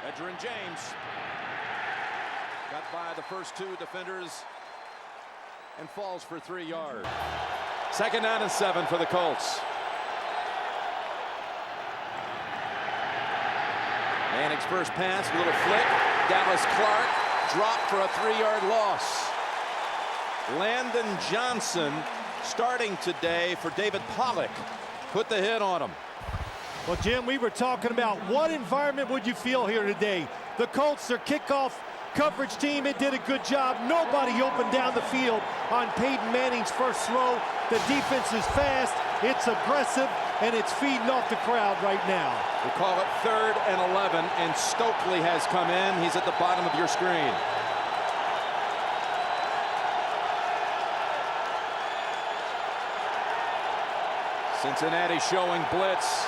Edgerrin James got by the first two defenders and falls for 3 yards. 2nd down and 7 for the Colts. Manning's first pass, a little flick. Dallas Clark dropped for a 3-yard loss. Landon Johnson starting today for David Pollock. Put the hit on him. Well, Jim, we were talking about what environment would you feel here today. The Colts, their kickoff coverage team, it did a good job. Nobody opened down the field on Peyton Manning's first throw. The defense is fast, it's aggressive, and it's feeding off the crowd right now. We call it 3rd and 11, and Stokely has come in. He's at the bottom of your screen. Cincinnati showing blitz.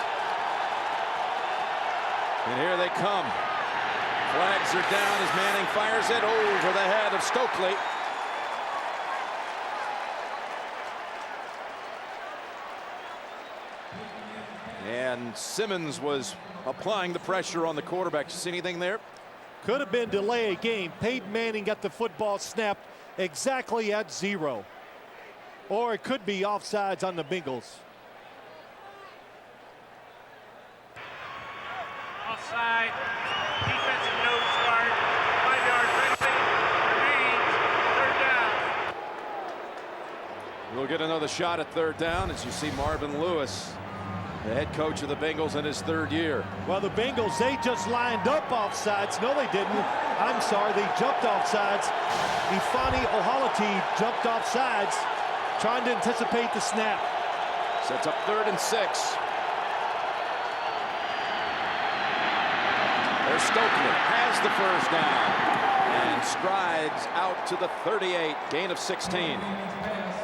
And here they come. Flags are down as Manning fires it over the head of Stokely. And Simmons was applying the pressure on the quarterback. You see anything there? Could have been delay a game. Peyton Manning got the football snapped exactly at 0. Or it could be offsides on the Bengals. Offside. Defensive nose guard. 5-yard penalty. Remains 3rd down. We'll get another shot at 3rd down as you see Marvin Lewis, the head coach of the Bengals in his 3rd year. Well, the Bengals, they just lined up offsides. No, they didn't. I'm sorry, they jumped offsides. Ifeanyi Ohalati jumped offsides, trying to anticipate the snap. Sets up 3rd and 6. There's Stokely, has the first down, and strides out to the 38, gain of 16.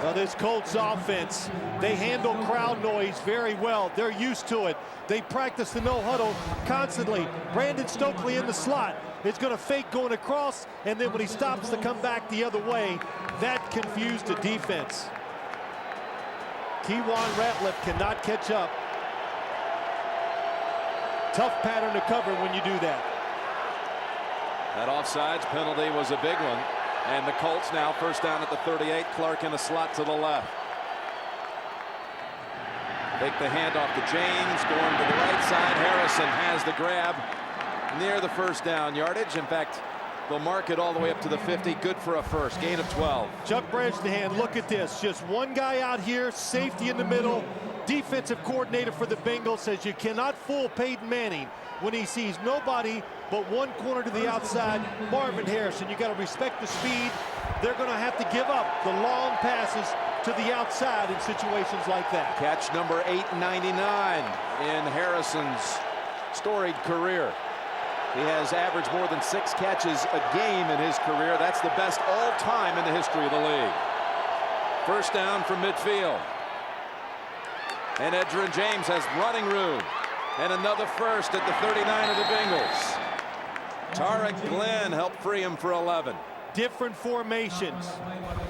Well, this Colts offense, they handle crowd noise very well. They're used to it. They practice the no huddle constantly. Brandon Stokely in the slot is going to fake going across, and then when he stops to come back the other way, that confused the defense. Keywan Ratliff cannot catch up. Tough pattern to cover when you do that. That offsides penalty was a big one. And the Colts now 1st down at the 38. Clark in the slot to the left. Take the handoff to James, going to the right side. Harrison has the grab near the 1st down yardage. In fact, they'll mark it all the way up to the 50. Good for a first. Gain of 12. Chuck Bresnahan, look at this. Just one guy out here, safety in the middle. Defensive coordinator for the Bengals says you cannot fool Peyton Manning when he sees nobody but one corner to the outside, Marvin Harrison. You got to respect the speed. They're going to have to give up the long passes to the outside in situations like that. Catch number 899 in Harrison's storied career. He has averaged more than 6 catches a game in his career. That's the best all time in the history of the league. 1st down from midfield. And Edgerrin James has running room. And another first at the 39 of the Bengals. Tarek Glenn helped free him for 11. Different formations.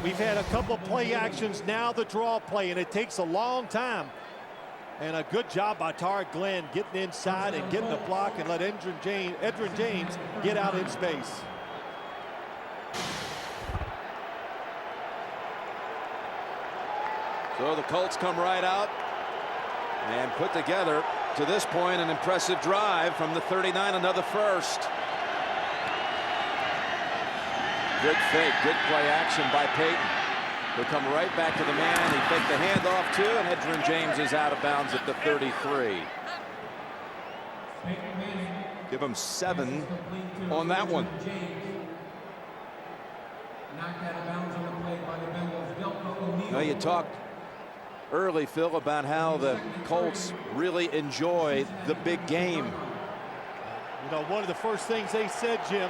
We've had a couple play actions, now the draw play, and it takes a long time. And a good job by Tarek Glenn getting inside and getting the block and let Edgerrin James get out in space. So the Colts come right out and put together, to this point, an impressive drive from the 39, another first. Good fake, good play action by Peyton. He'll come right back to the man. He faked the handoff too, and Edgerrin James is out of bounds at the 33. Give him 7 on that one. Now you talked early, Phil, about how the Colts really enjoy the big game. You know, one of the first things they said, Jim,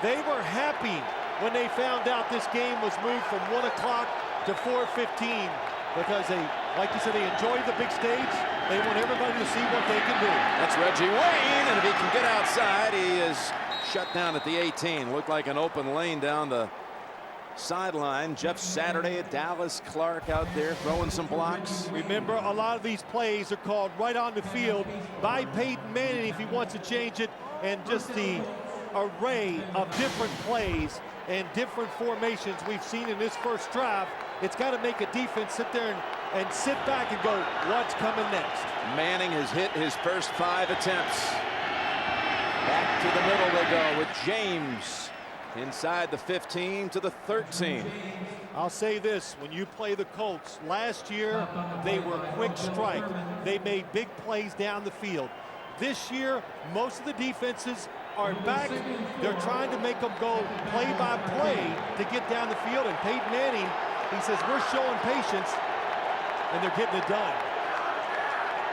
they were happy when they found out this game was moved from 1 o'clock to 4:15 because they, like you said, they enjoyed the big stage. They want everybody to see what they can do. That's Reggie Wayne, and if he can get outside, he is shut down at the 18. Looked like an open lane down the sideline. Jeff Saturday, Dallas Clark out there throwing some blocks. Remember, a lot of these plays are called right on the field by Peyton Manning if he wants to change it. and just the array of different plays and different formations we've seen in this first drive, it's got to make a defense sit there and sit back and go, what's coming next? Manning has hit his first 5 attempts. Back to the middle they go with James inside the 15 to the 13. I'll say this, when you play the Colts, last year they were quick strike. They made big plays down the field. This year, most of the defenses are back. They're trying to make them go play by play to get down the field. And Peyton Manning, he says, we're showing patience, and they're getting it done.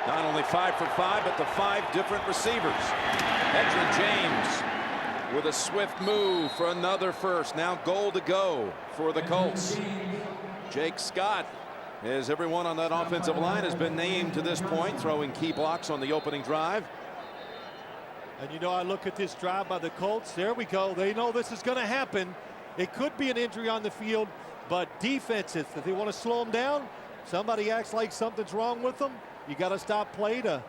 Not only 5 for 5, but the 5 different receivers. Edgerrin James with a swift move for another first. Now goal to go for the Colts. Jake Scott, as everyone on that offensive line has been named to this point, throwing key blocks on the opening drive. And you know, I look at this drive by the Colts. There we go. They know this is going to happen. It could be an injury on the field, but defenses, if they want to slow them down, somebody acts like something's wrong with them, you got to stop play to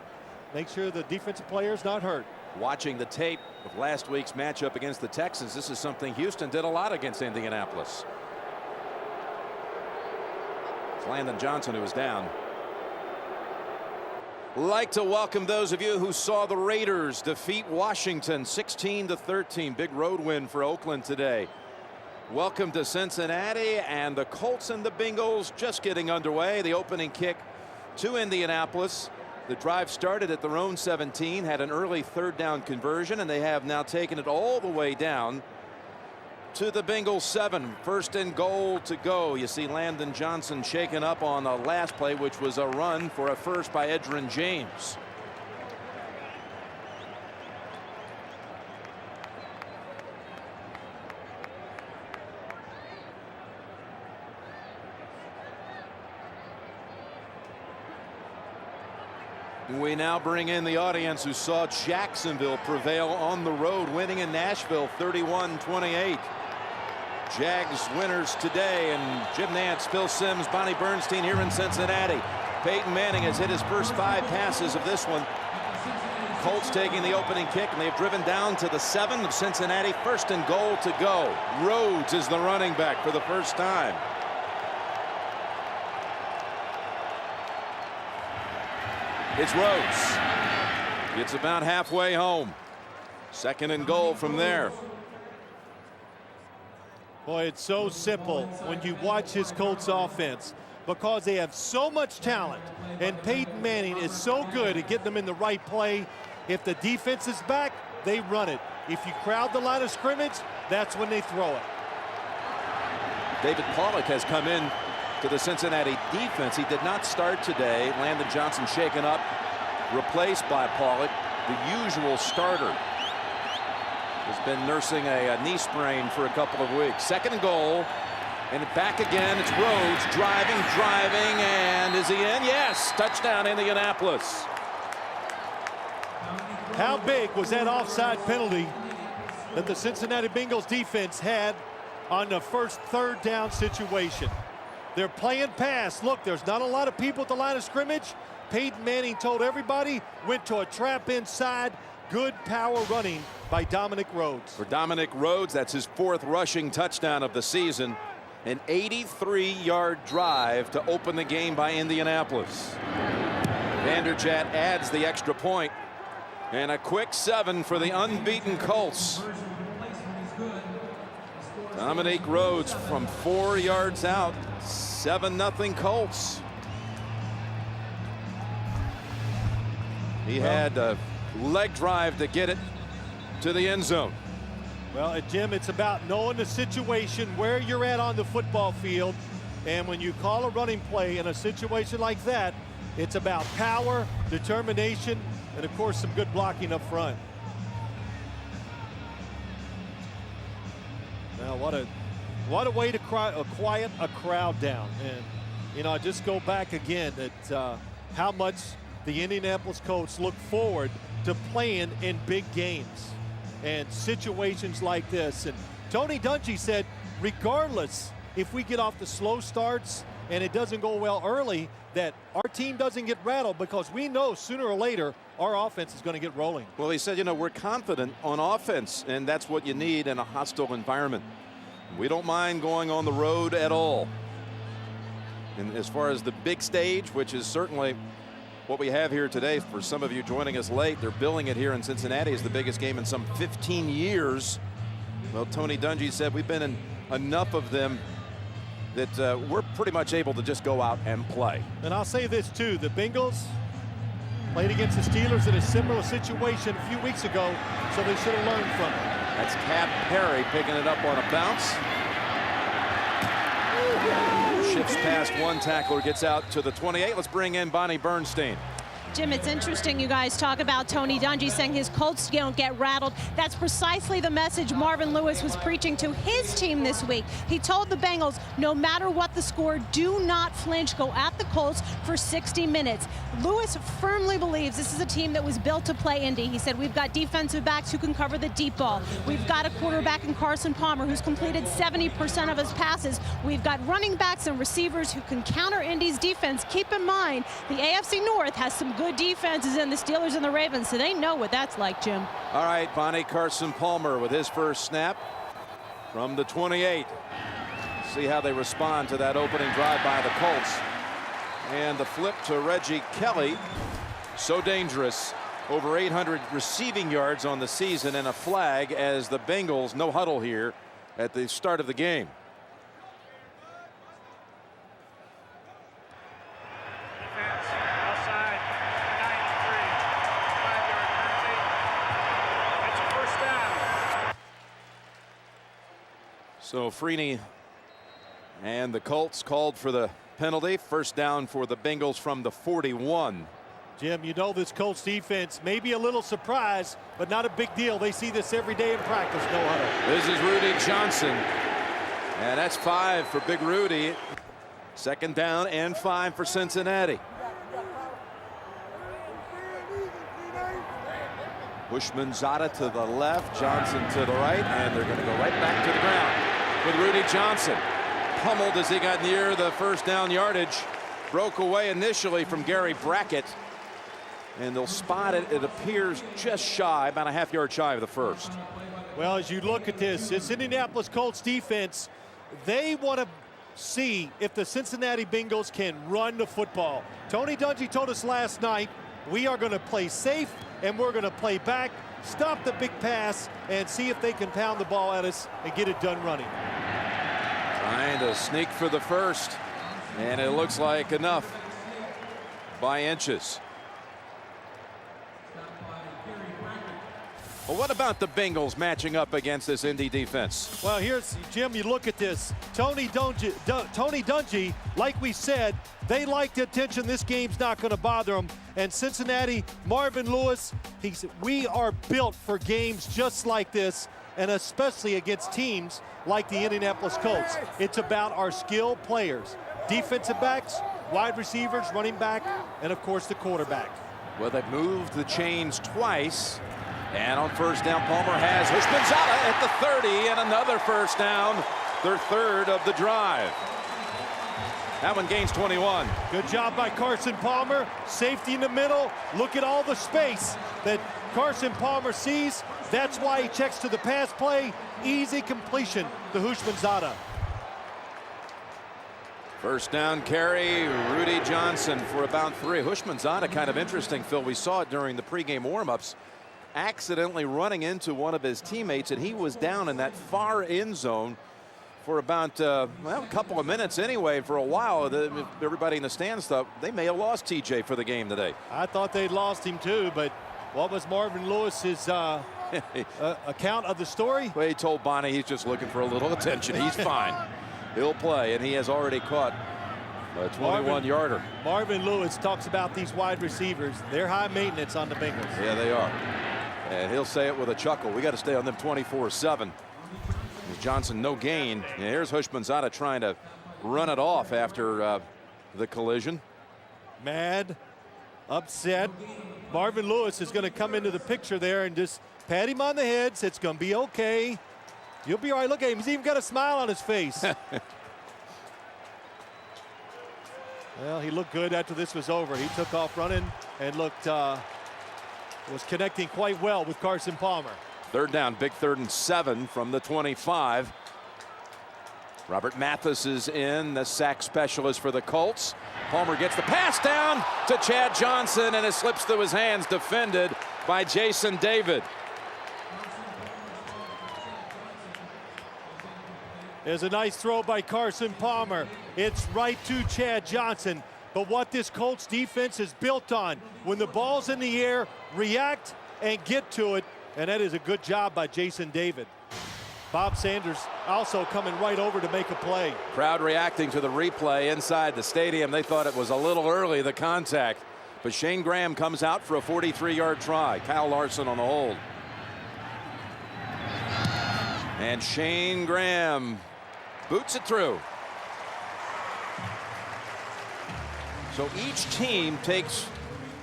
make sure the defensive player's not hurt. Watching the tape of last week's matchup against the Texans, this is something Houston did a lot against Indianapolis. It's Landon Johnson who is down. Like to welcome those of you who saw the Raiders defeat Washington 16-13. Big road win for Oakland today. Welcome to Cincinnati, and the Colts and the Bengals just getting underway. The opening kick to Indianapolis. The drive started at their own 17, had an early 3rd down conversion, and they have now taken it all the way down to the Bengals 7. 1st and goal to go. You see Landon Johnson shaken up on the last play, which was a run for a first by Edgerrin James. We now bring in the audience who saw Jacksonville prevail on the road, winning in Nashville 31-28. Jags winners today, and Jim Nantz, Phil Simms, Bonnie Bernstein here in Cincinnati. Peyton Manning has hit his first 5 passes of this one. Colts taking the opening kick, and they've driven down to the 7 of Cincinnati. 1st and goal to go. Rhodes is the running back for the first time. It's Rhodes. It's about halfway home. 2nd and goal from there. Boy, it's so simple when you watch his Colts offense, because they have so much talent, and Peyton Manning is so good at getting them in the right play. If the defense is back, they run it. If you crowd the line of scrimmage, that's when they throw it. David Pollock has come in to the Cincinnati defense. He did not start today. Landon Johnson shaken up, replaced by Pollock, the usual starter. Has been nursing a knee sprain for a couple of weeks. 2nd and goal, and back again. It's Rhodes driving, and is he in? Yes, touchdown Indianapolis. How big was that offside penalty that the Cincinnati Bengals defense had on the first 3rd down situation? They're playing pass. Look, there's not a lot of people at the line of scrimmage. Peyton Manning told everybody, went to a trap inside. Good power running by Dominic Rhodes. For Dominic Rhodes, that's his 4th rushing touchdown of the season. An 83-yard drive to open the game by Indianapolis. Vanderjagt adds the extra point, and a quick 7 for the unbeaten Colts. Dominic Rhodes from 4 yards out. 7-0 Colts. He had a leg drive to get it to the end zone. Well, Jim, it's about knowing the situation, where you're at on the football field. And when you call a running play in a situation like that, it's about power, determination, and, of course, some good blocking up front. Now, what a way to quiet a crowd down. And, you know, I just go back again at how much the Indianapolis Colts look forward to playing in big games and situations like this. And Tony Dungy said, regardless if we get off the slow starts and it doesn't go well early, that our team doesn't get rattled, because we know sooner or later our offense is going to get rolling. Well, he said, you know, we're confident on offense, and that's what you need in a hostile environment. We don't mind going on the road at all. And as far as the big stage, which is certainly what we have here today, for some of you joining us late, they're billing it here in Cincinnati as the biggest game in some 15 years. Well, Tony Dungy said we've been in enough of them that we're pretty much able to just go out and play. And I'll say this too, the Bengals played against the Steelers in a similar situation a few weeks ago, so they should have learned from it. That's Cap Perry picking it up on a bounce. Shifts past one tackler, gets out to the 28. Let's bring in Bonnie Bernstein. Jim, it's interesting you guys talk about Tony Dungy saying his Colts don't get rattled. That's precisely the message Marvin Lewis was preaching to his team this week. He told the Bengals, no matter what the score, do not flinch. Go at the Colts for 60 minutes. Lewis firmly believes this is a team that was built to play Indy. He said, we've got defensive backs who can cover the deep ball. We've got a quarterback in Carson Palmer who's completed 70% of his passes. We've got running backs and receivers who can counter Indy's defense. Keep in mind, the AFC North has some good defenses in the Steelers and the Ravens, so they know what that's like, Jim. All right, Bonnie, Carson Palmer with his first snap from the 28. See how they respond to that opening drive by the Colts. And the flip to Reggie Kelly. So dangerous. Over 800 receiving yards on the season, and a flag as the Bengals no huddle here at the start of the game. Defense, outside, 93, 5-yard penalty. It's a first down. So Freeney and the Colts called for the penalty. First down for the Bengals from the 41. Jim, you know this Colts defense may be a little surprised, but not a big deal. They see this every day in practice, no huddle. This is Rudy Johnson. And that's 5 for Big Rudy. Second down and 5 for Cincinnati. Bushman-Zada to the left, Johnson to the right, and they're going to go right back to the ground with Rudy Johnson. Pummeled as he got near the first down yardage. Broke away initially from Gary Brackett. And they'll spot it, it appears, just shy, about a half-yard shy of the first. Well, as you look at this Indianapolis Colts defense, they want to see if the Cincinnati Bengals can run the football. Tony Dungy told us last night, we are going to play safe and we're going to play back, stop the big pass, and see if they can pound the ball at us and get it done running. Trying to sneak for the first, and it looks like enough by inches. Well, what about the Bengals matching up against this Indy defense? Well, here's, Jim, you look at this. Tony Dungy, like we said, they like the attention. This game's not going to bother them. And Cincinnati, Marvin Lewis, he said, we are built for games just like this, and especially against teams like the Indianapolis Colts. It's about our skilled players, defensive backs, wide receivers, running back, and of course the quarterback. Well, they've moved the chains twice. And on first down, Palmer has Bushman-Zada at the 30, and another first down, their third of the drive. That one gains 21. Good job by Carson Palmer. Safety in the middle. Look at all the space that Carson Palmer sees. That's why he checks to the pass play. Easy completion to Bushman-Zada. First down carry, Rudy Johnson for about 3. Bushman-Zada, kind of interesting, Phil. We saw it during the pregame warm-ups. Accidentally running into one of his teammates, and he was down in that far end zone for about well, a couple of minutes anyway. For a while, everybody in the stands thought they may have lost TJ for the game today. I thought they'd lost him too, but what was Marvin Lewis's account of the story? Well, he told Bonnie he's just looking for a little attention. He's fine. He'll play, and he has already caught a 21-yarder. Marvin Lewis talks about these wide receivers. They're high maintenance on the Bengals. Yeah, they are. And he'll say it with a chuckle. We got to stay on them 24/7. Johnson, no gain. And here's Bushman-Zada trying to run it off after the collision. Mad, upset. Marvin Lewis is going to come into the picture there and just pat him on the head. Say it's going to be okay. You'll be all right. Look at him. He's even got a smile on his face. Well, he looked good after this was over. He took off running and looked, was connecting quite well with Carson Palmer. Third down, big 3rd and 7 from the 25. Robert Mathis is in, the sack specialist for the Colts. Palmer gets the pass down to Chad Johnson, and it slips through his hands, defended by Jason David. There's a nice throw by Carson Palmer. It's right to Chad Johnson. But what this Colts defense is built on, when the ball's in the air, react and get to it. And that is a good job by Jason David. Bob Sanders also coming right over to make a play. Crowd reacting to the replay inside the stadium. They thought it was a little early, the contact. But Shane Graham comes out for a 43-yard try. Kyle Larson on the hold. And Shane Graham boots it through. So each team takes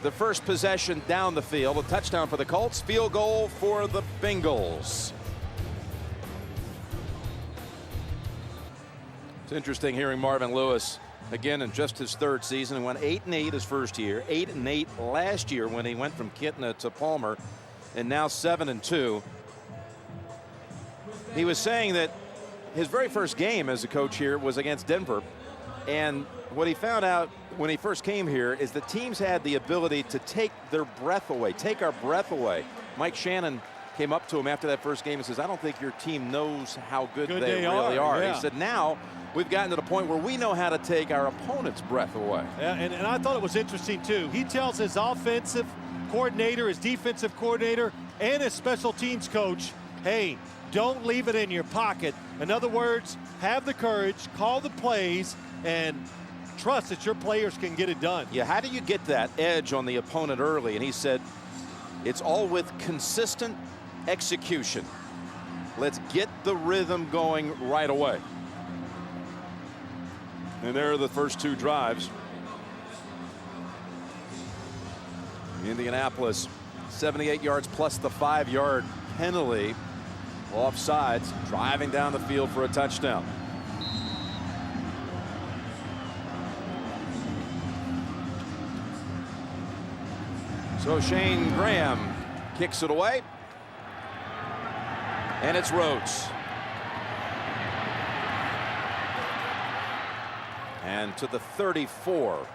the first possession down the field. A touchdown for the Colts, field goal for the Bengals. It's interesting hearing Marvin Lewis again in just his 3rd season. He went 8-8 his first year, 8-8 last year when he went from Kitna to Palmer, and now 7-2. He was saying that his very first game as a coach here was against Denver, and what he found out when he first came here is that teams had the ability to take their breath away, take our breath away. Mike Shannon came up to him after that first game and says, I don't think your team knows how good they really are. Yeah. He said, now we've gotten to the point where we know how to take our opponent's breath away. Yeah, and I thought it was interesting, too. He tells his offensive coordinator, his defensive coordinator, and his special teams coach, hey, don't leave it in your pocket. In other words, have the courage, call the plays, and trust that your players can get it done. Yeah, how do you get that edge on the opponent early? And he said, it's all with consistent execution. Let's get the rhythm going right away. And there are the first 2 drives. Indianapolis, 78 yards plus the 5-yard penalty. Offsides, driving down the field for a touchdown. So Shane Graham kicks it away. And it's Rhodes. And to the 34.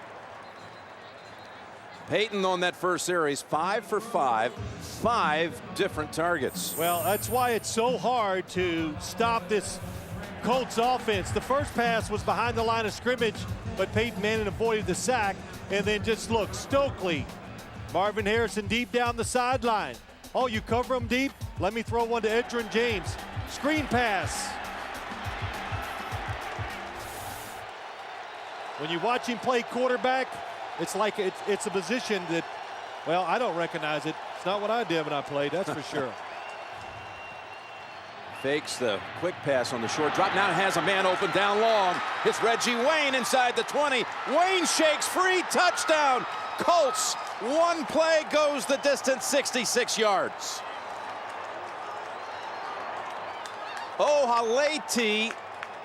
Peyton on that first series, 5 for 5, 5 different targets. Well, that's why it's so hard to stop this Colts offense. The first pass was behind the line of scrimmage, but Peyton Manning avoided the sack. And then just look, Stokely, Marvin Harrison deep down the sideline. Oh, you cover him deep? Let me throw one to Edgerrin James. Screen pass. When you watch him play quarterback, it's like it's a position that, well, I don't recognize it. It's not what I did when I played, that's for sure. Fakes the quick pass on the short drop. Now has a man open down long. It's Reggie Wayne inside the 20. Wayne shakes free, touchdown. Colts, one play goes the distance, 66 yards. O'Haleti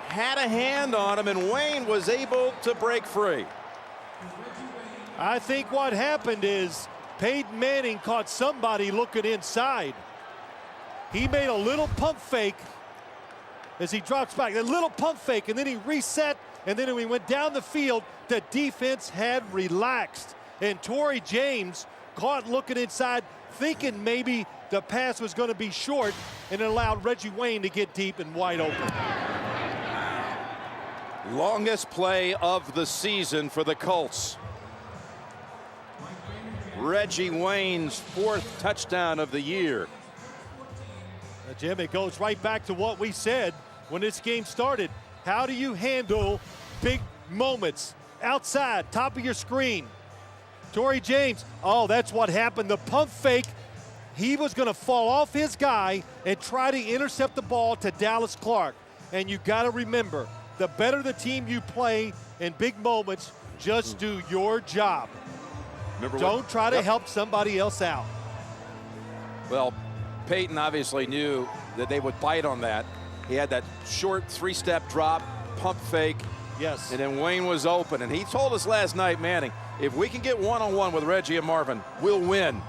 had a hand on him, and Wayne was able to break free. I think what happened is Peyton Manning caught somebody looking inside. He made a little pump fake as he drops back, a little pump fake, and then he reset, and then when he went down the field, the defense had relaxed. And Torrey James caught looking inside, thinking maybe the pass was going to be short, and it allowed Reggie Wayne to get deep and wide open. Longest play of the season for the Colts. Reggie Wayne's 4th touchdown of the year. Now, Jim, it goes right back to what we said when this game started. How do you handle big moments outside, top of your screen? Torrey James, oh, that's what happened. The pump fake, he was going to fall off his guy and try to intercept the ball to Dallas Clark. And you got to remember, the better the team you play in big moments, just do your job. Don't try to help somebody else out. Well, Peyton obviously knew that they would bite on that. He had that short 3-step drop, pump fake, Yes. And then Wayne was open. And he told us last night, Manning, if we can get one-on-one with Reggie and Marvin, we'll win.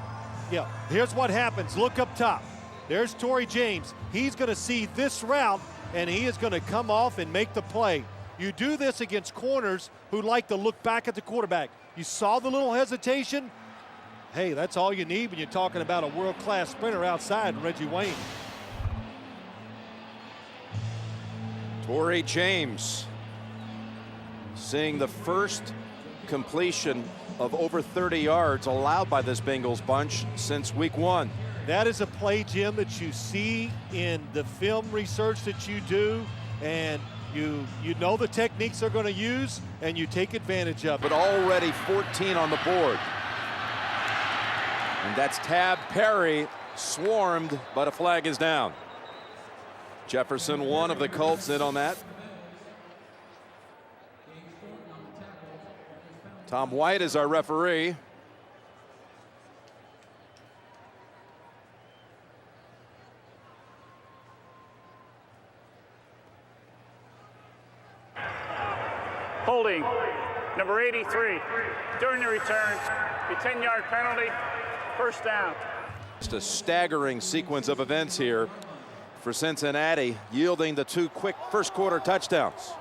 Yeah, here's what happens. Look up top. There's Torrey James. He's going to see this route, and he is going to come off and make the play. You do this against corners who like to look back at the quarterback. You saw the little hesitation. Hey, that's all you need when you're talking about a world-class sprinter outside, Reggie Wayne. Torrey James seeing the first completion of over 30 yards allowed by this Bengals bunch since week 1. That is a play, Jim, that you see in the film research that you do, and you know the techniques they're going to use, and you take advantage of it. But already 14 on the board. And that's Tab Perry swarmed, but a flag is down. Jefferson, one of the Colts, in on that. Tom White is our referee. Holding, number 83, during the return, a 10-yard penalty, first down. Just a staggering sequence of events here for Cincinnati, yielding the 2 quick first-quarter touchdowns.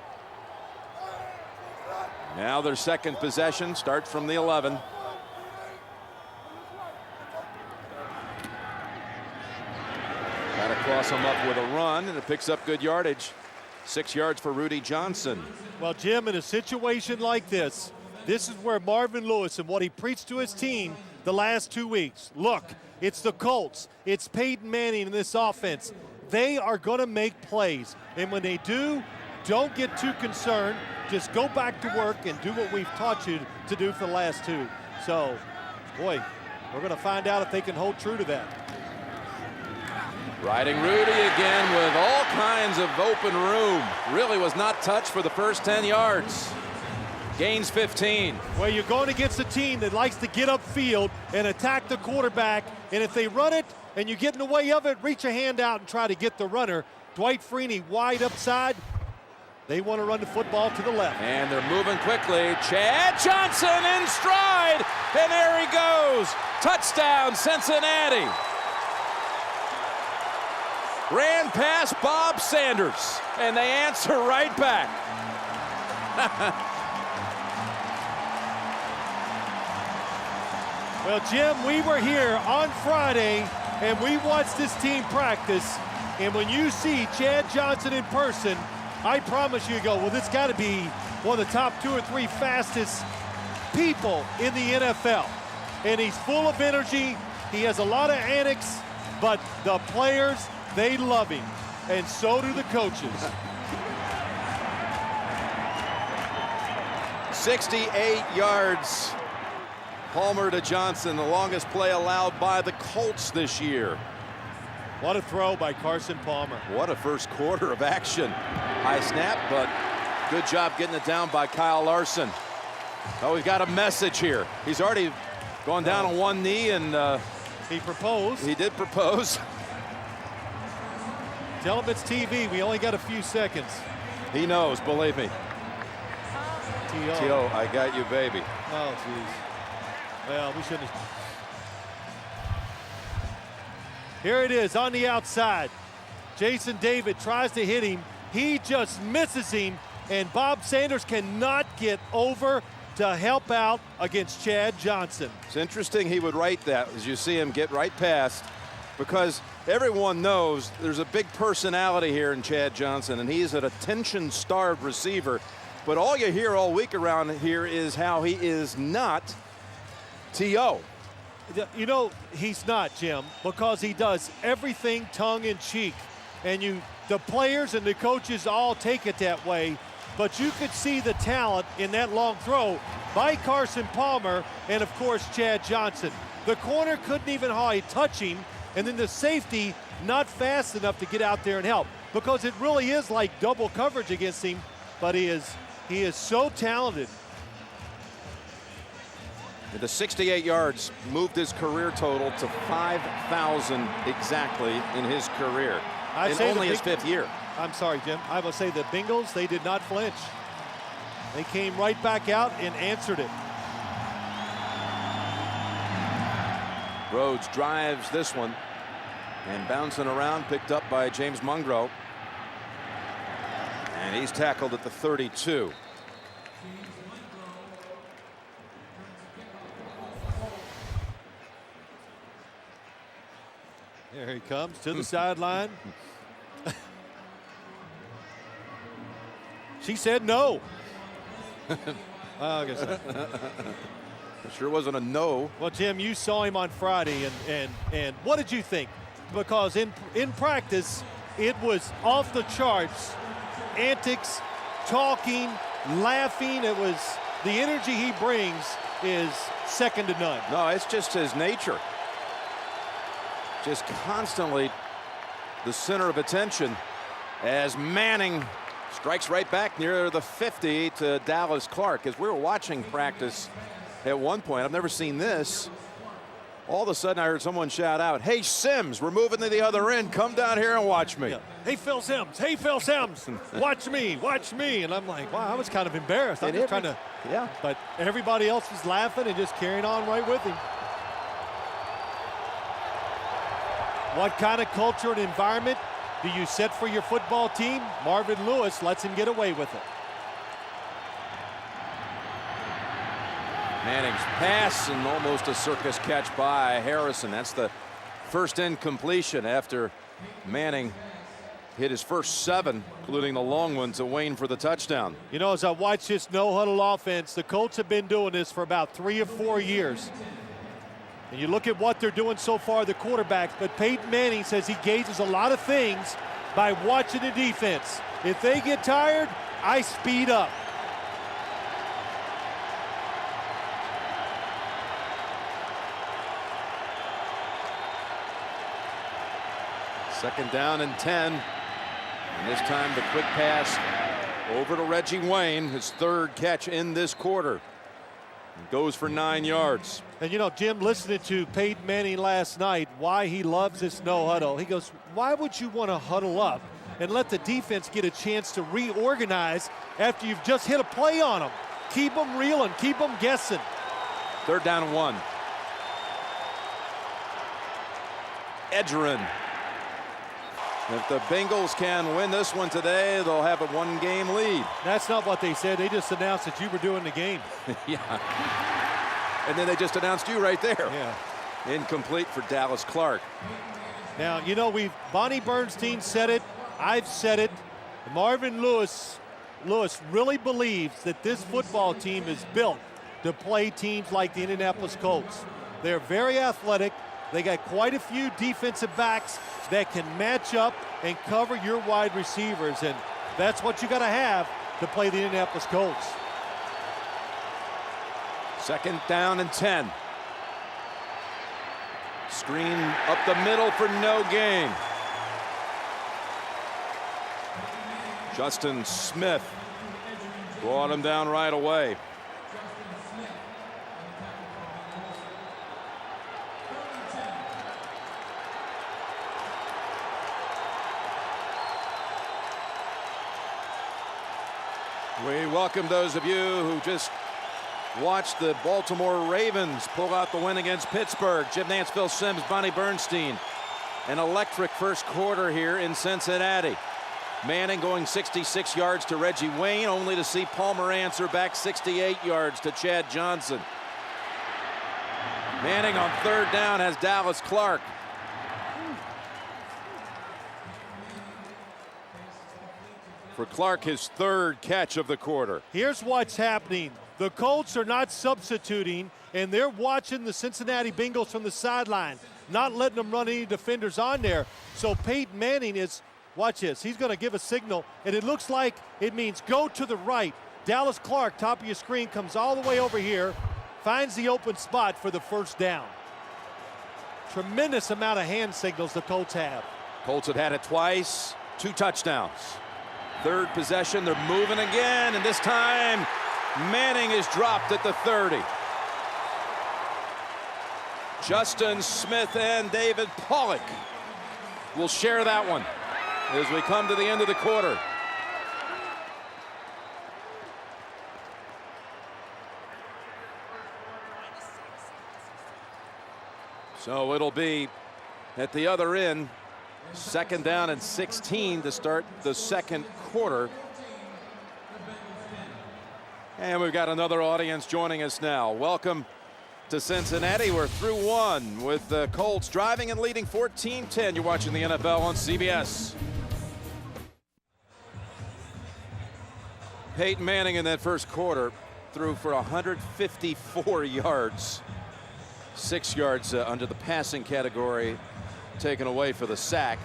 Now their second possession starts from the 11. Got to cross him up with a run, and it picks up good yardage. 6 yards for Rudy Johnson. Well, Jim, in a situation like this is where Marvin Lewis and what he preached to his team the last 2 weeks. Look, it's the Colts. It's Peyton Manning in this offense. They are going to make plays. And when they do, don't get too concerned. Just go back to work and do what we've taught you to do for the last 2. So, boy, we're going to find out if they can hold true to that. Riding Rudy again with all kinds of open room. Really was not touched for the first 10 yards. Gains 15. Well, you're going against a team that likes to get upfield and attack the quarterback. And if they run it and you get in the way of it, reach a hand out and try to get the runner. Dwight Freeney wide upside. They want to run the football to the left. And they're moving quickly. Chad Johnson in stride. And there he goes. Touchdown, Cincinnati. Ran past Bob Sanders, and they answer right back. Well, Jim, we were here on Friday, and we watched this team practice. And when you see Chad Johnson in person, I promise you go, well, this got to be one of the top 2 or 3 fastest people in the NFL. And he's full of energy. He has a lot of antics, but the players, they love him, and so do the coaches. 68 yards. Palmer to Johnson, the longest play allowed by the Colts this year. What a throw by Carson Palmer. What a first quarter of action. High snap, but good job getting it down by Kyle Larson. Oh, we've got a message here. He's already gone down on one knee, and he proposed. He did propose. Tell him it's TV. We only got a few seconds. He knows, believe me. T.O., I got you, baby. Oh, jeez. Well, we shouldn't have. Here it is on the outside. Jason David tries to hit him. He just misses him, and Bob Sanders cannot get over to help out against Chad Johnson. It's interesting he would write that as you see him get right past, because everyone knows there's a big personality here in Chad Johnson, and he's an attention-starved receiver. But all you hear all week around here is how he is not T.O. You know, he's not, Jim, because he does everything tongue-in-cheek. And the players and the coaches all take it that way. But you could see the talent in that long throw by Carson Palmer and, of course, Chad Johnson. The corner couldn't even hardly touch him, and then the safety not fast enough to get out there and help, because it really is like double coverage against him, but he is so talented. The 68 yards moved his career total to 5,000 exactly in his career. In only his 5th year. I'm sorry, Jim. I will say the Bengals, they did not flinch. They came right back out and answered it. Rhodes drives this one and bouncing around, picked up by James Mungro. And he's tackled at the 32. Here he comes to the sideline. She said no. I guess It sure wasn't a no. well, Jim, you saw him on Friday, and what did you think? Because in practice, it was off the charts. Antics, talking, laughing. It was the energy he brings is second to none. No, it's just his nature. Just constantly the center of attention as Manning strikes right back near the 50 to Dallas Clark. As we were watching practice at one point, I've never seen this. All of a sudden I heard someone shout out, "Hey Sims, we're moving to the other end. Come down here and watch me." Yeah. Hey Phil Sims, hey Phil Sims, watch me, watch me. And I'm like, wow, I was kind of embarrassed. I'm just trying to, yeah. But everybody else was laughing and just carrying on right with him. What kind of culture and environment do you set for your football team? Marvin Lewis lets him get away with it. Manning's pass and almost a circus catch by Harrison. That's the first incompletion after Manning hit his first 7, including the long one to Wayne for the touchdown. You know, as I watch this no-huddle offense, the Colts have been doing this for about 3 or 4 years. And you look at what they're doing so far, the quarterbacks, but Peyton Manning says he gauges a lot of things by watching the defense. If they get tired, I speed up. Second down and 10. And this time the quick pass over to Reggie Wayne, his 3rd catch in this quarter. Goes for 9 yards. And you know, Jim, listening to Peyton Manning last night, why he loves this no huddle. He goes, why would you want to huddle up and let the defense get a chance to reorganize after you've just hit a play on them? Keep them reeling, keep them guessing. 3rd down and 1. Edgerrin. If the Bengals can win this one today, they'll have a 1-game lead. That's not what they said. They just announced that you were doing the game. Yeah. And then they just announced you right there. Yeah. Incomplete for Dallas Clark. Now, you know, Bonnie Bernstein said it. I've said it. Marvin Lewis really believes that this football team is built to play teams like the Indianapolis Colts. They're very athletic. They got quite a few defensive backs that can match up and cover your wide receivers, and that's what you got to have to play the Indianapolis Colts. 2nd down and 10. Screen up the middle for no gain. Justin Smith brought him down right away. We welcome those of you who just watched the Baltimore Ravens pull out the win against Pittsburgh. Jim Nance, Phil Simms, Bonnie Bernstein. An electric first quarter here in Cincinnati. Manning going 66 yards to Reggie Wayne, only to see Palmer answer back 68 yards to Chad Johnson. Manning on 3rd down has Dallas Clark. For Clark, his 3rd catch of the quarter. Here's what's happening. The Colts are not substituting, and they're watching the Cincinnati Bengals from the sideline, not letting them run any defenders on there. So Peyton Manning is, watch this, he's going to give a signal, and it looks like it means go to the right. Dallas Clark, top of your screen, comes all the way over here, finds the open spot for the 1st down. Tremendous amount of hand signals the Colts have. Colts have had it twice, 2 touchdowns. 3rd possession, they're moving again, and this time Manning is dropped at the 30. Justin Smith and David Pollock will share that one as we come to the end of the quarter. So it'll be at the other end, 2nd down and 16 to start the second quarter. And we've got another audience joining us now. Welcome to Cincinnati. We're through one with the Colts driving and leading 14-10. You're watching the NFL on CBS. Peyton Manning in that first quarter threw for 154 yards. 6 yards under the passing category taken away for the sack.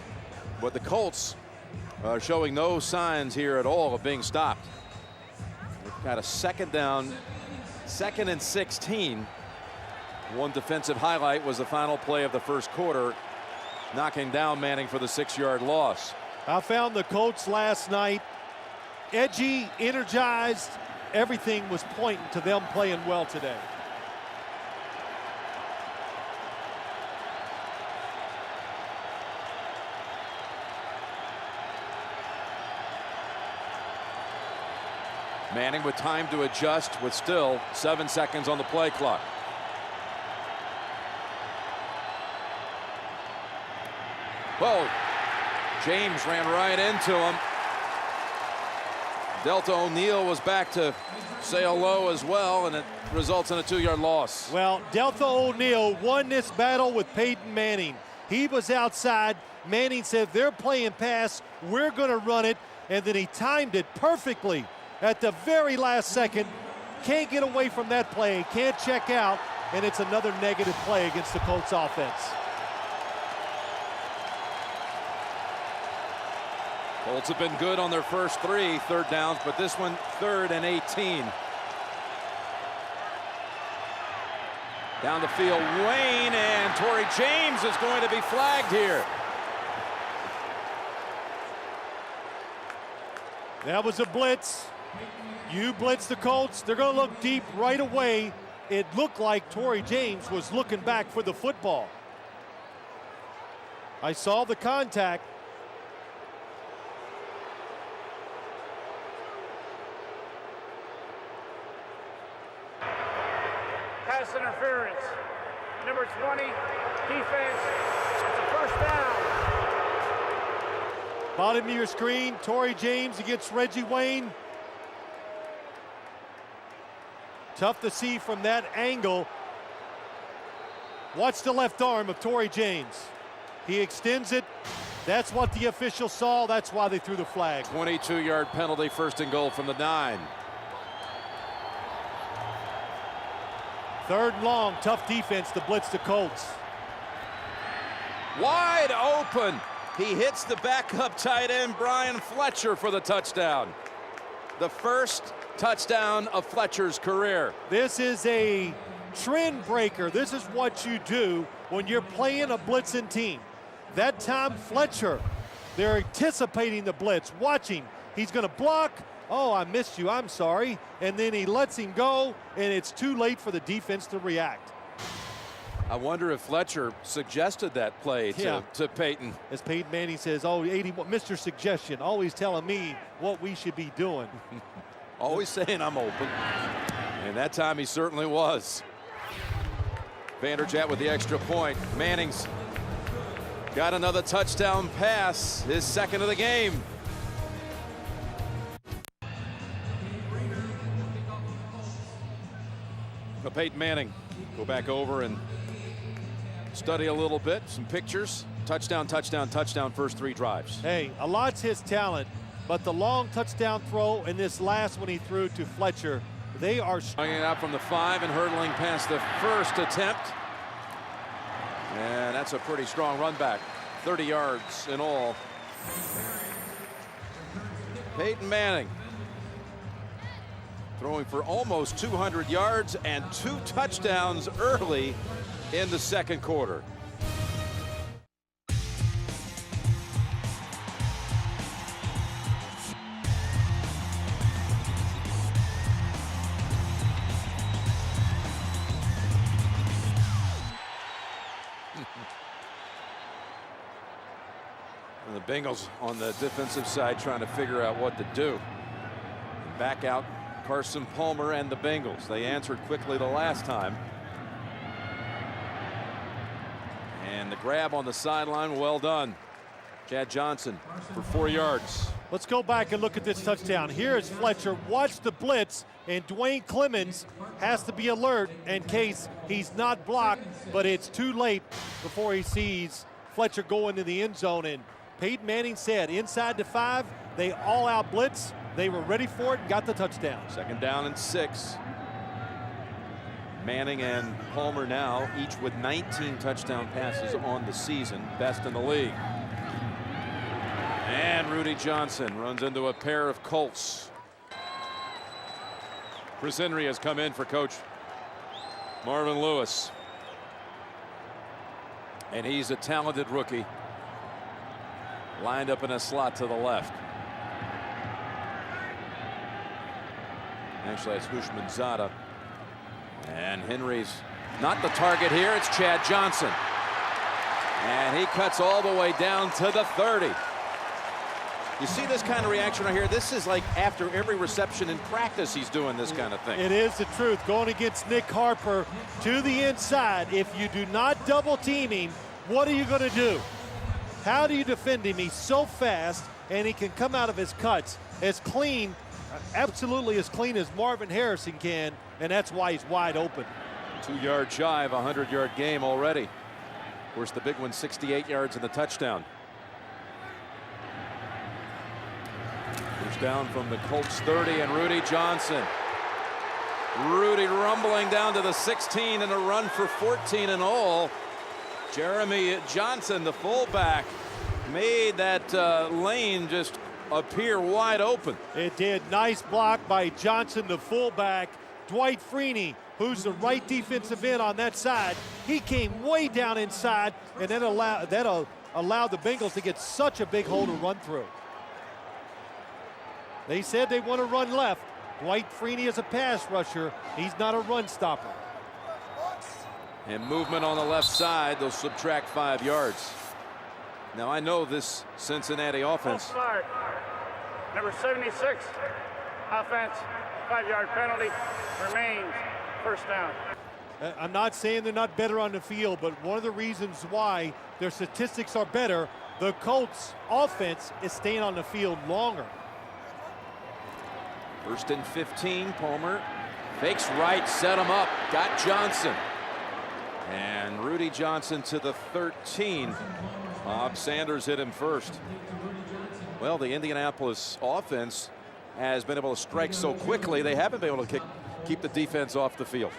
But the Colts are showing no signs here at all of being stopped. They've got a 2nd down, 2nd and 16. One defensive highlight was the final play of the first quarter, knocking down Manning for the 6-yard loss. I found the Colts last night edgy, energized. Everything was pointing to them playing well today. Manning with time to adjust with still 7 seconds on the play clock. Whoa, James ran right into him. Delta O'Neal was back to say hello as well, and it results in a 2-yard loss. Well, Delta O'Neal won this battle with Peyton Manning. He was outside. Manning said, they're playing pass, we're going to run it, and then he timed it perfectly at the very last second. Can't get away from that play, can't check out, and it's another negative play against the Colts offense. Colts have been good on their first 3 third downs, but this one 3rd and 18. Down the field, Wayne, and Torrey James is going to be flagged here. That was a blitz. You blitz the Colts, they're going to look deep right away. It looked like Torrey James was looking back for the football. I saw the contact. Pass interference. Number 20, defense. It's a first down. Bottom of your screen, Torrey James against Reggie Wayne. Tough to see from that angle. Watch the left arm of Torrey James. He extends it. That's what the official saw. That's why they threw the flag. 22-yard penalty, 1st and goal from the 9. 3rd and long, tough defense to blitz the Colts. Wide open. He hits the backup tight end, Brian Fletcher, for the touchdown. The first touchdown of Fletcher's career. This is a trend breaker. This is what you do when you're playing a blitzing team. That time, Fletcher, they're anticipating the blitz, watching. He's going to block. Oh, I missed you, I'm sorry. And then he lets him go, and it's too late for the defense to react. I wonder if Fletcher suggested that play to Peyton. As Peyton Manning says, oh, 81, Mr. Suggestion, always telling me what we should be doing. Always saying I'm open. And that time he certainly was. Vanderjagt with the extra point. Manning's got another touchdown pass, his 2nd of the game. Peyton Manning, go back over and study a little bit, some pictures. Touchdown, touchdown, touchdown, first 3 drives. Hey, a lot's his talent, but the long touchdown throw and this last one he threw to Fletcher, they are Bringing it out from the 5 and hurdling past the first attempt. And that's a pretty strong run back. 30 yards in all. Peyton Manning throwing for almost 200 yards and 2 touchdowns early in the second quarter. And the Bengals on the defensive side trying to figure out what to do. Back out Carson Palmer and the Bengals. They answered quickly the last time. And the grab on the sideline, well done. Chad Johnson for 4 yards. Let's go back and look at this touchdown. Here is Fletcher. Watch the blitz, and Dwayne Clemens has to be alert in case he's not blocked, but it's too late before he sees Fletcher go into the end zone. And Peyton Manning said inside the 5, they all out blitz. They were ready for it and got the touchdown. 2nd down and 6. Manning and Palmer now each with 19 touchdown passes on the season, best in the league. And Rudy Johnson runs into a pair of Colts. Chris Henry has come in for Coach Marvin Lewis. And he's a talented rookie. Lined up in a slot to the left. Actually, it's Hushmanzada. And Henry's not the target here. It's Chad Johnson. And he cuts all the way down to the 30. You see this kind of reaction right here? This is like after every reception in practice he's doing this kind of thing. It is the truth. Going against Nick Harper to the inside. If you do not double team him, what are you going to do? How do you defend him? He's so fast, and he can come out of his cuts as clean, absolutely as clean as Marvin Harrison can, and that's why he's wide open. 2 yards shy of a 100-yard game already. Of course, the big one, 68 yards in the touchdown. First down from the Colts 30, and Rudy Johnson. Rudy rumbling down to the 16 and a run for 14 in all. Jeremy Johnson, the fullback, made that lane just appear wide open. It did. Nice block by Johnson, the fullback. Dwight Freeney, who's the right defensive end on that side, he came way down inside, and that allowed the Bengals to get such a big hole to run through. They said they want to run left. Dwight Freeney is a pass rusher. He's not a run stopper. And movement on the left side, they'll subtract 5 yards. Now I know this Cincinnati offense. Number 76, offense, 5-yard penalty, remains first down. I'm not saying they're not better on the field, but one of the reasons why their statistics are better, the Colts offense is staying on the field longer. 1st and 15, Palmer fakes right, set him up, got Johnson. And Rudy Johnson to the 13. Bob Sanders hit him first. Well, the Indianapolis offense has been able to strike so quickly, they haven't been able to keep the defense off the field.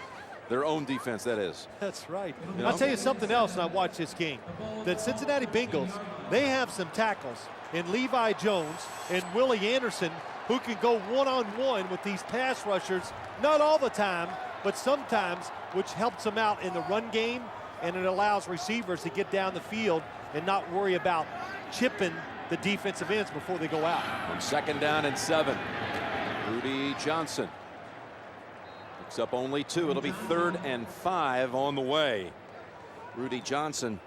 Their own defense, that is. That's right. You know? I'll tell you something else when I watch this game. The Cincinnati Bengals, they have some tackles in Levi Jones and Willie Anderson who can go one-on-one with these pass rushers, not all the time, but sometimes, which helps them out in the run game, and it allows receivers to get down the field and not worry about chipping the defensive ends before they go out. On 2nd down and 7, Rudy Johnson picks up only 2. It'll be 3rd and 5 on the way. Rudy Johnson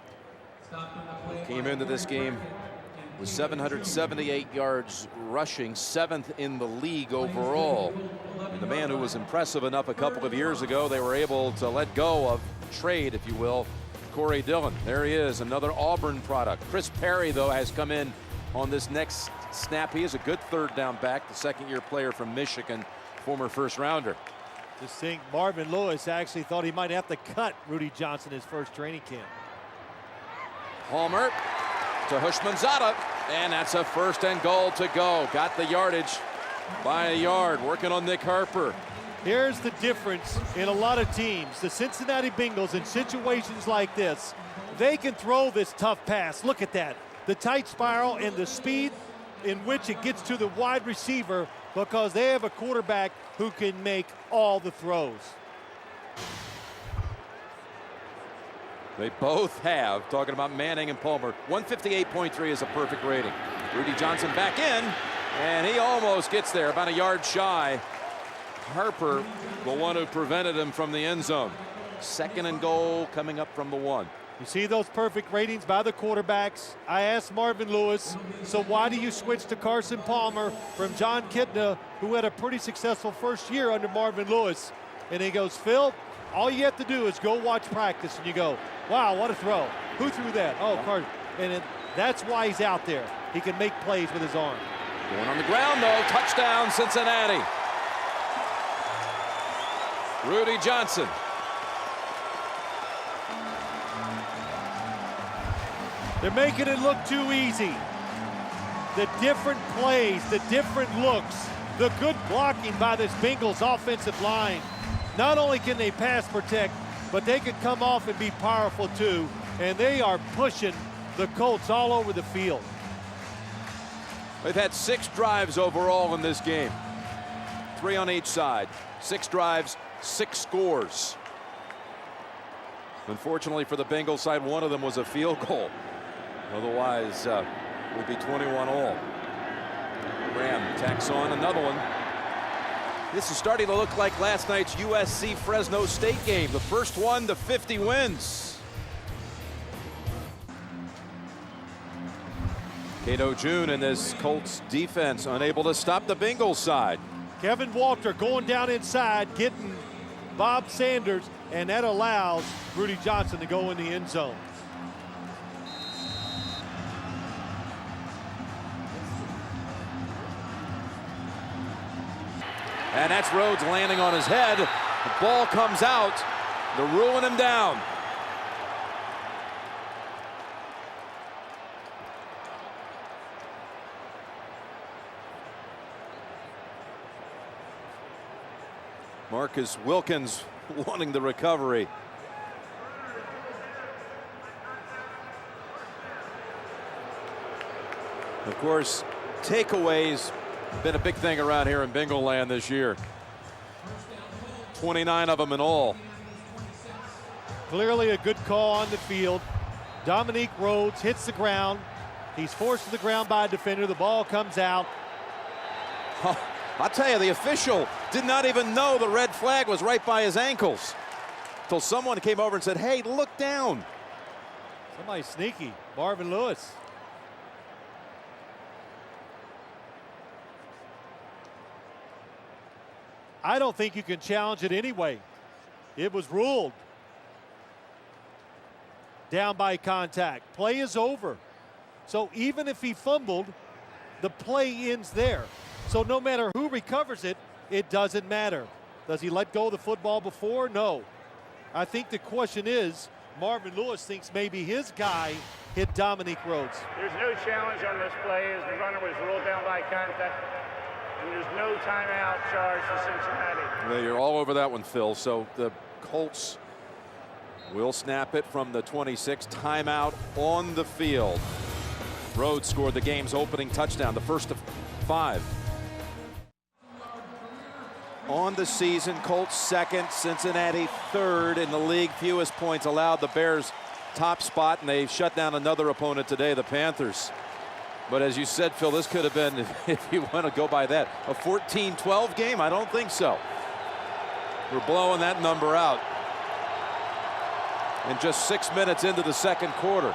came into this game with 778 yards rushing, 7th in the league overall. And the man who was impressive enough a couple of years ago, they were able to let go of, trade, if you will, Corey Dillon. There he is, another Auburn product. Chris Perry, though, has come in on this next snap. He is a good 3rd down back, the 2nd-year player from Michigan, former 1st rounder. Just think Marvin Lewis actually thought he might have to cut Rudy Johnson his first training camp. Palmer to Hushmanzada, and that's a 1st and goal to go. Got the yardage by a yard, working on Nick Harper. Here's the difference in a lot of teams. The Cincinnati Bengals, in situations like this, they can throw this tough pass. Look at that. The tight spiral and the speed in which it gets to the wide receiver, because they have a quarterback who can make all the throws. They both have, talking about Manning and Palmer, 158.3 is a perfect rating. Rudy Johnson back in, and he almost gets there, about a yard shy. Harper, the one who prevented him from the end zone. 2nd and goal coming up from the 1. You see those perfect ratings by the quarterbacks. I asked Marvin Lewis, so why do you switch to Carson Palmer from John Kitna, who had a pretty successful first year under Marvin Lewis? And he goes, Phil, all you have to do is go watch practice, and you go, wow, what a throw. Who threw that? Oh, Carter. And that's why he's out there. He can make plays with his arm. Going on the ground, though. Touchdown, Cincinnati. Rudy Johnson. They're making it look too easy. The different plays, the different looks, the good blocking by this Bengals offensive line. Not only can they pass protect, but they can come off and be powerful too. And they are pushing the Colts all over the field. They've had 6 drives overall in this game. 3 on each side. 6 drives, 6 scores. Unfortunately for the Bengals side, one of them was a field goal. Otherwise, it would be 21 all. Graham tacks on another one. This is starting to look like last night's USC Fresno State game. The first one to 50 wins. Cato June and this Colts defense unable to stop the Bengals side. Kevin Walter going down inside, getting Bob Sanders, and that allows Rudy Johnson to go in the end zone. And that's Rhodes landing on his head. The ball comes out. They're ruling him down. Marcus Wilkins wanting the recovery. Of course, takeaways been a big thing around here in Bengal land this year. 29 of them in all. Clearly a good call on the field. Dominique Rhodes hits the ground. He's forced to the ground by a defender. The ball comes out. Oh, I'll tell you, the official did not even know the red flag was right by his ankles until someone came over and said, hey, look down. Somebody sneaky. Marvin Lewis. I don't think you can challenge it anyway. It was ruled down by contact. Play is over. So even if he fumbled, the play ends there. So no matter who recovers it, it doesn't matter. Does he let go of the football before? No. I think the question is, Marvin Lewis thinks maybe his guy hit Dominique Rhodes. There's no challenge on this play as the runner was ruled down by contact. And there's no timeout charge for Cincinnati. Well, you're all over that one, Phil. So the Colts will snap it from the 26. Timeout on the field. Rhodes scored the game's opening touchdown, the first of 5. On the season, Colts second, Cincinnati third in the league. Fewest points allowed. The Bears top spot, and they shut down another opponent today, the Panthers. But as you said, Phil, this could have been, if you want to go by that, a 14-12 game? I don't think so. We're blowing that number out. And just 6 minutes into the second quarter.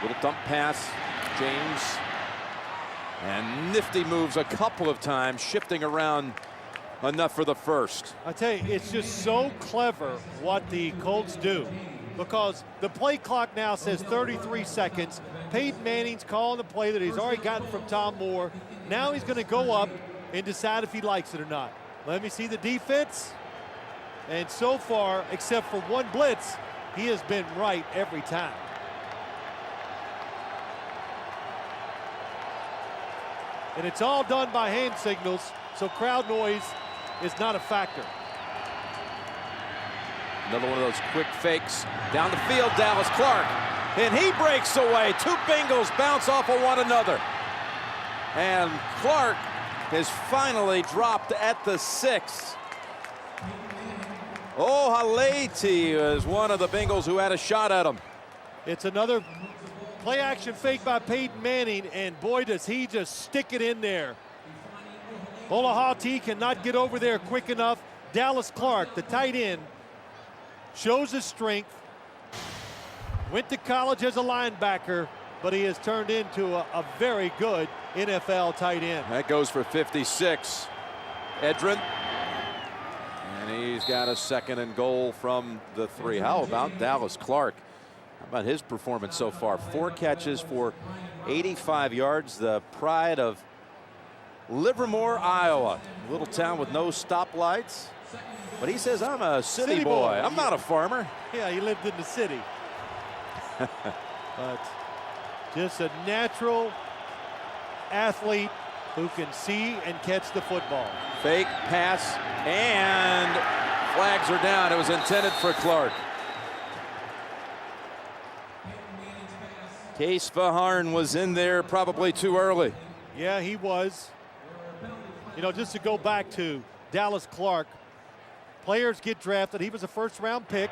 Little dump pass, James. And nifty moves a couple of times, shifting around enough for the first. I tell you, it's just so clever what the Colts do. Because the play clock now says 33 seconds. Peyton Manning's calling the play that he's already gotten from Tom Moore. Now he's going to go up and decide if he likes it or not. Let me see the defense. And so far, except for one blitz, he has been right every time. And it's all done by hand signals, so crowd noise is not a factor. Another one of those quick fakes. Down the field, Dallas Clark. And he breaks away. 2 Bengals bounce off of one another. And Clark is finally dropped at the 6. Oh, Haleti is one of the Bengals who had a shot at him. It's another play action fake by Peyton Manning, and boy, does he just stick it in there. Olahati cannot get over there quick enough. Dallas Clark, the tight end, shows his strength. Went to college as a linebacker, but he has turned into a very good NFL tight end. That goes for 56. Edrin. And he's got a 2nd and goal from the 3. How about Dallas Clark? How about his performance so far? 4 catches for 85 yards. The pride of Livermore, Iowa. A little town with no stoplights. But he says, I'm a city boy. I'm not a farmer. Yeah, he lived in the city. But just a natural athlete who can see and catch the football. Fake pass, and flags are down. It was intended for Clark. Case Faharn was in there probably too early. Yeah, he was. You know, just to go back to Dallas Clark, players get drafted. He was a 1st-round pick.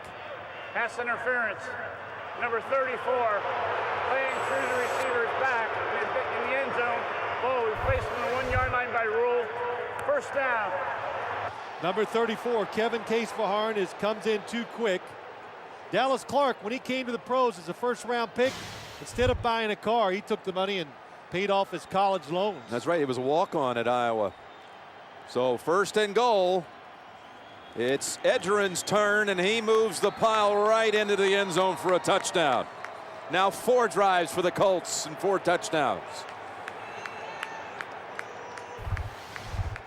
Pass interference. Number 34, playing through the receiver's back in the end zone. Ball was placed on the 1-yard line by rule. 1st down. Number 34, Kevin Case Faharn comes in too quick. Dallas Clark, when he came to the pros as a 1st-round pick, instead of buying a car, he took the money and paid off his college loans. That's right. He was a walk-on at Iowa. So 1st and goal. It's Edgerrin's turn, and he moves the pile right into the end zone for a touchdown. Now 4 drives for the Colts and 4 touchdowns.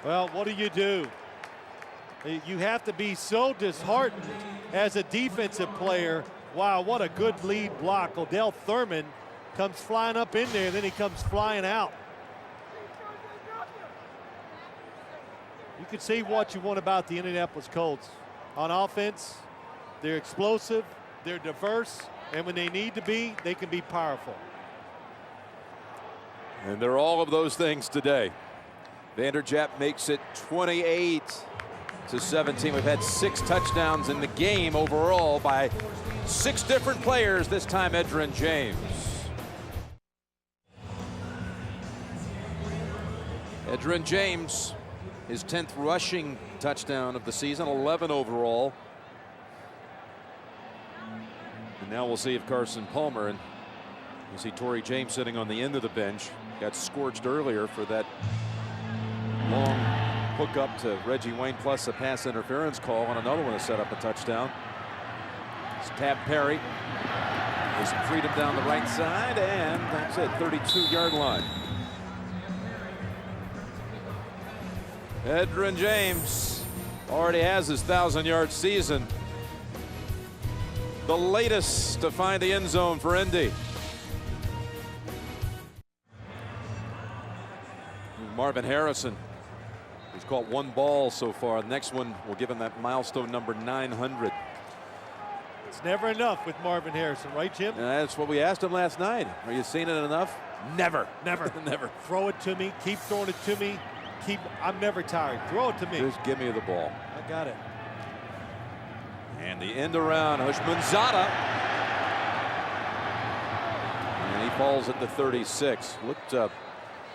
Well, what do? You have to be so disheartened as a defensive player. Wow, what a good lead block. Odell Thurman comes flying up in there, and then he comes flying out. You can say what you want about the Indianapolis Colts. On offense, they're explosive, they're diverse, and when they need to be, they can be powerful. And they're all of those things today. Vanderjagt makes it 28-17. We've had 6 touchdowns in the game overall by 6 different players, this time Edgerrin James. Edgerrin James, his 10th rushing touchdown of the season, 11 overall. And now we'll see if Carson Palmer, and you see Torrey James sitting on the end of the bench, got scorched earlier for that long hook up to Reggie Wayne plus a pass interference call, and another one to set up a touchdown. It's Tab Perry. There's some freedom down the right side, and that's it, 32-yard line. Edgerrin James already has his 1,000-yard season. The latest to find the end zone for Indy. Marvin Harrison, he's caught 1 ball so far. The next one will give him that milestone number 900. It's never enough with Marvin Harrison, right, Jim? That's what we asked him last night. Are you seeing it enough? Never. Never. Never. Throw it to me. Keep throwing it to me. I'm never tired. Throw it to me. Just give me the ball. I got it. And the end around Hushmanzada. And he falls at the 36. Looked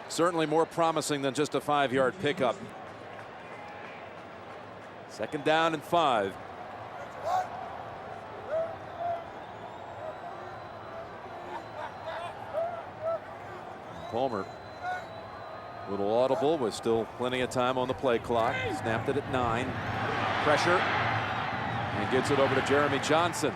certainly more promising than just a 5-yard pickup. 2nd down and 5. Palmer, a little audible with still plenty of time on the play clock. Snapped it at 9. Pressure, and gets it over to Jeremy Johnson.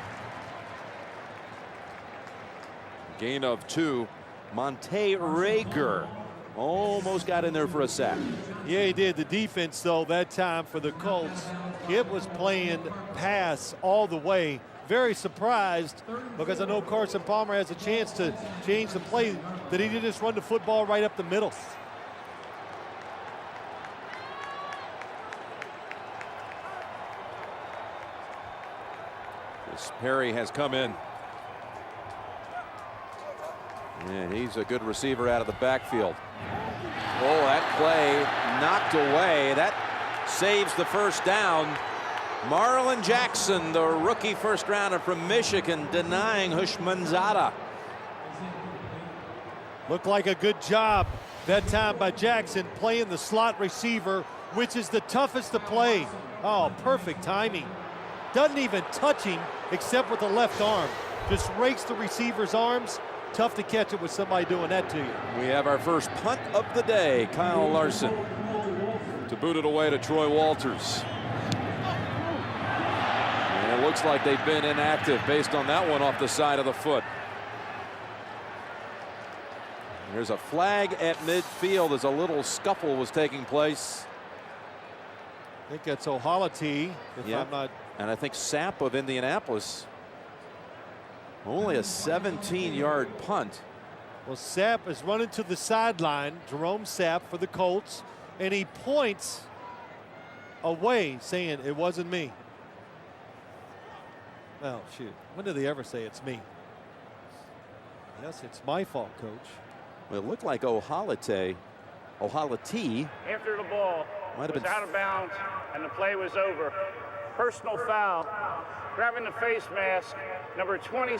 Gain of 2. Monte Rager almost got in there for a sack. Yeah, he did. The defense, though, that time for the Colts, it was playing pass all the way. Very surprised, because I know Carson Palmer has a chance to change the play, that he didn't just run the football right up the middle. Perry has come in. And he's a good receiver out of the backfield. Oh, that play knocked away. That saves the 1st down. Marlon Jackson, the rookie 1st rounder from Michigan, denying Hushmanzada. Looked like a good job that time by Jackson, playing the slot receiver, which is the toughest to play. Oh, perfect timing. Doesn't even touch him except with the left arm. Just rakes the receiver's arms. Tough to catch it with somebody doing that to you. We have our first punt of the day. Kyle Larson to boot it away to Troy Walters. looks like they've been inactive based on that one off the side of the foot. There's a flag at midfield as a little scuffle was taking place. I think that's O'Hality, if I'm not. And I think Sapp of Indianapolis. Only a 17-yard punt. Well, Sapp is running to the sideline, Jerome Sapp for the Colts, and he points away saying, "It wasn't me." Well, shoot, when did they ever say it's me? Yes, it's my fault, Coach. Well, it looked like O'Hality After the ball might have was been out of bounds and the play was over. Personal foul, grabbing the face mask, number 26,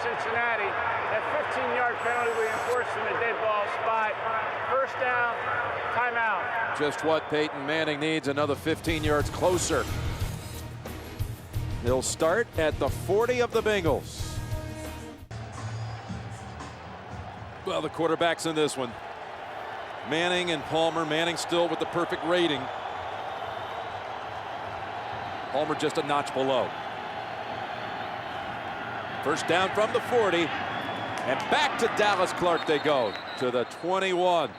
Cincinnati. That 15-yard penalty we enforced from the dead ball spot. First down, timeout. just what Peyton Manning needs, another 15 yards closer. He'll start at the 40 of the Bengals. Well, the quarterback's in this one. Manning and Palmer. Manning still with the perfect rating. Palmer just a notch below. First down from the 40. And back to Dallas Clark they go to the 21.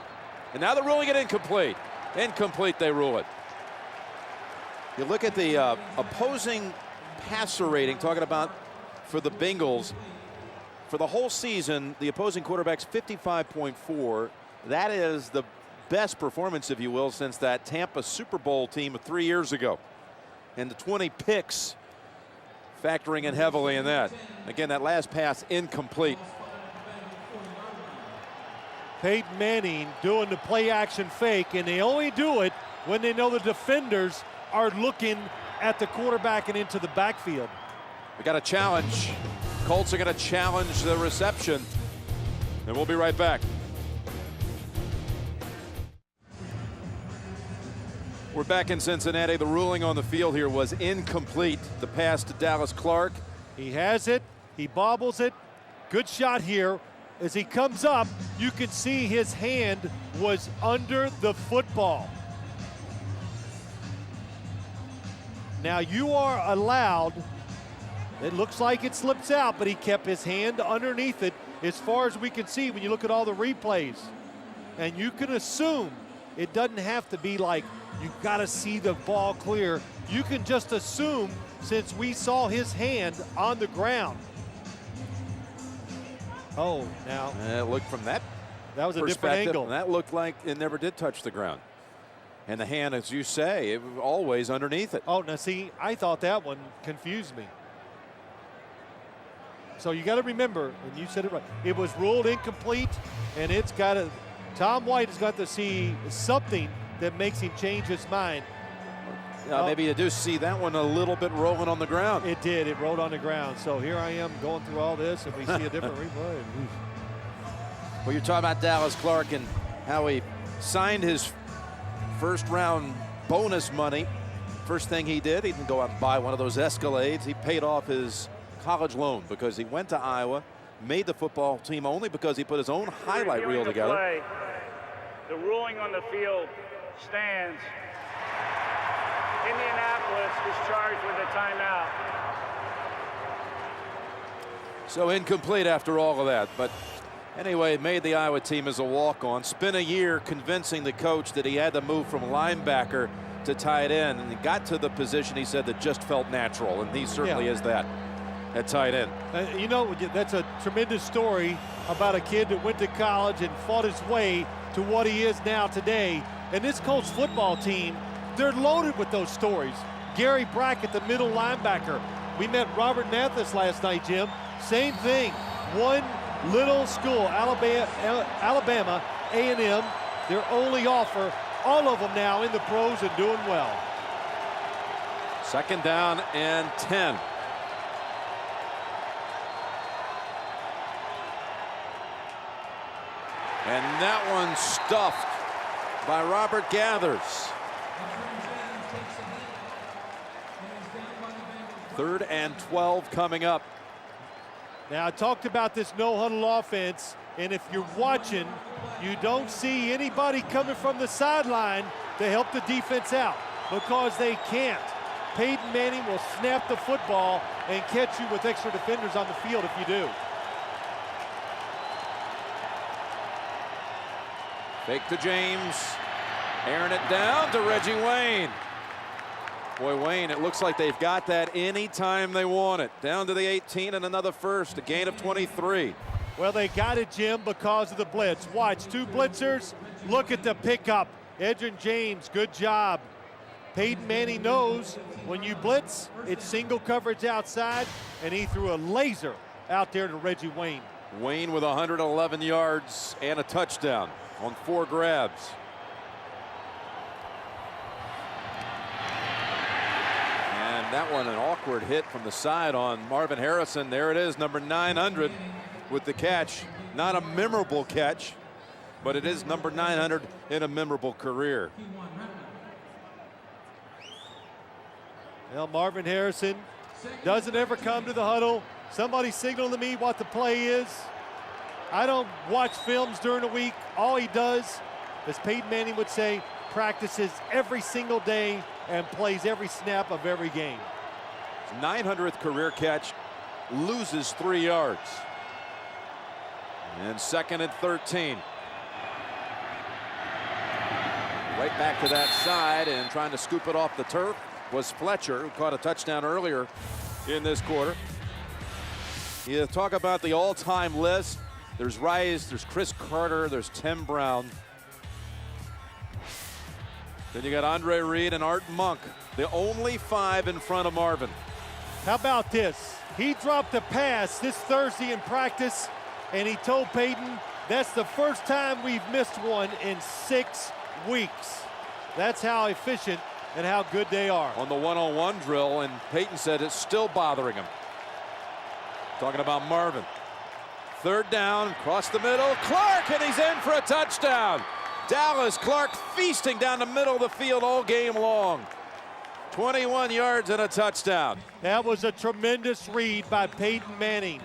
And now they're ruling it incomplete. Incomplete, they rule it. You look at the opposing passer rating, talking about for the Bengals. For the whole season, the opposing quarterback's 55.4. That is the best performance, if you will, since that Tampa Super Bowl team of 3 years ago. And the 20 picks factoring in heavily in that. Again, that last pass incomplete. Peyton Manning doing the play action fake, and they only do it when they know the defenders are looking at the quarterback and into the backfield. We got a challenge. Colts are going to challenge the reception. And we'll be right back. We're back in Cincinnati. The ruling on the field here was incomplete. The pass to Dallas Clark. He has it. He bobbles it. Good shot here. As he comes up, you can see his hand was under the football. Now you are allowed, it looks like it slips out, but he kept his hand underneath it as far as we can see when you look at all the replays. And you can assume it doesn't have to be like you've got to see the ball clear. You can just assume, since we saw his hand on the ground. Oh, now. Look from that was a different angle. That looked like it never did touch the ground. And the hand, as you say, it was always underneath it. Oh, now see, I thought that one confused me. So you got to remember, and you said it right, it was ruled incomplete, and it's got to, Tom White has got to see something that makes him change his mind. Maybe you do see that one a little bit rolling on the ground. It did. It rolled on the ground. So here I am going through all this, and we see a different replay. Well, you're talking about Dallas Clark and how he signed his first-round bonus money. First thing he did, he didn't go out and buy one of those Escalades. He paid off his college loan because he went to Iowa, made the football team only because he put his own highlight reel together. Play. The ruling on the field stands. Indianapolis is charged with a timeout. So incomplete after all of that. But anyway, made the Iowa team as a walk-on. Spent a year convincing the coach that he had to move from linebacker to tight end. And he got to the position, he said, that just felt natural. And he certainly is that at tight end. You know, that's a tremendous story about a kid that went to college and fought his way to what he is now today. And this Colts football team, they're loaded with those stories. Gary Brackett, the middle linebacker. We met Robert Mathis last night, Jim. Same thing. One little school, Alabama A&M, their only offer. All of them now in the pros and doing well. Second down and 10. And that one stuffed by Robert Gathers. Third and 12 coming up. Now, I talked about this no-huddle offense, and if you're watching, you don't see anybody coming from the sideline to help the defense out because they can't. Peyton Manning will snap the football and catch you with extra defenders on the field if you do. Fake to James. Airing it down to Reggie Wayne. Boy, Wayne, it looks like they've got that anytime they want it. Down to the 18 and another first, a gain of 23. Well, they got it, Jim, because of the blitz. Watch, 2 blitzers. Look at the pickup. Edgerrin James, good job. Peyton Manning knows when you blitz, it's single coverage outside, and he threw a laser out there to Reggie Wayne. Wayne with 111 yards and a touchdown on 4 grabs. And that one, an awkward hit from the side on Marvin Harrison. There it is, number 900 with the catch. Not a memorable catch, but it is number 900 in a memorable career. Well, Marvin Harrison doesn't ever come to the huddle. Somebody signal to me what the play is. I don't watch films during the week. All he does, as Peyton Manning would say, practices every single day and plays every snap of every game. His 900th career catch, loses 3 yards. And 2nd and 13. Right back to that side and trying to scoop it off the turf was Fletcher, who caught a touchdown earlier in this quarter. You talk about the all-time list. There's Rice, there's Chris Carter, there's Tim Brown. Then you got Andre Reed and Art Monk, the only 5 in front of Marvin. How about this? He dropped a pass this Thursday in practice, and he told Peyton, that's the first time we've missed one in 6 weeks. That's how efficient and how good they are. On the one-on-one drill, and Peyton said it's still bothering him. Talking about Marvin. 3rd down, across the middle, Clark, and he's in for a touchdown. Dallas Clark feasting down the middle of the field all game long. 21 yards and a touchdown. That was a tremendous read by Peyton Manning.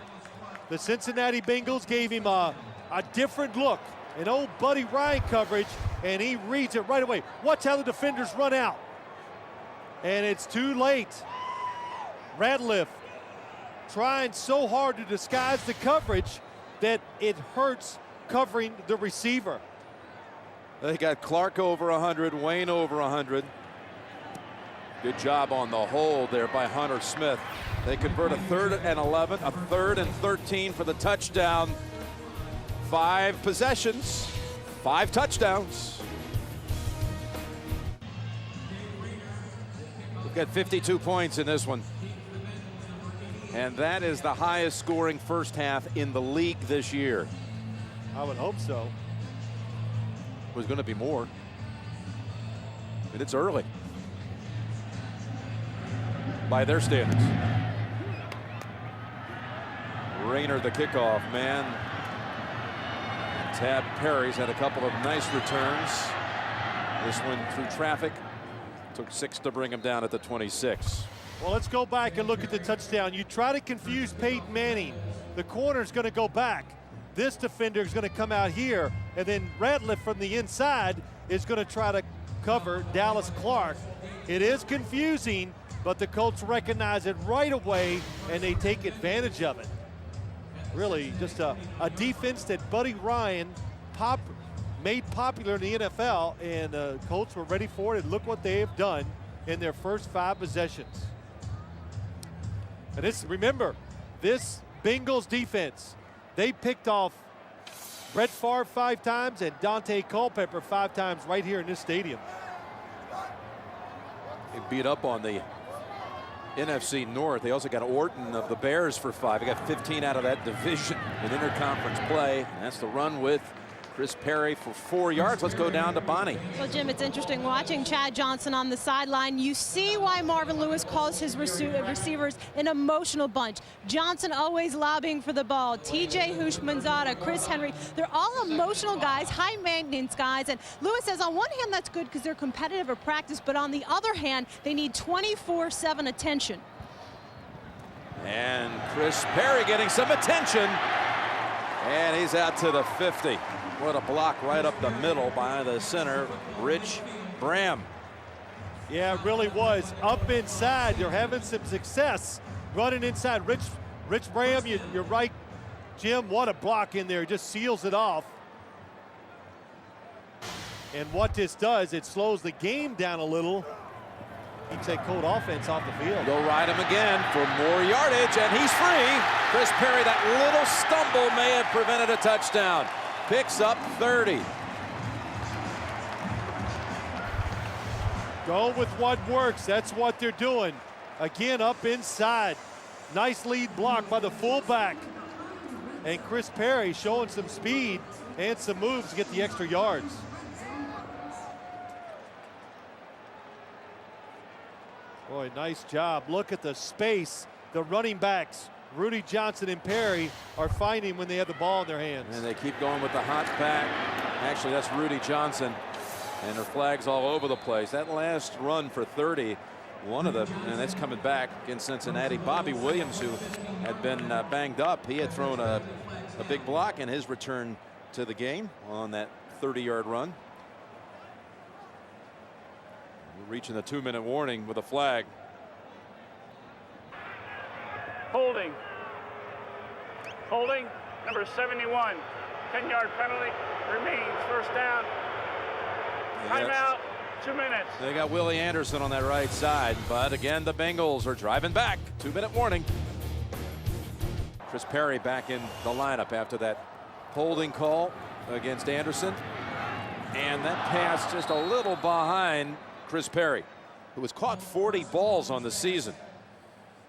The Cincinnati Bengals gave him a different look, an old Buddy Ryan coverage, and he reads it right away. Watch how the defenders run out. And it's too late. Ratliff trying so hard to disguise the coverage that it hurts covering the receiver. They got Clark over 100, Wayne over 100. Good job on the hold there by Hunter Smith. They convert a 3rd and 11, a 3rd and 13 for the touchdown. 5 possessions, 5 touchdowns. We've got 52 points in this one. And that is the highest scoring first half in the league this year. I would hope so. Was going to be more. And it's early by their standards. Rayner the kickoff man. Tad Perry's had a couple of nice returns. This one through traffic. Took 6 to bring him down at the 26. Well, let's go back and look at the touchdown. You try to confuse Peyton Manning. The corner's going to go back. This defender is going to come out here, and then Ratliff from the inside is going to try to cover Dallas Clark. It is confusing, but the Colts recognize it right away, and they take advantage of it. Really, just a defense that Buddy Ryan made popular in the NFL, and the Colts were ready for it, and look what they have done in their first 5 possessions. And remember, this Bengals defense, they picked off Brett Favre 5 times and Dante Culpepper 5 times right here in this stadium. They beat up on the NFC North. They also got Orton of the Bears for 5. They got 15 out of that division in interconference play. And that's the run with Chris Perry for 4 yards. Let's go down to Bonnie. Well, Jim, it's interesting watching Chad Johnson on the sideline. You see why Marvin Lewis calls his receivers an emotional bunch. Johnson always lobbying for the ball. TJ Houshmandzadeh, Chris Henry, they're all emotional guys, high maintenance guys. And Lewis says on one hand that's good because they're competitive at practice, but on the other hand, they need 24/7 attention. And Chris Perry getting some attention. And he's out to the 50. What a block right up the middle by the center, Rich Bram. Yeah, it really was. Up inside, you're having some success running inside. Rich Bram, you're right, Jim. What a block in there. Just seals it off. And what this does, it slows the game down a little. He'd take Colt offense off the field. Go ride him again for more yardage, and he's free. Chris Perry, that little stumble may have prevented a touchdown. Picks up 30. Go with what works. That's what they're doing. Again, up inside. Nice lead block by the fullback. And Chris Perry showing some speed and some moves to get the extra yards. Boy, nice job. Look at the space. The running backs, Rudy Johnson and Perry, are finding when they have the ball in their hands. And they keep going with the hot back. Actually, that's Rudy Johnson. And her flags all over the place. That last run for 30, and that's coming back against Cincinnati. Bobby Williams, who had been banged up, he had thrown a big block in his return to the game on that 30-yard run. We're reaching the 2-minute warning with a flag. Holding, number 71, 10-yard penalty, remains first down. Timeout, 2 minutes. They got Willie Anderson on that right side, but again, the Bengals are driving back. 2-minute warning. Chris Perry back in the lineup after that holding call against Anderson. And that pass just a little behind Chris Perry, who has caught 40 balls on the season.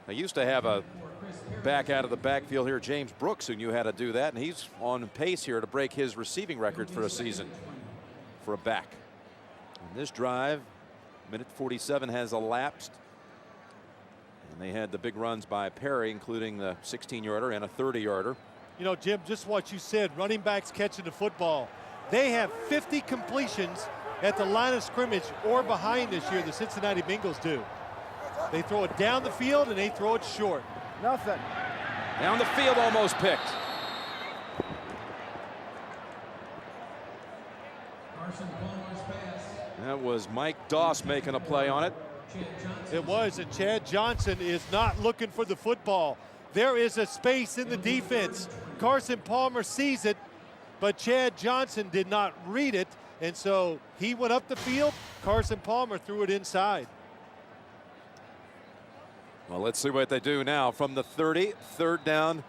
They used to have a back out of the backfield here, James Brooks, who knew how to do that, and he's on pace here to break his receiving record for a season for a back. And this drive, minute 47 has elapsed. And they had the big runs by Perry, including the 16-yarder and a 30-yarder. You know, Jim, just what you said, running backs catching the football. They have 50 completions at the line of scrimmage or behind this year, the Cincinnati Bengals do. They throw it down the field and they throw it short. Nothing. Down the field, almost picked. That was Mike Doss making a play on it. It was, and Chad Johnson is not looking for the football. There is a space in the defense. Carson Palmer sees it, but Chad Johnson did not read it, and so he went up the field. Carson Palmer threw it inside. Well, let's see what they do now from the 30, third down,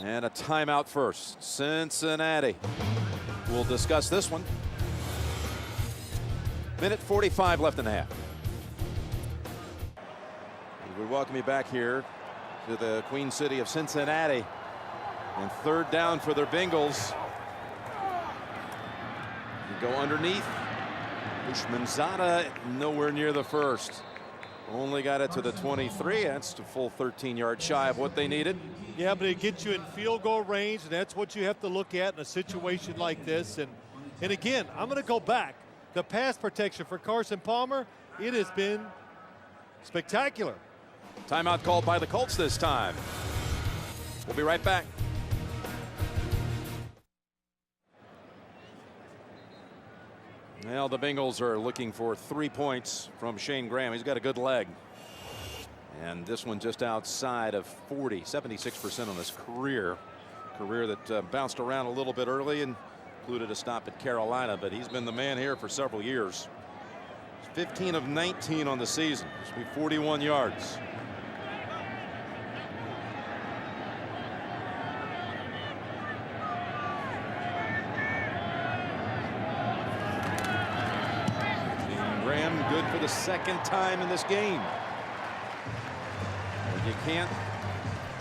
and a timeout first. Cincinnati. We'll discuss this one. Minute 45 left in the half. We welcome you back here to the Queen City of Cincinnati. And third down for their Bengals. You go underneath. Ushmanzada nowhere near the first. Only got it to the 23. That's a full 13-yard shy of what they needed. Yeah, but it gets you in field goal range, and that's what you have to look at in a situation like this. And again, I'm going to go back. The pass protection for Carson Palmer, it has been spectacular. Timeout called by the Colts this time. We'll be right back. Well, the Bengals are looking for 3 points from Shane Graham. He's got a good leg. And this one just outside of 40, 76% on his career. Career that bounced around a little bit early and included a stop at Carolina, but he's been the man here for several years. 15 of 19 on the season. This will be 41 yards. Graham good for the second time in this game. You can't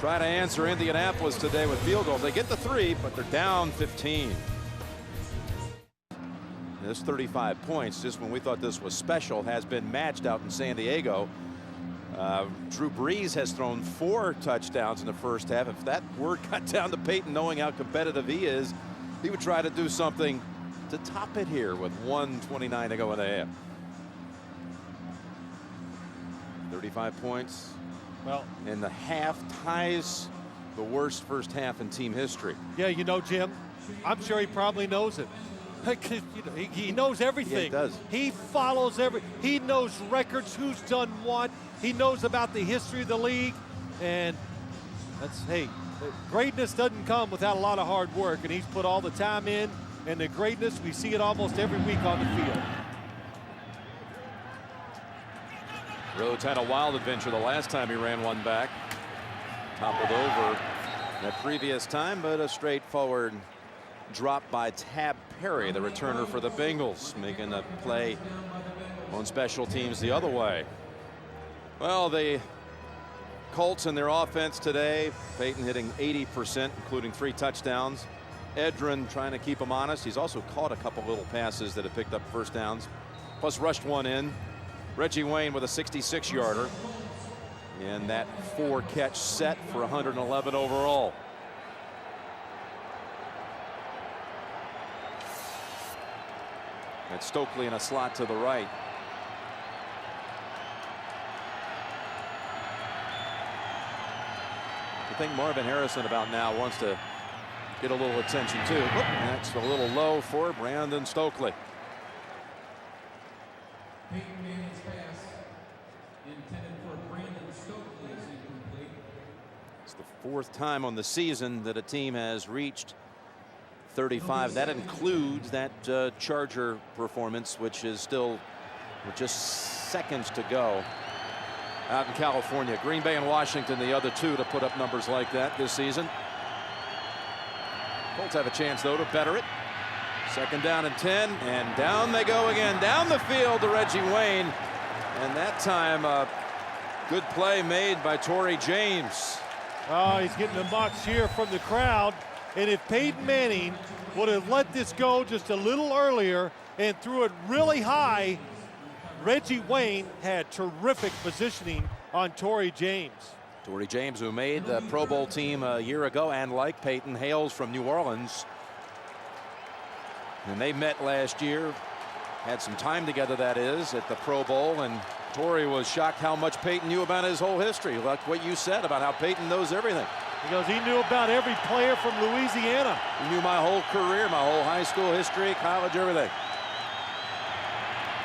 try to answer Indianapolis today with field goals. They get the 3, but they're down 15. This 35 points, just when we thought this was special, has been matched out in San Diego. Drew Brees has thrown 4 touchdowns in the first half. If that word got down to Peyton, knowing how competitive he is, he would try to do something to top it here with 1:29 to go in the half. 35 points. Well, in the half, ties the worst first half in team history. Yeah, you know, Jim, I'm sure he probably knows it. He knows everything. Yeah, he does. He follows he knows records, who's done what. He knows about the history of the league. And hey, greatness doesn't come without a lot of hard work, and he's put all the time in. And the greatness, we see it almost every week on the field. Rhodes had a wild adventure the last time he ran one back. Toppled over that previous time, but a straightforward drop by Tab Perry, the returner for the Bengals, making a play on special teams the other way. Well, the Colts and their offense today, Peyton hitting 80%, including 3 touchdowns. Edrin trying to keep him honest. He's also caught a couple little passes that have picked up first downs, plus rushed one in. Reggie Wayne with a 66-yarder. And that 4-catch set for 111 overall. That's Stokely in a slot to the right. I think Marvin Harrison about now wants to get a little attention too. Whoop, that's a little low for Brandon Stokely. Peyton Manning's pass intended for Brandon Stokely is incomplete. It's the 4th time on the season that a team has reached 35. That includes that Charger performance, which is still with just seconds to go out in California. Green Bay and Washington, the other two to put up numbers like that this season. Colts have a chance, though, to better it. 2nd down and 10, and down they go again. Down the field to Reggie Wayne. And that time, a good play made by Torrey James. Oh, he's getting a mock cheer from the crowd. And if Peyton Manning would have let this go just a little earlier and threw it really high, Reggie Wayne had terrific positioning on Torrey James. Torrey James, who made the Pro Bowl team a year ago, and like Peyton, hails from New Orleans. And they met last year, had some time together, that is, at the Pro Bowl, and Torrey was shocked how much Peyton knew about his whole history, like what you said about how Peyton knows everything. He goes, he knew about every player from Louisiana. He knew my whole career, my whole high school history, college, everything.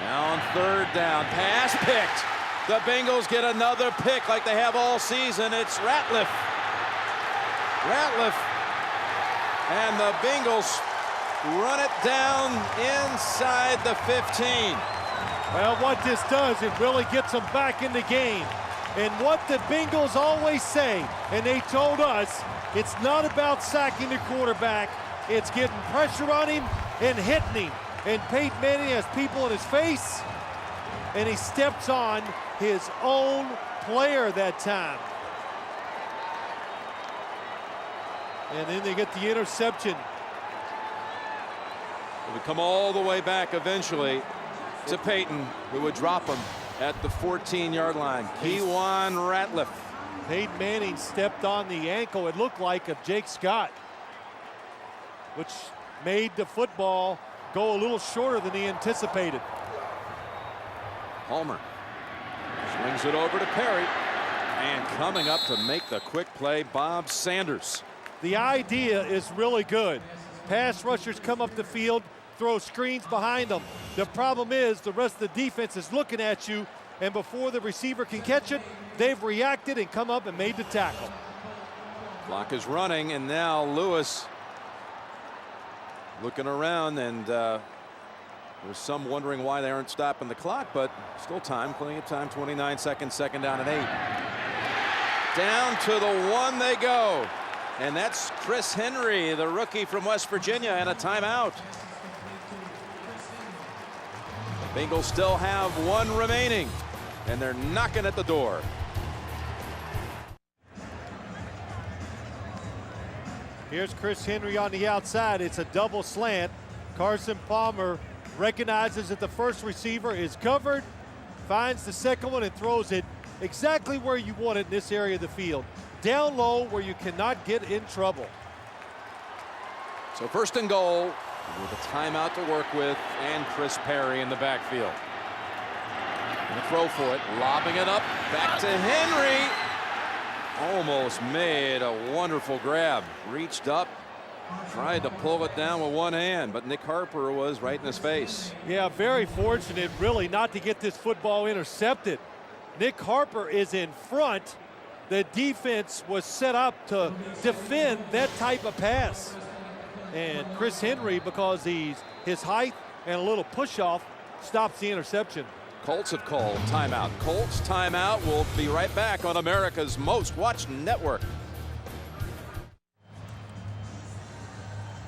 Now on 3rd down, pass picked. The Bengals get another pick like they have all season. It's Ratliff. And the Bengals run it down inside the 15. Well, what this does, it really gets them back in the game. And what the Bengals always say, and they told us, it's not about sacking the quarterback, it's getting pressure on him and hitting him. And Peyton Manning has people in his face, and he steps on his own player that time. And then they get the interception. It would come all the way back eventually to Peyton, who would drop him at the 14-yard line. Kewan Ratliff. Peyton Manning stepped on the ankle, it looked like, of Jake Scott, which made the football go a little shorter than he anticipated. Palmer swings it over to Perry, and coming up to make the quick play, Bob Sanders. The idea is really good. Pass rushers come up the field, throw screens behind them. The problem is the rest of the defense is looking at you, and before the receiver can catch it, they've reacted and come up and made the tackle. Clock is running, and now Lewis looking around, and there's some wondering why they aren't stopping the clock, but still time, plenty of time. 29 seconds, 2nd down and 8. Down to the 1 they go, and that's Chris Henry, the rookie from West Virginia, and a timeout. The Bengals still have 1 remaining, and they're knocking at the door. Here's Chris Henry on the outside. It's a double slant. Carson Palmer recognizes that the first receiver is covered, finds the second one and throws it exactly where you want it in this area of the field. Down low where you cannot get in trouble. So 1st and goal with a timeout to work with, and Chris Perry in the backfield. Gonna throw for it, lobbing it up, back to Henry. Almost made a wonderful grab. Reached up, Tried to pull it down with one hand, but Nick Harper was right in his face. Yeah, very fortunate, really, not to get this football intercepted. Nick Harper is in front. The defense was set up to defend that type of pass. And Chris Henry, because his height and a little push-off, stops the interception. Colts have called timeout. Colts timeout. We'll be right back on America's most watched network.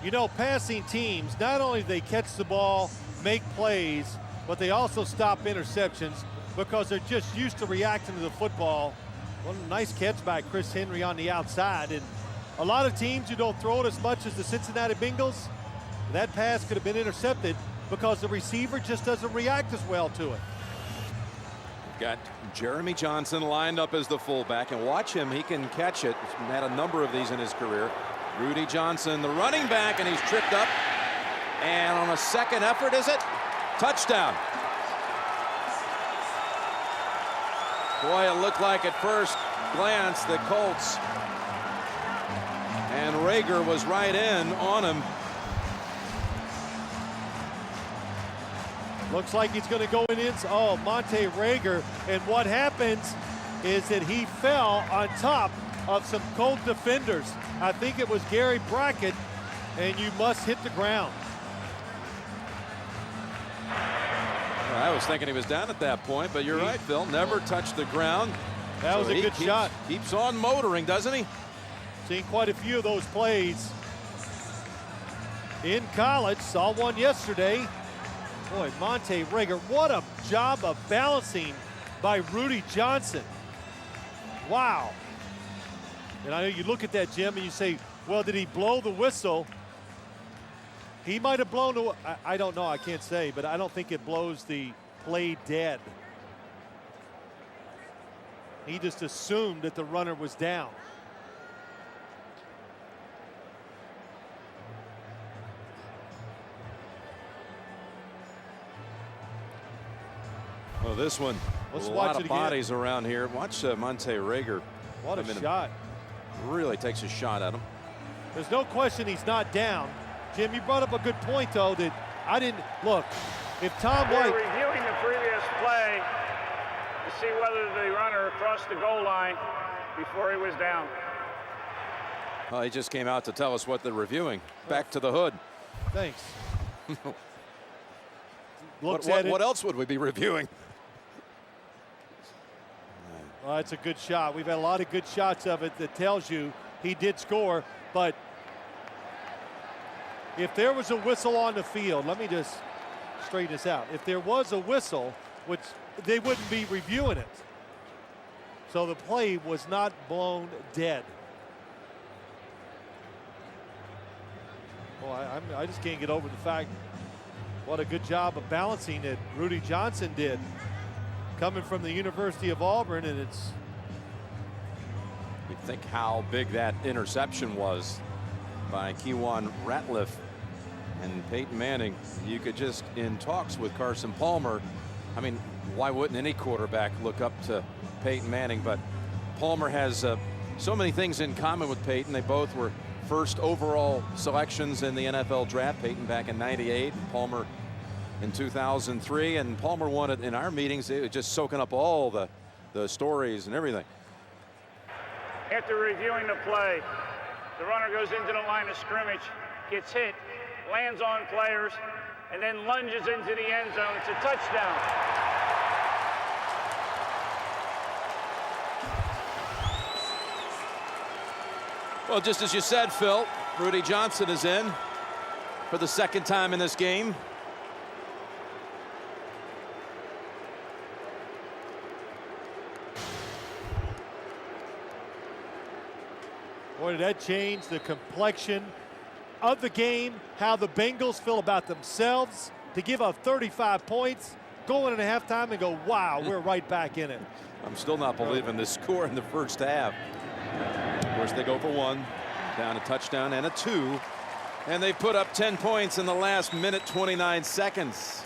You know, passing teams, not only do they catch the ball, make plays, but they also stop interceptions because they're just used to reacting to the football. Well, nice catch by Chris Henry on the outside. And a lot of teams who don't throw it as much as the Cincinnati Bengals, that pass could have been intercepted because the receiver just doesn't react as well to it. Got Jeremy Johnson lined up as the fullback, and watch him. He can catch it. He's had a number of these in his career. Rudy Johnson, the running back, and he's tripped up. And on a second effort, is it? Touchdown. Boy, it looked like at first glance the Colts. And Rager was right in on him. Looks like he's going to go in. Oh, Monte Rager. And what happens is that he fell on top of some Colt defenders. I think it was Gary Brackett, and you must hit the ground. I was thinking he was down at that point, but you're right, Phil. Never touched the ground. That was a good shot. Keeps on motoring, doesn't he? Seen quite a few of those plays in college. Saw one yesterday. Boy, Monte Rager, what a job of balancing by Rudy Johnson. Wow. And I know you look at that, Jim, and you say, well, did he blow the whistle? He might have blown the, I don't know, I can't say, but I don't think it blows the play dead. He just assumed that the runner was down. Well, this one, let's a watch lot it of again. bodies around here. Watch Monte Rager. What a shot. Really takes a shot at him. There's no question he's not down. Jim, you brought up a good point, though, that I didn't look. If Tom White. We're reviewing the previous play to see whether the runner crossed the goal line before he was down. Well, he just came out to tell us what they're reviewing. Back to the hood. Thanks. What else would we be reviewing? Well, it's a good shot. We've had a lot of good shots of it that tells you he did score. But if there was a whistle on the field, let me just straighten this out. If there was a whistle, which they wouldn't be reviewing it. So the play was not blown dead. Well, I just can't get over the fact what a good job of balancing that Rudy Johnson did. Coming from the University of Auburn, and it's. You think how big that interception was by Kewan Ratliff and Peyton Manning. You could just, in talks with Carson Palmer, I mean, why wouldn't any quarterback look up to Peyton Manning? But Palmer has so many things in common with Peyton. They both were first overall selections in the NFL draft. Peyton back in '98, Palmer in 2003, and Palmer won it in our meetings. It was just soaking up all the stories and everything. After reviewing the play, the runner goes into the line of scrimmage, gets hit, lands on players, and then lunges into the end zone. It's a touchdown. Well, just as you said, Phil, Rudy Johnson is in for the second time in this game. Boy, did that change the complexion of the game, how the Bengals feel about themselves, to give up 35 points, go in at halftime and go, wow, we're right back in it. I'm still not believing this score in the first half. Of course, they go for one, down a touchdown and a two, and they put up 10 points in the last minute, 29 seconds.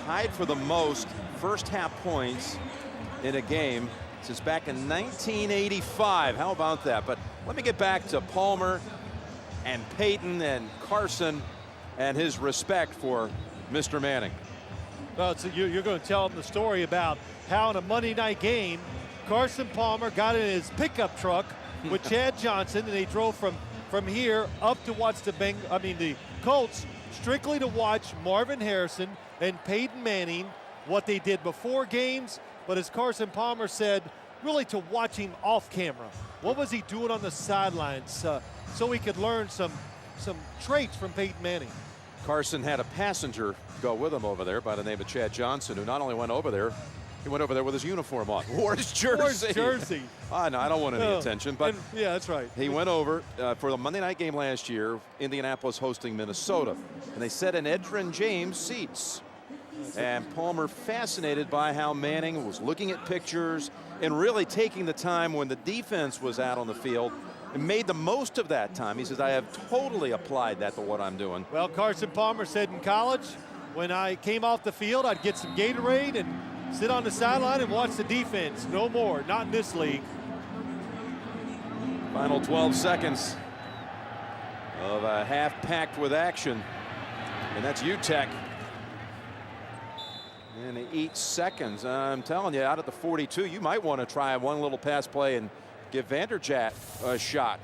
Tied for the most first half points in a game since back in 1985. How about that? But let me get back to Palmer and Peyton and Carson and his respect for Mr. Manning. Well, so you're going to tell them the story about how in a Monday night game, Carson Palmer got in his pickup truck with Chad Johnson, and they drove from here up to watch the Colts, strictly to watch Marvin Harrison and Peyton Manning, what they did before games, but as Carson Palmer said, really to watch him off camera. What was he doing on the sidelines so he could learn some traits from Peyton Manning? Carson had a passenger go with him over there by the name of Chad Johnson, who not only went over there, he went over there with his uniform on. Wore his jersey. Wore his jersey. No, I don't want any attention, but yeah, that's right. He went over for the Monday night game last year, Indianapolis hosting Minnesota, and they sat in Edgerrin James seats. And Palmer fascinated by how Manning was looking at pictures and really taking the time when the defense was out on the field and made the most of that time. He says, I have totally applied that to what I'm doing. Well, Carson Palmer said in college, when I came off the field, I'd get some Gatorade and sit on the sideline and watch the defense. No more, not in this league. Final 12 seconds of a half packed with action. And that's UTEC. And 8 seconds. I'm telling you, out at the 42, you might want to try one little pass play and give Vanderjagt a shot.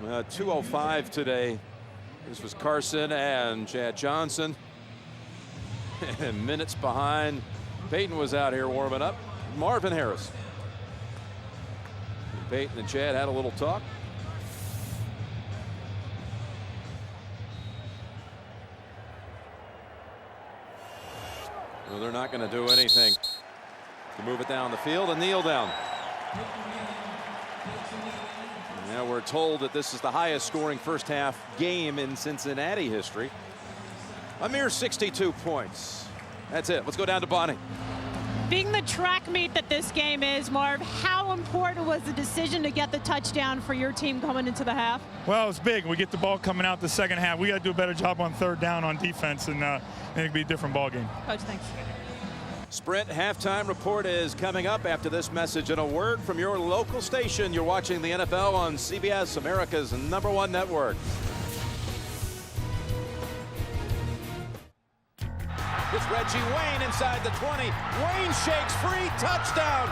2:05 today. This was Carson and Chad Johnson. And minutes behind. Peyton was out here warming up. Marvin Harris. Peyton and Chad had a little talk. Well, they're not going to do anything to move it down the field and kneel down. Now we're told that this is the highest scoring first half game in Cincinnati history. A mere 62 points. That's it. Let's go down to Bonnie. Being the track meet that this game is, Marv, how important was the decision to get the touchdown for your team coming into the half? Well, it's big. We get the ball coming out the second half. We got to do a better job on third down on defense, and it'll be a different ball game. Coach, thanks. Sprint halftime report is coming up after this message and a word from your local station. You're watching the NFL on CBS, America's #1 network. It's Reggie Wayne inside the 20. Wayne shakes free, touchdown.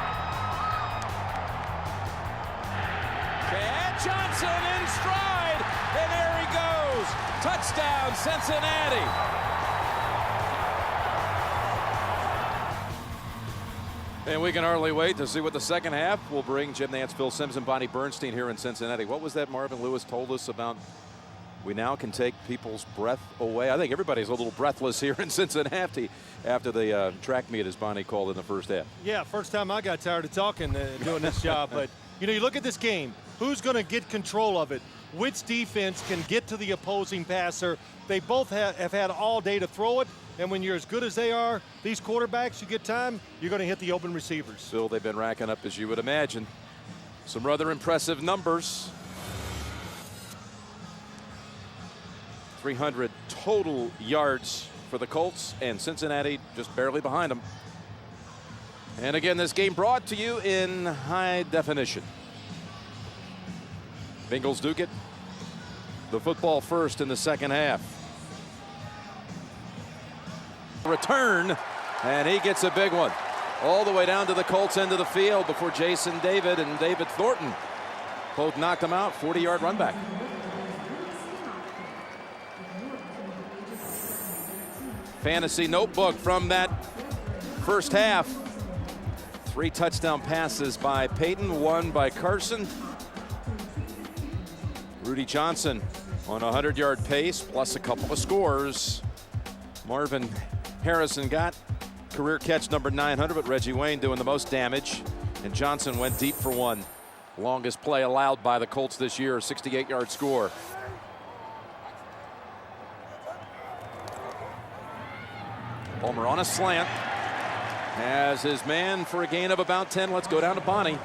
Chad Johnson in stride, and there he goes. Touchdown, Cincinnati. And we can hardly wait to see what the second half will bring. Jim Nantz, Phil Simms, and Bonnie Bernstein here in Cincinnati. What was that Marvin Lewis told us about? We now can take people's breath away. I think everybody's a little breathless here in Cincinnati after the track meet, as Bonnie called in the first half. Yeah, first time I got tired of talking doing this job. But, you know, you look at this game. Who's going to get control of it? Which defense can get to the opposing passer? They both have had all day to throw it. And when you're as good as they are, these quarterbacks, you get time, you're going to hit the open receivers. Still, they've been racking up, as you would imagine, some rather impressive numbers. 300 total yards for the Colts, and Cincinnati just barely behind them. And again, this game brought to you in high definition. Bengals do get the football first in the second half. Return, and he gets a big one. All the way down to the Colts end of the field before Jason David and David Thornton both knocked him out. 40-yard run back. Fantasy notebook from that first half. 3 touchdown passes by Peyton, 1 by Carson. Rudy Johnson on a 100-yard pace, plus a couple of scores. Marvin Harrison got career catch number 900, but Reggie Wayne doing the most damage. And Johnson went deep for 1. Longest play allowed by the Colts this year, a 68-yard score. Palmer on a slant. Has his man for a gain of about 10. Let's go down to Bonnie.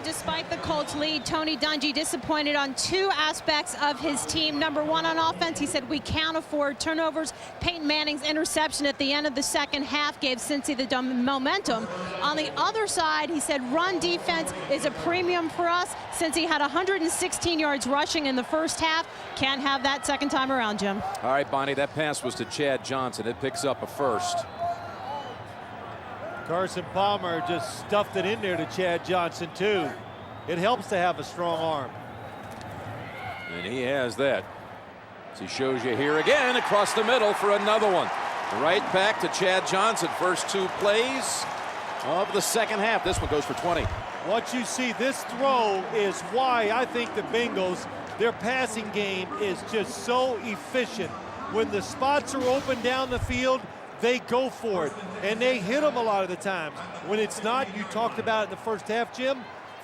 despite the Colts lead, Tony Dungy disappointed on two aspects of his team. Number one, on offense, he said we can't afford turnovers. Peyton Manning's interception at the end of the second half gave Cincy the momentum. On the other side, he said run defense is a premium for us since he had 116 yards rushing in the first half. Can't have that second time around, Jim. All right, Bonnie, that pass was to Chad Johnson. It picks up a first. Carson Palmer just stuffed it in there to Chad Johnson, too. It helps to have a strong arm. And he has that. As he shows you here again across the middle for another one. Right back to Chad Johnson. First two plays of the second half. This one goes for 20. What you see, this throw is why I think the Bengals, their passing game is just so efficient. When the spots are open down the field, they go for it, and they hit them a lot of the times. When it's not, you talked about it in the first half, Jim,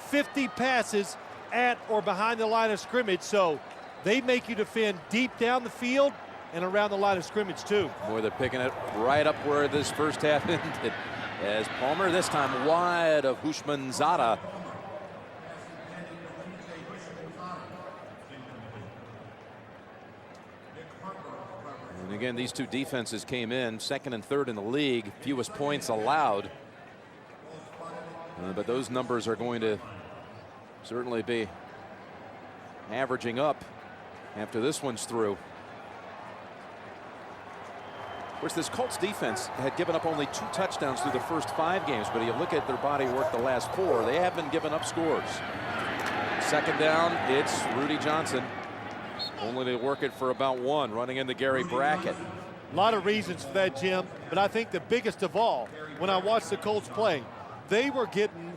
50 passes at or behind the line of scrimmage, so they make you defend deep down the field and around the line of scrimmage, too. Boy, they're picking it right up where this first half ended, as Palmer this time wide of Hushmanzada. And again, these two defenses came in second and third in the league, fewest points allowed. But those numbers are going to certainly be averaging up after this one's through. Of course, this Colts defense had given up only 2 touchdowns through the first 5 games, but you look at their body work the last 4, they haven't given up scores. Second down, it's Rudy Johnson. Only to work it for about 1, running into Gary Brackett. A lot of reasons for that, Jim, but I think the biggest of all, when I watched the Colts play, they were getting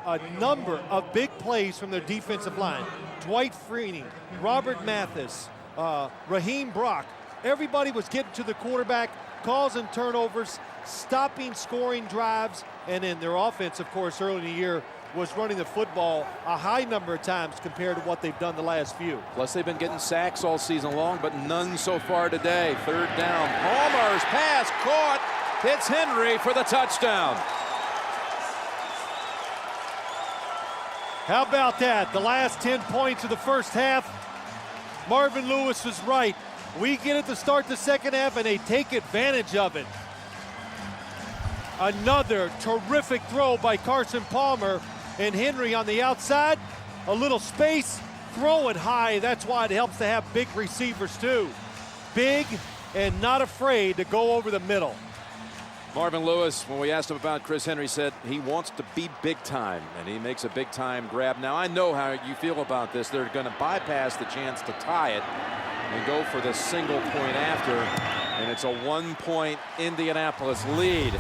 a number of big plays from their defensive line. Dwight Freeney, Robert Mathis, Raheem Brock. Everybody was getting to the quarterback, causing turnovers, stopping scoring drives, and then their offense, of course, early in the year was running the football a high number of times compared to what they've done the last few. Plus, they've been getting sacks all season long, but none so far today. Third down. Palmer's pass caught. Hits Henry for the touchdown. How about that? The last 10 points of the first half. Marvin Lewis was right. We get it to start the second half, and they take advantage of it. Another terrific throw by Carson Palmer, and Henry on the outside. A little space, throw it high. That's why it helps to have big receivers too. Big and not afraid to go over the middle. Marvin Lewis, when we asked him about Chris Henry, said he wants to be big time, and he makes a big time grab. Now, I know how you feel about this. They're going to bypass the chance to tie it and go for the single point after, and it's a 1-point Indianapolis lead.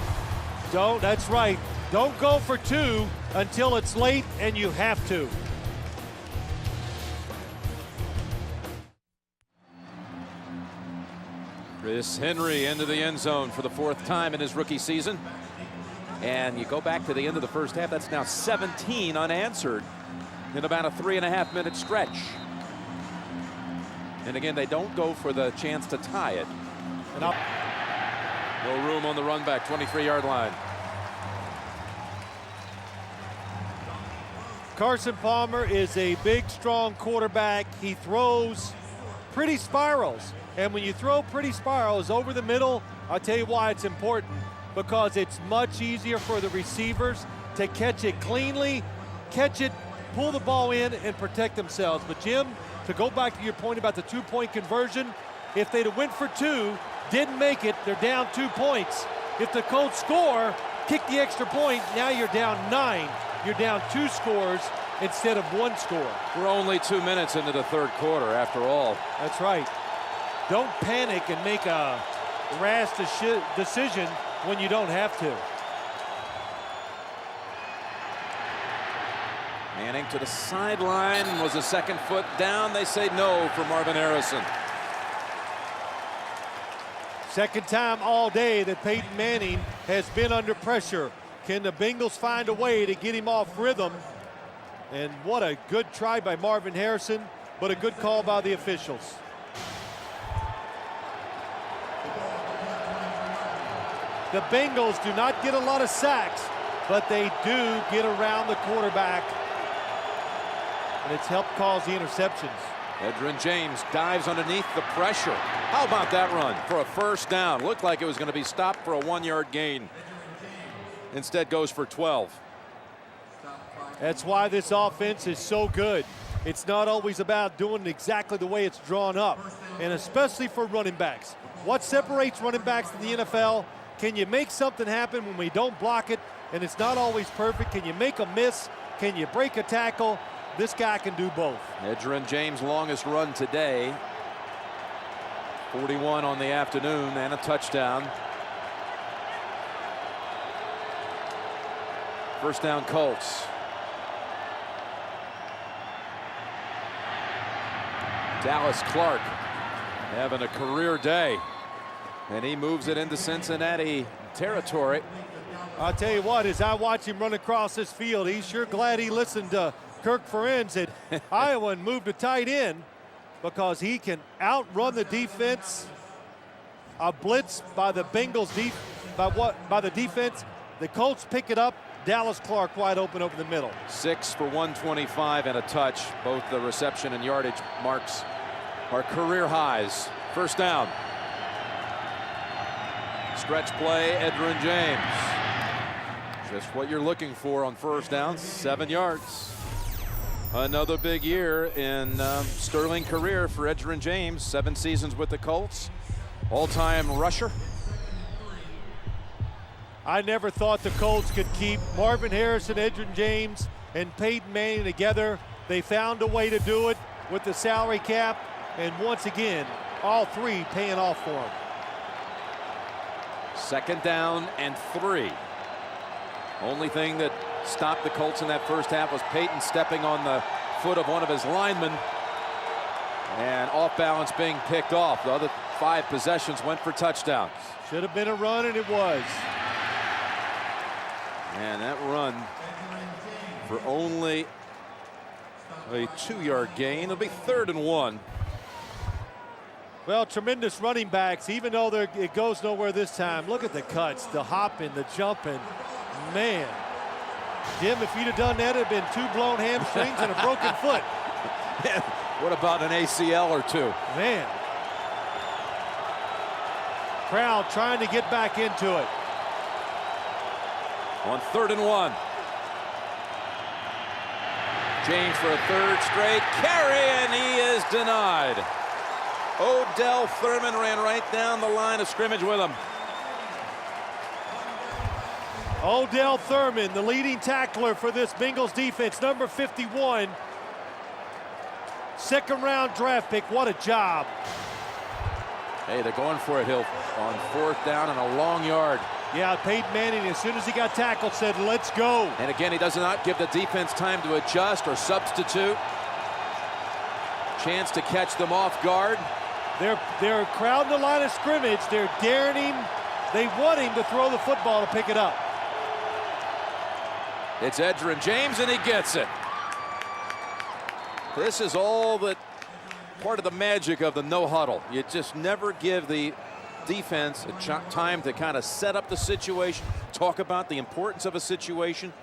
That's right. Don't go for 2 until it's late and you have to. Chris Henry into the end zone for the 4th time in his rookie season. And you go back to the end of the first half, that's now 17 unanswered in about a 3.5-minute stretch. And again, they don't go for the chance to tie it. And no room on the run back, 23-yard line. Carson Palmer is a big, strong quarterback. He throws pretty spirals. And when you throw pretty spirals over the middle, I'll tell you why it's important. Because it's much easier for the receivers to catch it cleanly, catch it, pull the ball in, and protect themselves. But Jim, to go back to your point about the 2-point conversion, if they'd have went for 2, didn't make it, they're down 2 points. If the Colts score, kick the extra point, now you're down 9. You're down 2 scores instead of 1 score. We're only 2 minutes into the third quarter after all. That's right. Don't panic and make a rash decision when you don't have to. Manning to the sideline. Was a second foot down. They say no for Marvin Harrison. Second time all day that Peyton Manning has been under pressure. Can the Bengals find a way to get him off rhythm? And what a good try by Marvin Harrison, but a good call by the officials. The Bengals do not get a lot of sacks, but they do get around the quarterback and it's helped cause the interceptions. Edgerrin James dives underneath the pressure. How about that run for a first down? Looked like it was going to be stopped for a 1-yard gain. Instead goes for 12. That's why this offense is so good. It's not always about doing it exactly the way it's drawn up, and especially for running backs. What separates running backs in the NFL? Can you make something happen when we don't block it, and it's not always perfect? Can you make a miss? Can you break a tackle? This guy can do both. Edgerrin James' longest run today. 41 on the afternoon and a touchdown. First down, Colts. Dallas Clark having a career day, and he moves it into Cincinnati territory. I'll tell you what, as I watch him run across this field, he's sure glad he listened to Kirk Ferentz at Iowa and moved to tight end, because he can outrun the defense. A blitz by the Bengals by the defense. The Colts pick it up. Dallas Clark wide open over the middle. 6 for 125 and a touch. Both the reception and yardage marks are career highs. First down. Stretch play, Edgerrin James. Just what you're looking for on first down. 7 yards. Another big year in sterling career for Edgerrin James. 7 seasons with the Colts. All-time rusher. I never thought the Colts could keep Marvin Harrison, Edgerrin James, and Peyton Manning together. They found a way to do it with the salary cap, and once again, all three paying off for them. Second down and 3. Only thing that stopped the Colts in that first half was Peyton stepping on the foot of one of his linemen and off balance being picked off. The other 5 possessions went for touchdowns. Should have been a run, and it was. And that run for only a 2-yard gain. It'll be 3rd and 1. Well, tremendous running backs, even though it goes nowhere this time. Look at the cuts, the hopping, the jumping. Man, Jim, if you'd have done that, it'd have been 2 blown hamstrings and a broken foot. What about an ACL or 2? Man. Crowd trying to get back into it. On 3rd and 1. James for a 3rd straight carry, and he is denied. Odell Thurman ran right down the line of scrimmage with him. Odell Thurman, the leading tackler for this Bengals defense, number 51. 2nd-round draft pick. What a job. Hey, they're going for it, Hill, on 4th down and a long yard. Yeah, Peyton Manning, as soon as he got tackled, said, let's go. And again, he does not give the defense time to adjust or substitute. Chance to catch them off guard. They're crowding the line of scrimmage. They're daring him. They want him to throw the football to pick it up. It's Edgerrin James, and he gets it. This is all that part of the magic of the no huddle. You just never give the defense time to kind of set up the situation, talk about the importance of a situation.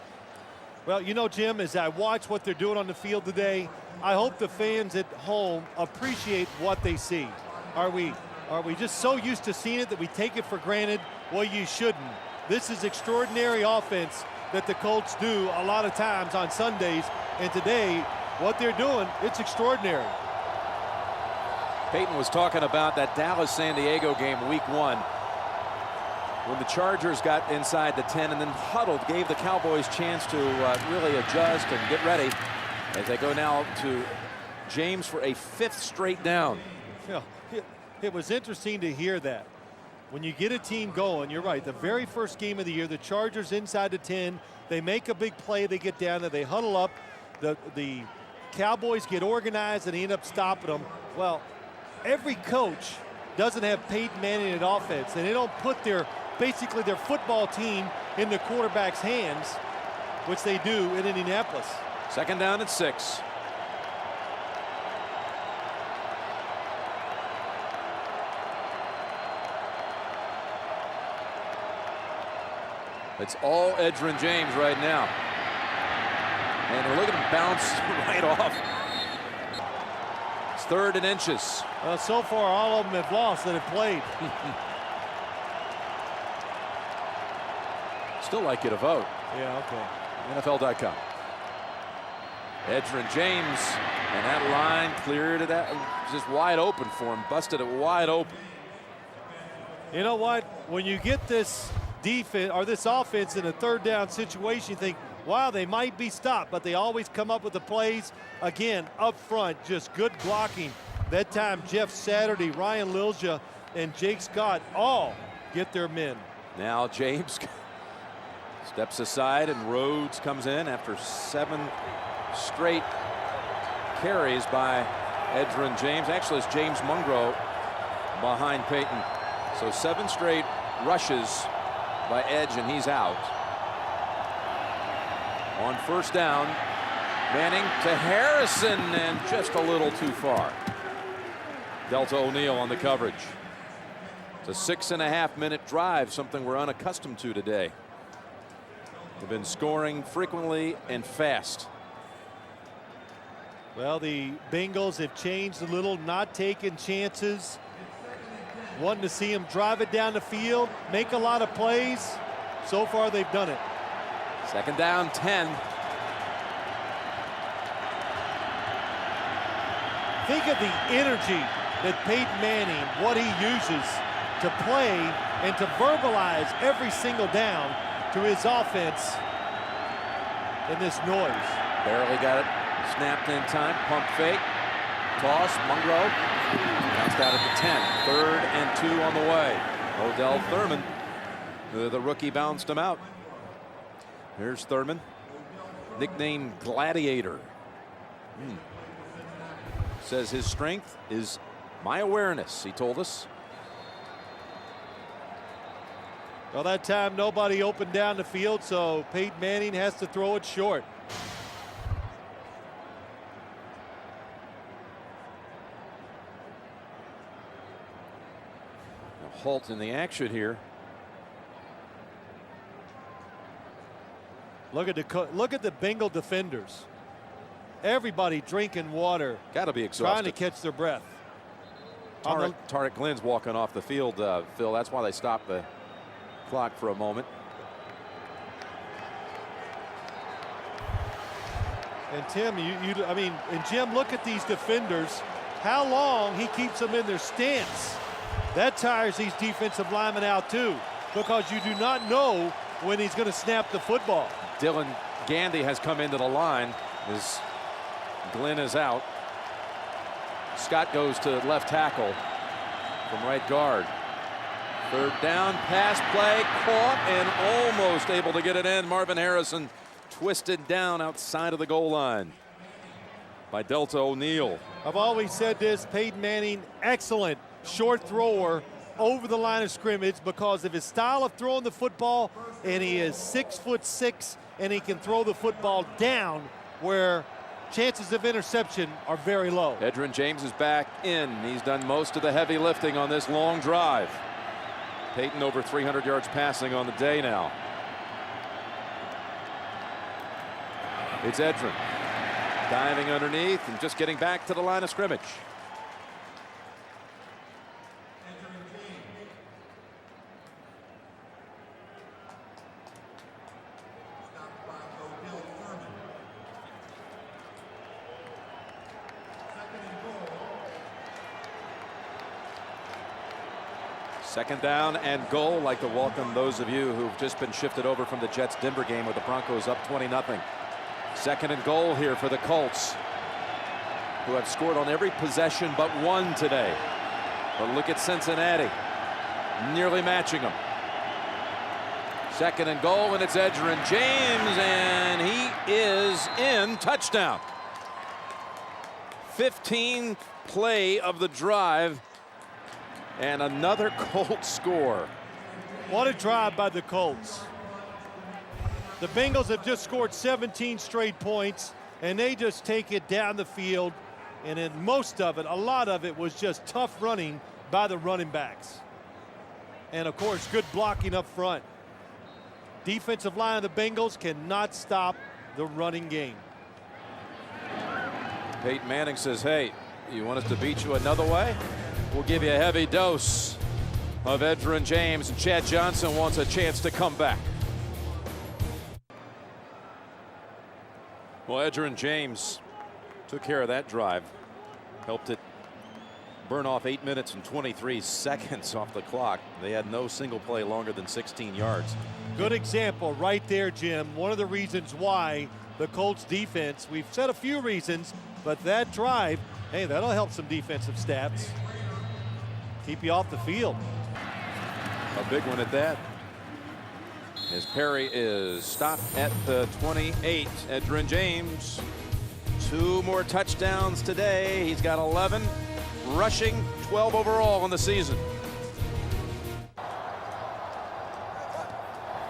Well, you know, Jim, as I watch what they're doing on the field today, I hope the fans at home appreciate what they see. Are we just so used to seeing it that we take it for granted? Well, you shouldn't. This is extraordinary offense that the Colts do a lot of times on Sundays, and today, what they're doing, it's extraordinary. Peyton was talking about that Dallas-San Diego game week 1 when the Chargers got inside the 10 and then huddled, gave the Cowboys chance to really adjust and get ready as they go now to James for a 5th straight down. Yeah, it was interesting to hear that. When you get a team going, you're right, the very first game of the year, the Chargers inside the 10, they make a big play, they get down there, they huddle up, the Cowboys get organized and they end up stopping them. Well, every coach doesn't have Peyton Manning in offense, and they don't put basically their football team in the quarterback's hands, which they do in Indianapolis. 2nd down and 6. It's all Edgerrin James right now. And look at him bounce right off. It's 3rd and inches. Well, so far, all of them have lost that have played. Still like you to vote. Yeah, okay. NFL.com. Edgerrin James, and that line cleared it out, just wide open for him, busted it wide open. You know what? When you get this defense or this offense in a 3rd down situation, you think, wow, they might be stopped, but they always come up with the plays. Again, up front, just good blocking. That time, Jeff Saturday, Ryan Lilja, and Jake Scott all get their men. Now James steps aside, and Rhodes comes in after 7 straight carries by Edgerrin James. Actually, it's James Mungro behind Peyton. So 7 straight rushes by Edge, and he's out. On 1st down, Manning to Harrison, and just a little too far. Delta O'Neal on the coverage. It's a 6.5-minute drive, something we're unaccustomed to today. They've been scoring frequently and fast. Well, the Bengals have changed a little, not taking chances. Wanting to see them drive it down the field, make a lot of plays. So far, they've done it. 2nd down, 10. Think of the energy that Peyton Manning, what he uses to play and to verbalize every single down to his offense in this noise. Barely got it snapped in time. Pump fake. Toss. Mungro. Bounced out at the 10. 3rd and 2 on the way. Odell Thurman, the rookie, bounced him out. Here's Thurman, nicknamed Gladiator. Says his strength is my awareness, he told us. Well, that time nobody opened down the field, so Peyton Manning has to throw it short. A halt in the action here. Look at the Bengal defenders. Everybody drinking water. Got to be exhausted. Trying to catch their breath. Tarek Glynn's walking off the field, Phil. That's why they stopped the clock for a moment. And Tim, and Jim, look at these defenders. How long he keeps them in their stance. That tires these defensive linemen out too, because you do not know when he's going to snap the football. Dylan Gandy has come into the line as Glynn is out. Scott goes to left tackle from right guard. 3rd down, pass play, caught and almost able to get it in. Marvin Harrison twisted down outside of the goal line by Delta O'Neal. I've always said this, Peyton Manning, excellent short thrower over the line of scrimmage because of his style of throwing the football, and he is 6'6", and he can throw the football down where chances of interception are very low. Edgerrin James is back in. He's done most of the heavy lifting on this long drive. Peyton over 300 yards passing on the day now. It's Edgerrin diving underneath and just getting back to the line of scrimmage. Second down and goal. Like to welcome those of you who've just been shifted over from the Jets Denver game where the Broncos up 20-0. 2nd and goal here for the Colts, who have scored on every possession but one today. But look at Cincinnati, nearly matching them. 2nd and goal, and it's Edgerrin James, and he is in. Touchdown. 15th play of the drive. And another Colts score. What a drive by the Colts. The Bengals have just scored 17 straight points, and they just take it down the field. And in most of it, a lot of it was just tough running by the running backs. And of course, good blocking up front. Defensive line of the Bengals cannot stop the running game. Peyton Manning says, hey, you want us to beat you another way? We'll give you a heavy dose of Edgerrin James, and Chad Johnson wants a chance to come back. Well, Edgerrin James took care of that drive, helped it burn off 8 minutes and 23 seconds off the clock. They had no single play longer than 16 yards. Good example right there, Jim. One of the reasons why the Colts defense, we've said a few reasons, but that drive, hey, that'll help some defensive stats. Keep you off the field. A big one at that. As Perry is stopped at the 28. Edgerrin James, 2 more touchdowns today. He's got 11 rushing, 12 overall in the season.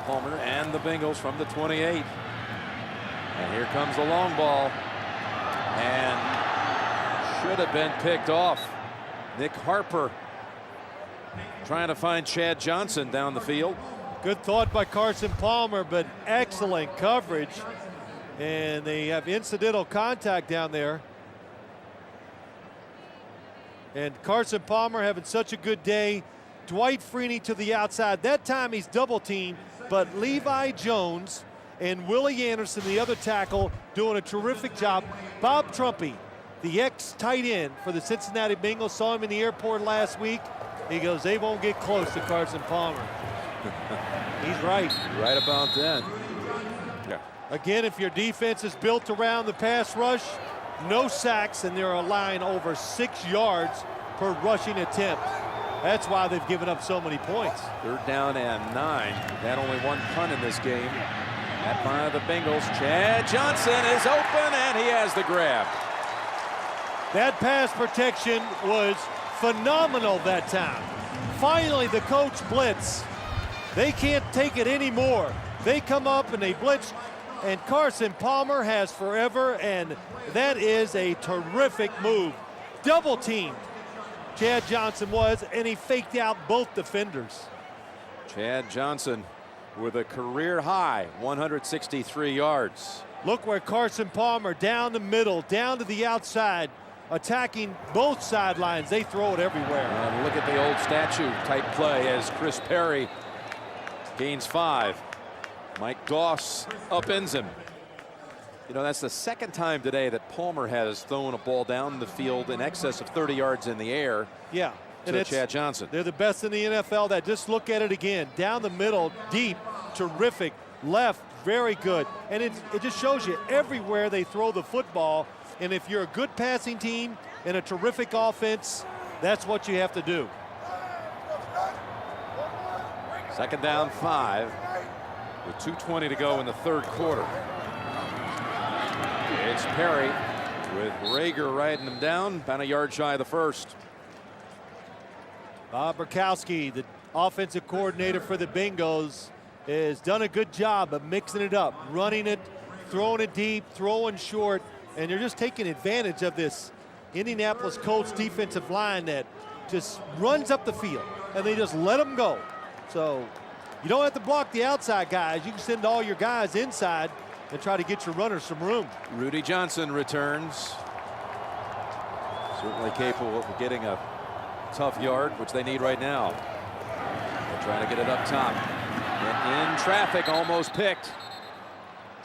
Palmer and the Bengals from the 28. And here comes the long ball. And should have been picked off. Nick Harper trying to find Chad Johnson down the field. Good thought by Carson Palmer, but excellent coverage. And they have incidental contact down there. And Carson Palmer having such a good day. Dwight Freeney to the outside. That time he's double teamed, but Levi Jones and Willie Anderson, the other tackle, doing a terrific job. Bob Trumpy, the ex-tight end for the Cincinnati Bengals, saw him in the airport last week. He goes, they won't get close to Carson Palmer. He's right. Right about then. Yeah. Again, if your defense is built around the pass rush, no sacks, and they're allowing over 6 yards per rushing attempt. That's why they've given up so many points. 3rd down and 9. Had only 1 punt in this game. At by the Bengals. Chad Johnson is open, and he has the grab. That pass protection was phenomenal that time. Finally, the coach blitz. They can't take it anymore. They come up and they blitz, and Carson Palmer has forever, and that is a terrific move. Double teamed, Chad Johnson was, and he faked out both defenders. Chad Johnson with a career high 163 yards. Look where Carson Palmer down the middle, down to the outside, attacking both sidelines. They throw it everywhere. And look at the old statue type play as Chris Perry gains 5. Mike Goss upends him. You know, that's the 2nd time today that Palmer has thrown a ball down the field in excess of 30 yards in the air. Yeah. To Chad Johnson. They're the best in the NFL. That just look at it again. Down the middle, deep, terrific. Left, very good. And it just shows you everywhere they throw the football. And if you're a good passing team and a terrific offense, that's what you have to do. 2nd down 5 with 2:20 to go in the 3rd quarter. It's Perry with Rager riding him down, about a yard shy of the 1st. Bob Burkowski, the offensive coordinator for the Bengals, has done a good job of mixing it up, running it, throwing it deep, throwing short, and they're just taking advantage of this Indianapolis Colts defensive line that just runs up the field, and they just let them go. So you don't have to block the outside guys. You can send all your guys inside and try to get your runners some room. Rudy Johnson returns. Certainly capable of getting a tough yard, which they need right now. They're trying to get it up top. And in traffic, almost picked.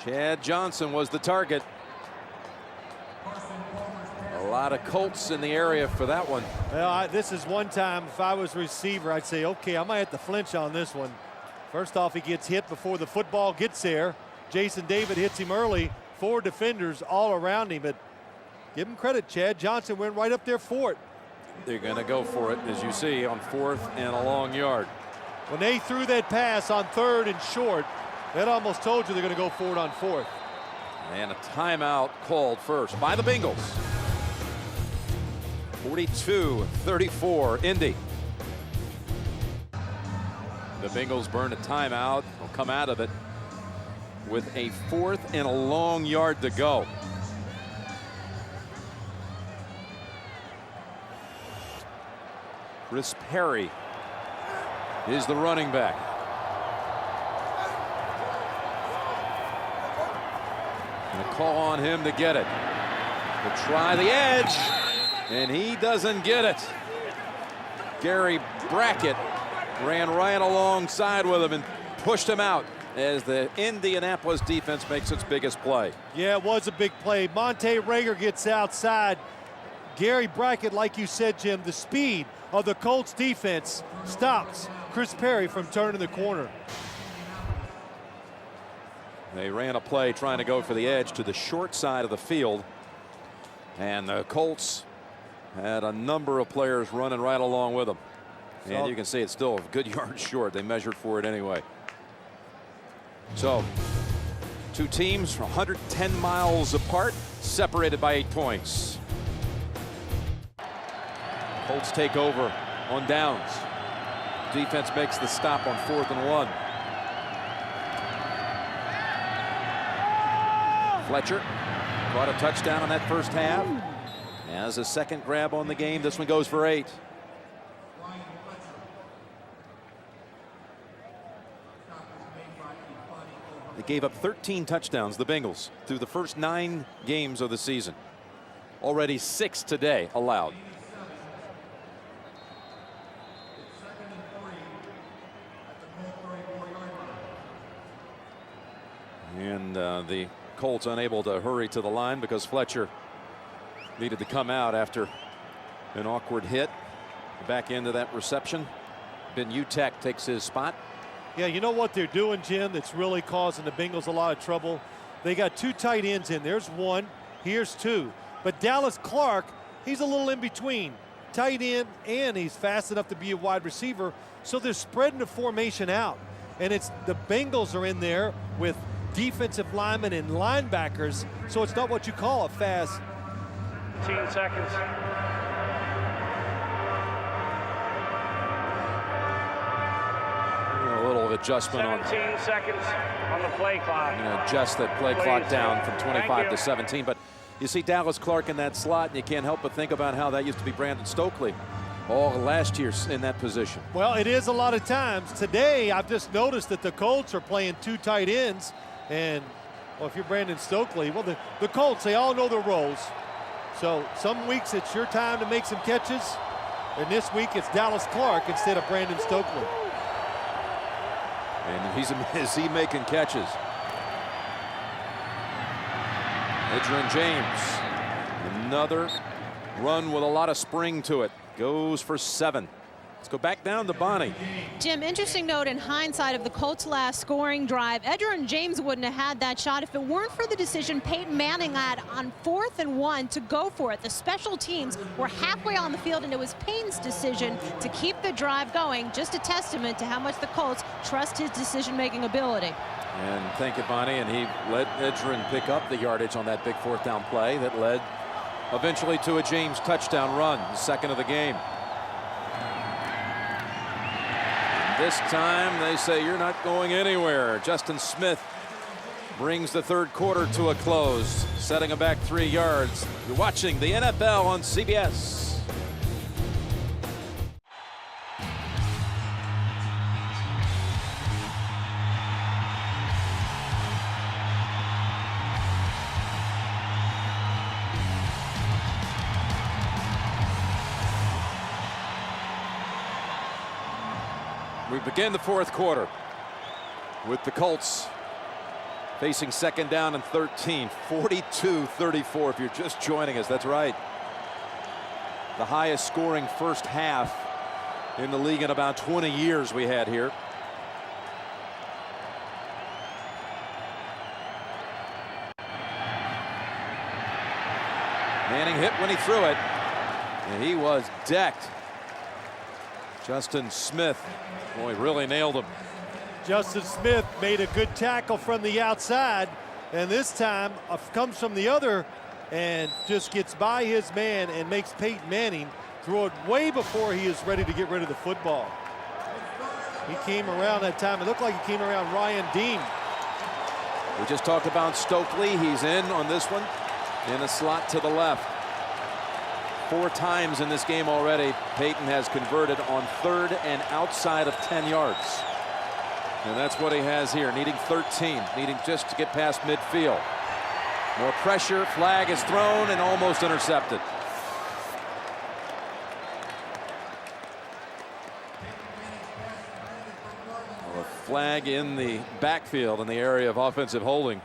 Chad Johnson was the target. A lot of Colts in the area for that one. Well, this is one time, if I was receiver, I'd say, okay, I might have to flinch on this one. First off, he gets hit before the football gets there. Jason David hits him early. 4 defenders all around him, but give him credit. Chad Johnson went right up there for it. They're going to go for it, as you see, on 4th and a long yard. When they threw that pass on 3rd and short, that almost told you they're going to go for it on 4th. And a timeout called first by the Bengals. 42-34, Indy. The Bengals burn a timeout. Will come out of it with a 4th and a long yard to go. Chris Perry is the running back. And a call on him to get it. To try the edge, and he doesn't get it. Gary Brackett ran right alongside with him and pushed him out as the Indianapolis defense makes its biggest play. Yeah, it was a big play. Monte Rager gets outside. Gary Brackett, like you said, Jim, the speed of the Colts defense stops Chris Perry from turning the corner. They ran a play trying to go for the edge to the short side of the field, and the Colts had a number of players running right along with them. And you can see it's still a good yard short. They measured for it anyway. So, two teams 110 miles apart, separated by 8 points. Colts take over on downs. Defense makes the stop on 4th and 1. Fletcher caught a touchdown on that first half. Has a second grab on the game. This one goes for 8. They gave up 13 touchdowns, the Bengals, through the first 9 games of the season. Already 6 today allowed. And the Colts unable to hurry to the line because Fletcher needed to come out after an awkward hit. Back into that reception. Ben Utek takes his spot. Yeah, you know what they're doing, Jim, that's really causing the Bengals a lot of trouble? They got 2 tight ends in. There's 1, here's 2. But Dallas Clark, he's a little in between. Tight end, and he's fast enough to be a wide receiver. So they're spreading the formation out. And it's the Bengals are in there with defensive linemen and linebackers. So it's not what you call a fast. 15 seconds. A little adjustment 17 seconds on the play clock. Adjust that play clock down from 25 Thank to you. 17. But you see Dallas Clark in that slot, and you can't help but think about how that used to be Brandon Stokely all last year in that position. Well, it is a lot of times. Today, I've just noticed that the Colts are playing 2 tight ends. And, well, if you're Brandon Stokely, well, the Colts, they all know their roles. So some weeks it's your time to make some catches. And this week it's Dallas Clark instead of Brandon Stokely. And is he making catches? Edgerrin James, another run with a lot of spring to it. Goes for 7. Let's go back down to Bonnie. Jim, interesting note in hindsight of the Colts' last scoring drive. Edgerrin James wouldn't have had that shot if it weren't for the decision Peyton Manning had on 4th and 1 to go for it. The special teams were halfway on the field, and it was Peyton's decision to keep the drive going. Just a testament to how much the Colts trust his decision-making ability. And thank you, Bonnie. And he let Edgerrin pick up the yardage on that big 4th down play that led eventually to a James touchdown run, the 2nd of the game. This time they say you're not going anywhere. Justin Smith brings the 3rd quarter to a close, setting him back 3 yards. You're watching the NFL on CBS. We begin the 4th quarter with the Colts facing 2nd down and 13, 42-34 if you're just joining us. That's right. The highest scoring first half in the league in about 20 years we had here. Manning hit when he threw it, and he was decked. Justin Smith, boy, really nailed him. Justin Smith made a good tackle from the outside, and this time comes from the other and just gets by his man and makes Peyton Manning throw it way before he is ready to get rid of the football. He came around that time. It looked like he came around Ryan Dean. We just talked about Stokely. He's in on this one in a slot to the left. 4 times in this game already, Peyton has converted on 3rd and outside of 10 yards. And that's what he has here, needing 13, needing just to get past midfield. More pressure, flag is thrown and almost intercepted. Well, a flag in the backfield in the area of offensive holding.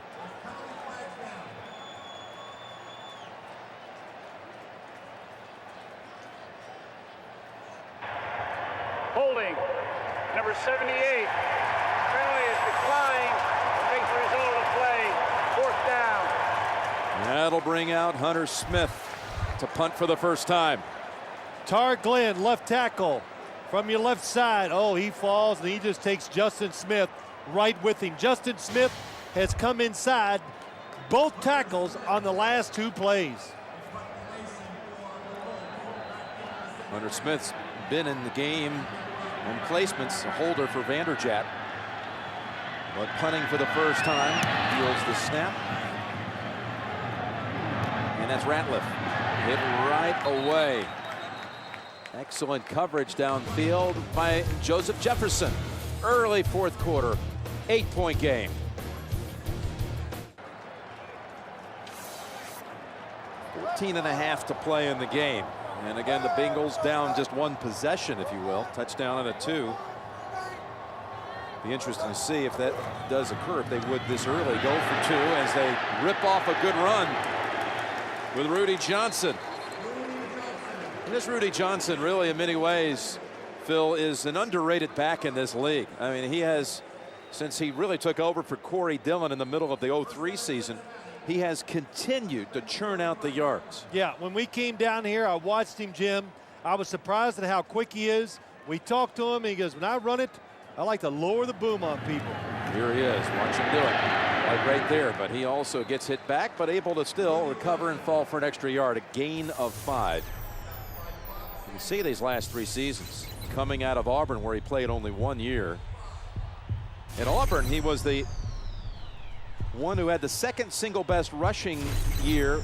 Holding, number 78. Penalty is declined. Takes the result of the play. 4th down. That'll bring out Hunter Smith to punt for the first time. Tar Glenn, left tackle from your left side. Oh, he falls and he just takes Justin Smith right with him. Justin Smith has come inside both tackles on the last 2 plays. Hunter Smith's been in the game on placements, a holder for Vanderjagt. But punting for the first time, fields the snap. And that's Ratliff. Hit right away. Excellent coverage downfield by Joseph Jefferson. Early 4th quarter, 8-point game. .14.5 to play in the game. And again, the Bengals down just 1 possession, if you will. Touchdown and a 2. Be interesting to see if that does occur, if they would this early go for 2 as they rip off a good run with Rudy Johnson. And this Rudy Johnson really in many ways, Phil, is an underrated back in this league. I mean, he has, since he really took over for Corey Dillon in the middle of the 03 season, he has continued to churn out the yards. Yeah, when we came down here, I watched him, Jim. I was surprised at how quick he is. We talked to him, and he goes, when I run it, I like to lower the boom on people. Here he is. Watch him do it. Like right there. But he also gets hit back, but able to still recover and fall for an extra yard. A gain of 5. You can see these last 3 seasons coming out of Auburn, where he played only 1 year. At Auburn, he was the one who had the 2nd single best rushing year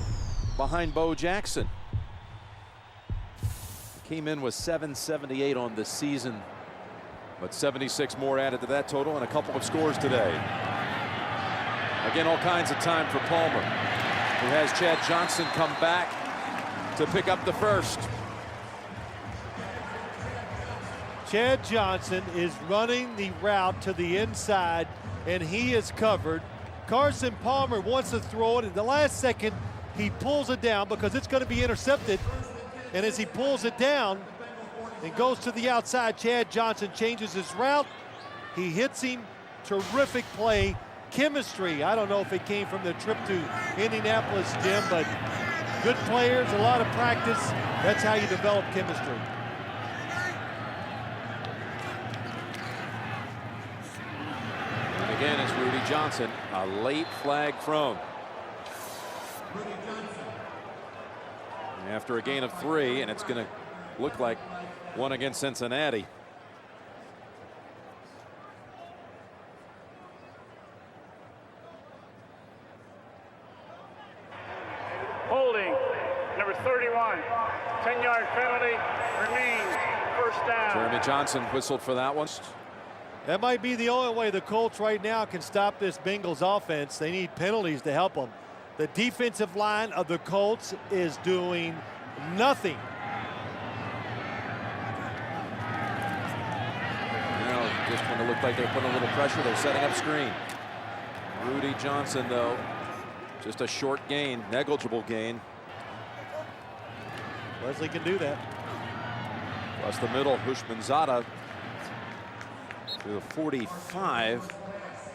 behind Bo Jackson. He came in with 778 on the season, but 76 more added to that total and a couple of scores today. Again, all kinds of time for Palmer, who has Chad Johnson come back to pick up the first. Chad Johnson is running the route to the inside, and he is covered. Carson Palmer wants to throw it. At the last second, he pulls it down because it's going to be intercepted. And as he pulls it down and goes to the outside, Chad Johnson changes his route. He hits him. Terrific play. Chemistry. I don't know if it came from the trip to Indianapolis, Jim, but good players, a lot of practice. That's how you develop chemistry. Again, it's Rudy Johnson, a late flag thrown. After a gain of 3, and it's going to look like one against Cincinnati. Holding, number 31. 10-yard penalty remains. 1st down. Jeremy Johnson whistled for that one. That might be the only way the Colts right now can stop this Bengals offense. They need penalties to help them. The defensive line of the Colts is doing nothing. Just when it looked like they were putting a little pressure, they're setting up screen. Rudy Johnson, though, just a short gain, negligible gain. Leslie can do that. Across the middle, Hushmanzada to the 45.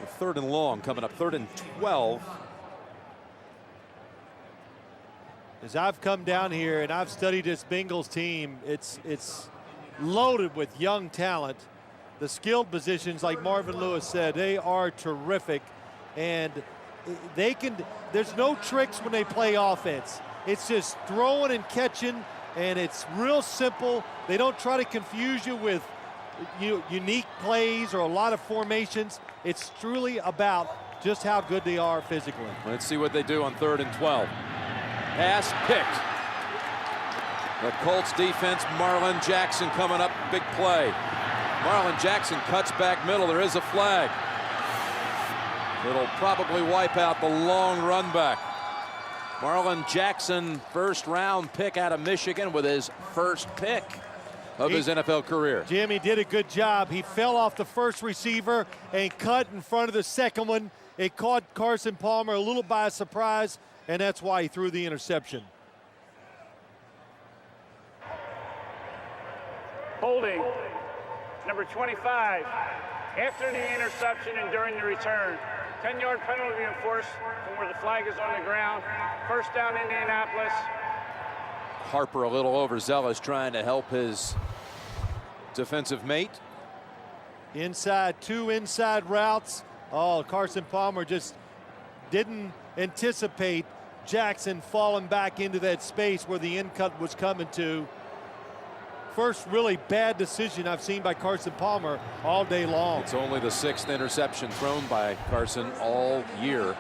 With 3rd and long coming up, 3rd and 12. As I've come down here and I've studied this Bengals team, it's loaded with young talent. The skilled positions, like Marvin Lewis said, they are terrific, and they can. There's no tricks when they play offense. It's just throwing and catching, and it's real simple. They don't try to confuse you with unique plays or a lot of formations. It's truly about just how good they are physically. Let's see what they do on 3rd and 12. Pass picked. The Colts defense, Marlon Jackson coming up, big play. Marlon Jackson cuts back middle. There is a flag. It'll probably wipe out the long run back. Marlon Jackson, first-round pick out of Michigan with his first pick of his NFL career. Jim, he did a good job. He fell off the first receiver and cut in front of the second one. It caught Carson Palmer a little by surprise, and that's why he threw the interception. Holding, number 25. After the interception and during the return, 10-yard penalty enforced from where the flag is on the ground. First down, Indianapolis. Harper a little overzealous, trying to help his defensive mate. Two inside routes. Oh, Carson Palmer just didn't anticipate Jackson falling back into that space where the in cut was coming to. First really bad decision I've seen by Carson Palmer all day long. It's only the 6th interception thrown by Carson all year.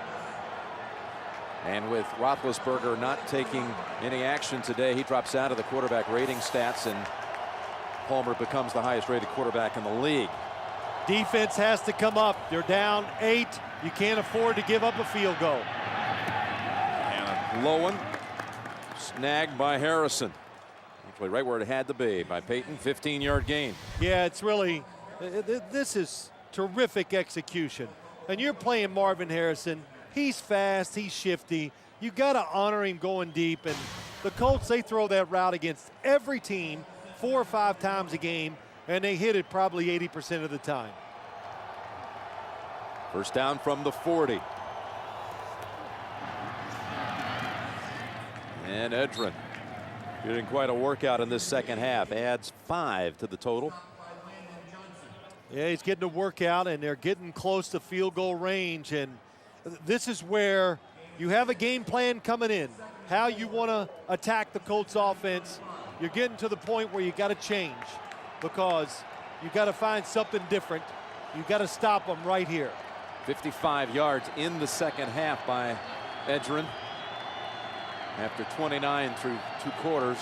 And with Roethlisberger not taking any action today, he drops out of the quarterback rating stats, and Palmer becomes the highest rated quarterback in the league. Defense has to come up. They're down 8. You can't afford to give up a field goal. And a low one, snagged by Harrison. Actually right where it had to be by Peyton. 15-yard gain. Yeah, it's really, this is terrific execution. And you're playing Marvin Harrison. He's fast, he's shifty. You got to honor him going deep. And the Colts, they throw that route against every team 4 or 5 times a game, and they hit it probably 80% of the time. First down from the 40. And Edrin getting quite a workout in this second half. Adds 5 to the total. Yeah, he's getting a workout, and they're getting close to field goal range. And this is where you have a game plan coming in, how you want to attack the Colts offense. You're getting to the point where you got to change, because you got to find something different. You got to stop them right here. 55 yards in the second half by Edrin after 29 through 2 quarters.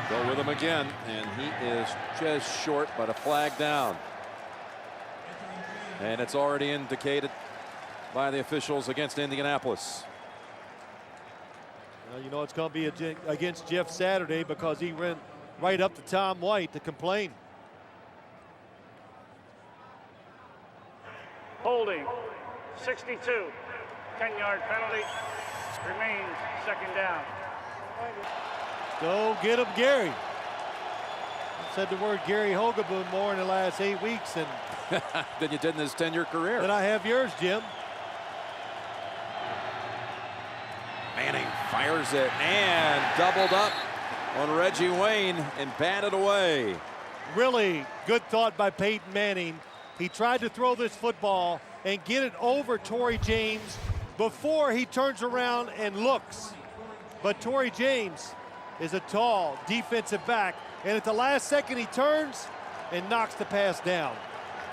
Go with him again, and he is just short, but a flag down. And it's already indicated by the officials against Indianapolis. Well, you know it's going to be against Jeff Saturday, because he ran right up to Tom White to complain. Holding, 62. 10-yard penalty. Remains second down. Go get him, Gary. I've said the word Gary Hogaboom more in the last 8 weeks than than you did in his 10-year career. than I have yours, Jim. Manning fires it and doubled up on Reggie Wayne and batted away. Really good thought by Peyton Manning. He tried to throw this football and get it over Torrey James before he turns around and looks. But Torrey James is a tall defensive back, and at the last second he turns and knocks the pass down.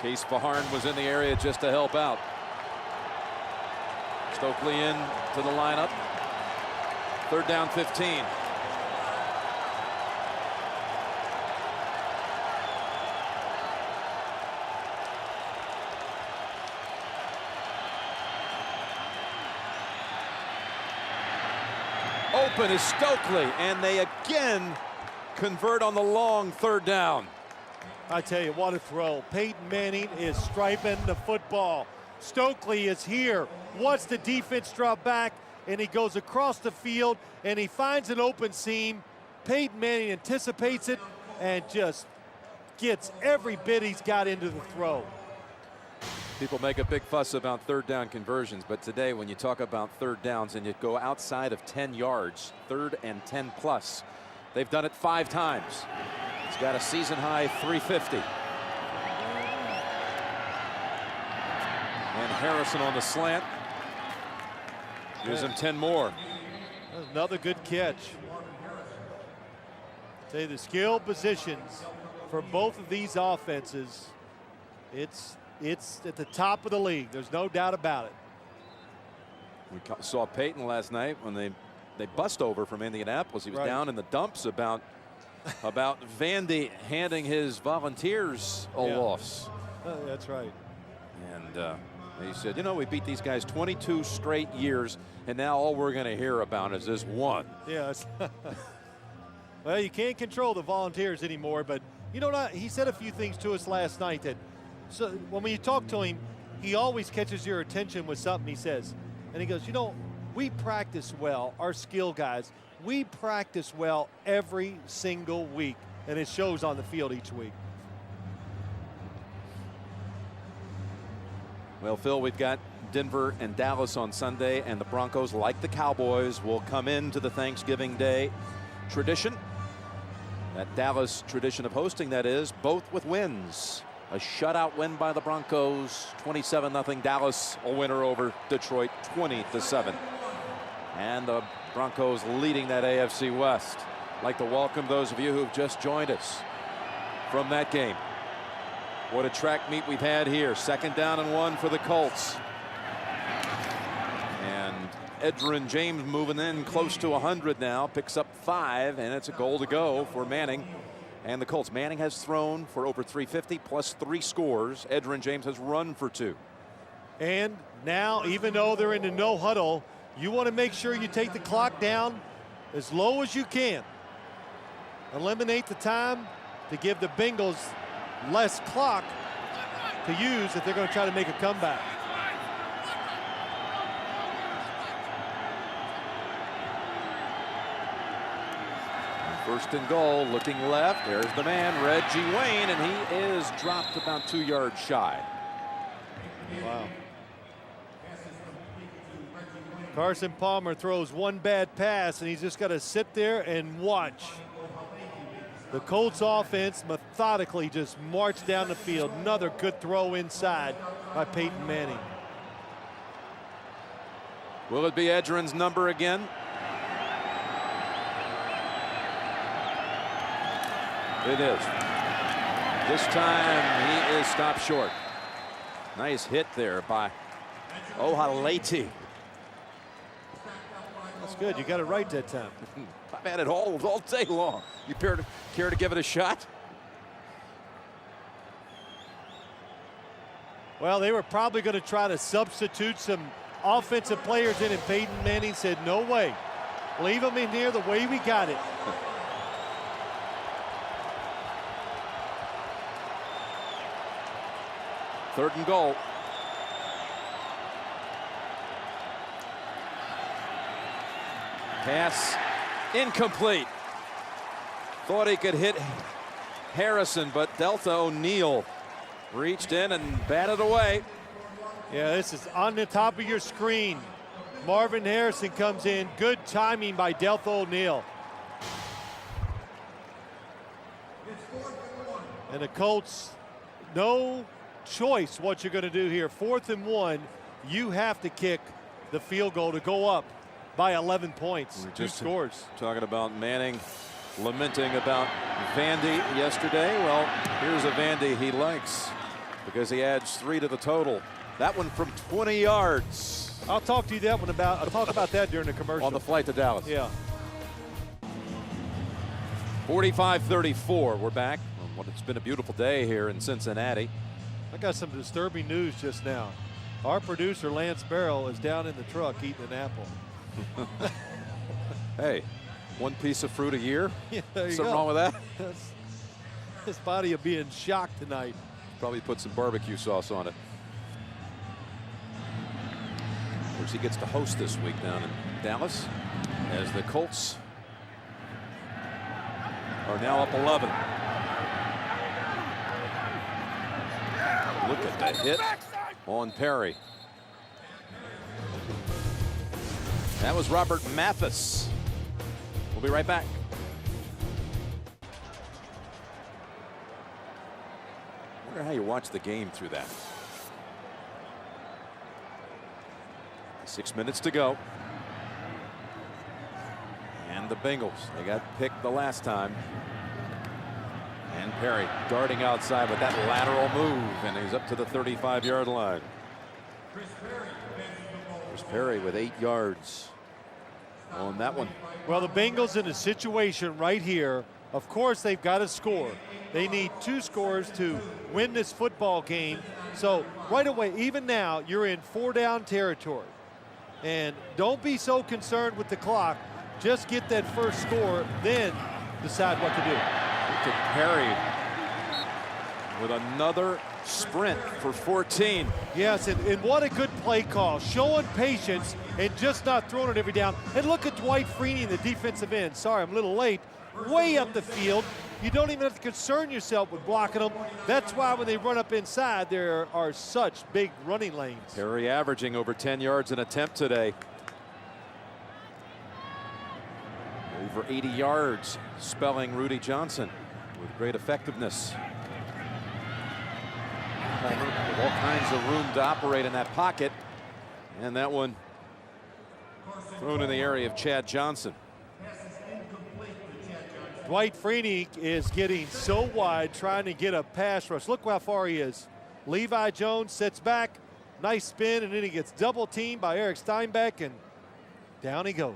Case Fajarn was in the area just to help out. Stokely in to the lineup. Third down 15. Open is Stokely, and they again convert on the long third down. I tell you, what a throw. Peyton Manning is striping the football. Stokely is here. Watch the defense drop back, and he goes across the field, and he finds an open seam. Peyton Manning anticipates it and just gets every bit he's got into the throw. People make a big fuss about third down conversions, but today when you talk about third downs and you go outside of 10 yards, 3rd and 10 plus, they've done it 5 times. He's got a season high 350. And Harrison on the slant gives him 10 more. That's another good catch. Say the skill positions for both of these offenses, it's at the top of the league. There's no doubt about it. We saw Peyton last night when they bust over from Indianapolis. He was down in the dumps about Vandy handing his Volunteers a loss. That's right. And He said, you know, we beat these guys 22 straight years, and now all we're going to hear about is this one. Yeah. Well, you can't control the Volunteers anymore, but you know what? He said a few things to us last night that, so when you talk to him, he always catches your attention with something he says. And he goes, you know, we practice well, our skill guys. We practice well every single week, and it shows on the field each week. Well, Phil, we've got Denver and Dallas on Sunday, and the Broncos, like the Cowboys, will come into the Thanksgiving Day tradition. That Dallas tradition of hosting, that is, both with wins. A shutout win by the Broncos, 27-0. Dallas, a winner over Detroit, 20-7. And the Broncos leading that AFC West. I'd like to welcome those of you who've just joined us from that game. What a track meet we've had here. 2nd down and 1 for the Colts. And Edgerrin James moving in close to 100 now, picks up 5, and it's a goal to go for Manning and the Colts. Manning has thrown for over 350 plus 3 scores. Edgerrin James has run for 2. And now, even though they're in the no huddle, you want to make sure you take the clock down as low as you can. Eliminate the time to give the Bengals less clock to use if they're going to try to make a comeback. First and goal, looking left. There's the man, Reggie Wayne, and he is dropped about 2 yards shy. Wow. Carson Palmer throws one bad pass, and he's just got to sit there and watch the Colts offense methodically just march down the field. Another good throw inside by Peyton Manning. Will it be Edgerrin's number again? It is. This time he is stopped short. Nice hit there by Ohaleti. That's good. You got it right that time. I've had it all day long. You care to give it a shot? Well, they were probably going to try to substitute some offensive players in, and Peyton Manning said, no way. Leave them in here the way we got it. Third and goal. Pass incomplete. Thought he could hit Harrison, but Delta O'Neal reached in and batted away. Yeah, this is on the top of your screen. Marvin Harrison comes in. Good timing by Delta O'Neal. And the Colts, no choice what you're going to do here. 4th and 1, you have to kick the field goal to go up by 11 points. We're 2 just scores. Talking about Manning lamenting about Vandy yesterday. Well, here's a Vandy he likes because he adds 3 to the total. That one from 20 yards. I'll talk to you I'll talk about that during the commercial. On the flight to Dallas. Yeah. 45-34. We're back on what it's been a beautiful day here in Cincinnati. I got some disturbing news just now. Our producer, Lance Barrow, is down in the truck eating an apple. Hey, 1 piece of fruit a year? Yeah, there you Something go. wrong with that? His body will be in shock tonight. Probably put some barbecue sauce on it. Of course, he gets to host this week down in Dallas as the Colts are now up 11. Look at that hit on Perry. That was Robert Mathis. We'll be right back. I wonder how you watch the game through that. 6 minutes to go. And the Bengals, they got picked the last time. And Perry darting outside with that lateral move, and he's up to the 35-yard line. Chris Perry with 8 yards on that one. Well, the Bengals in a situation right here Of course, they've got to score. They need 2 scores to win this football game. So right away, even now, you're in 4-down territory. And don't be so concerned with the clock. Just get that first score, then decide what to do. Perry with another sprint for 14. Yes, and what a good play call. Showing patience and just not throwing it every down. And look at Dwight Freeney, the defensive end. Sorry, I'm a little late. Way up the field. You don't even have to concern yourself with blocking them. That's why when they run up inside, there are such big running lanes. Perry averaging over 10 yards an attempt today. Over 80 yards, spelling Rudy Johnson with great effectiveness. With all kinds of room to operate in that pocket. And that one thrown in the area of Chad Johnson. Dwight Freeney is getting so wide trying to get a pass rush. Look how far he is. Levi Jones sits back, nice spin, and then he gets double teamed by Eric Steinbeck, and down he goes.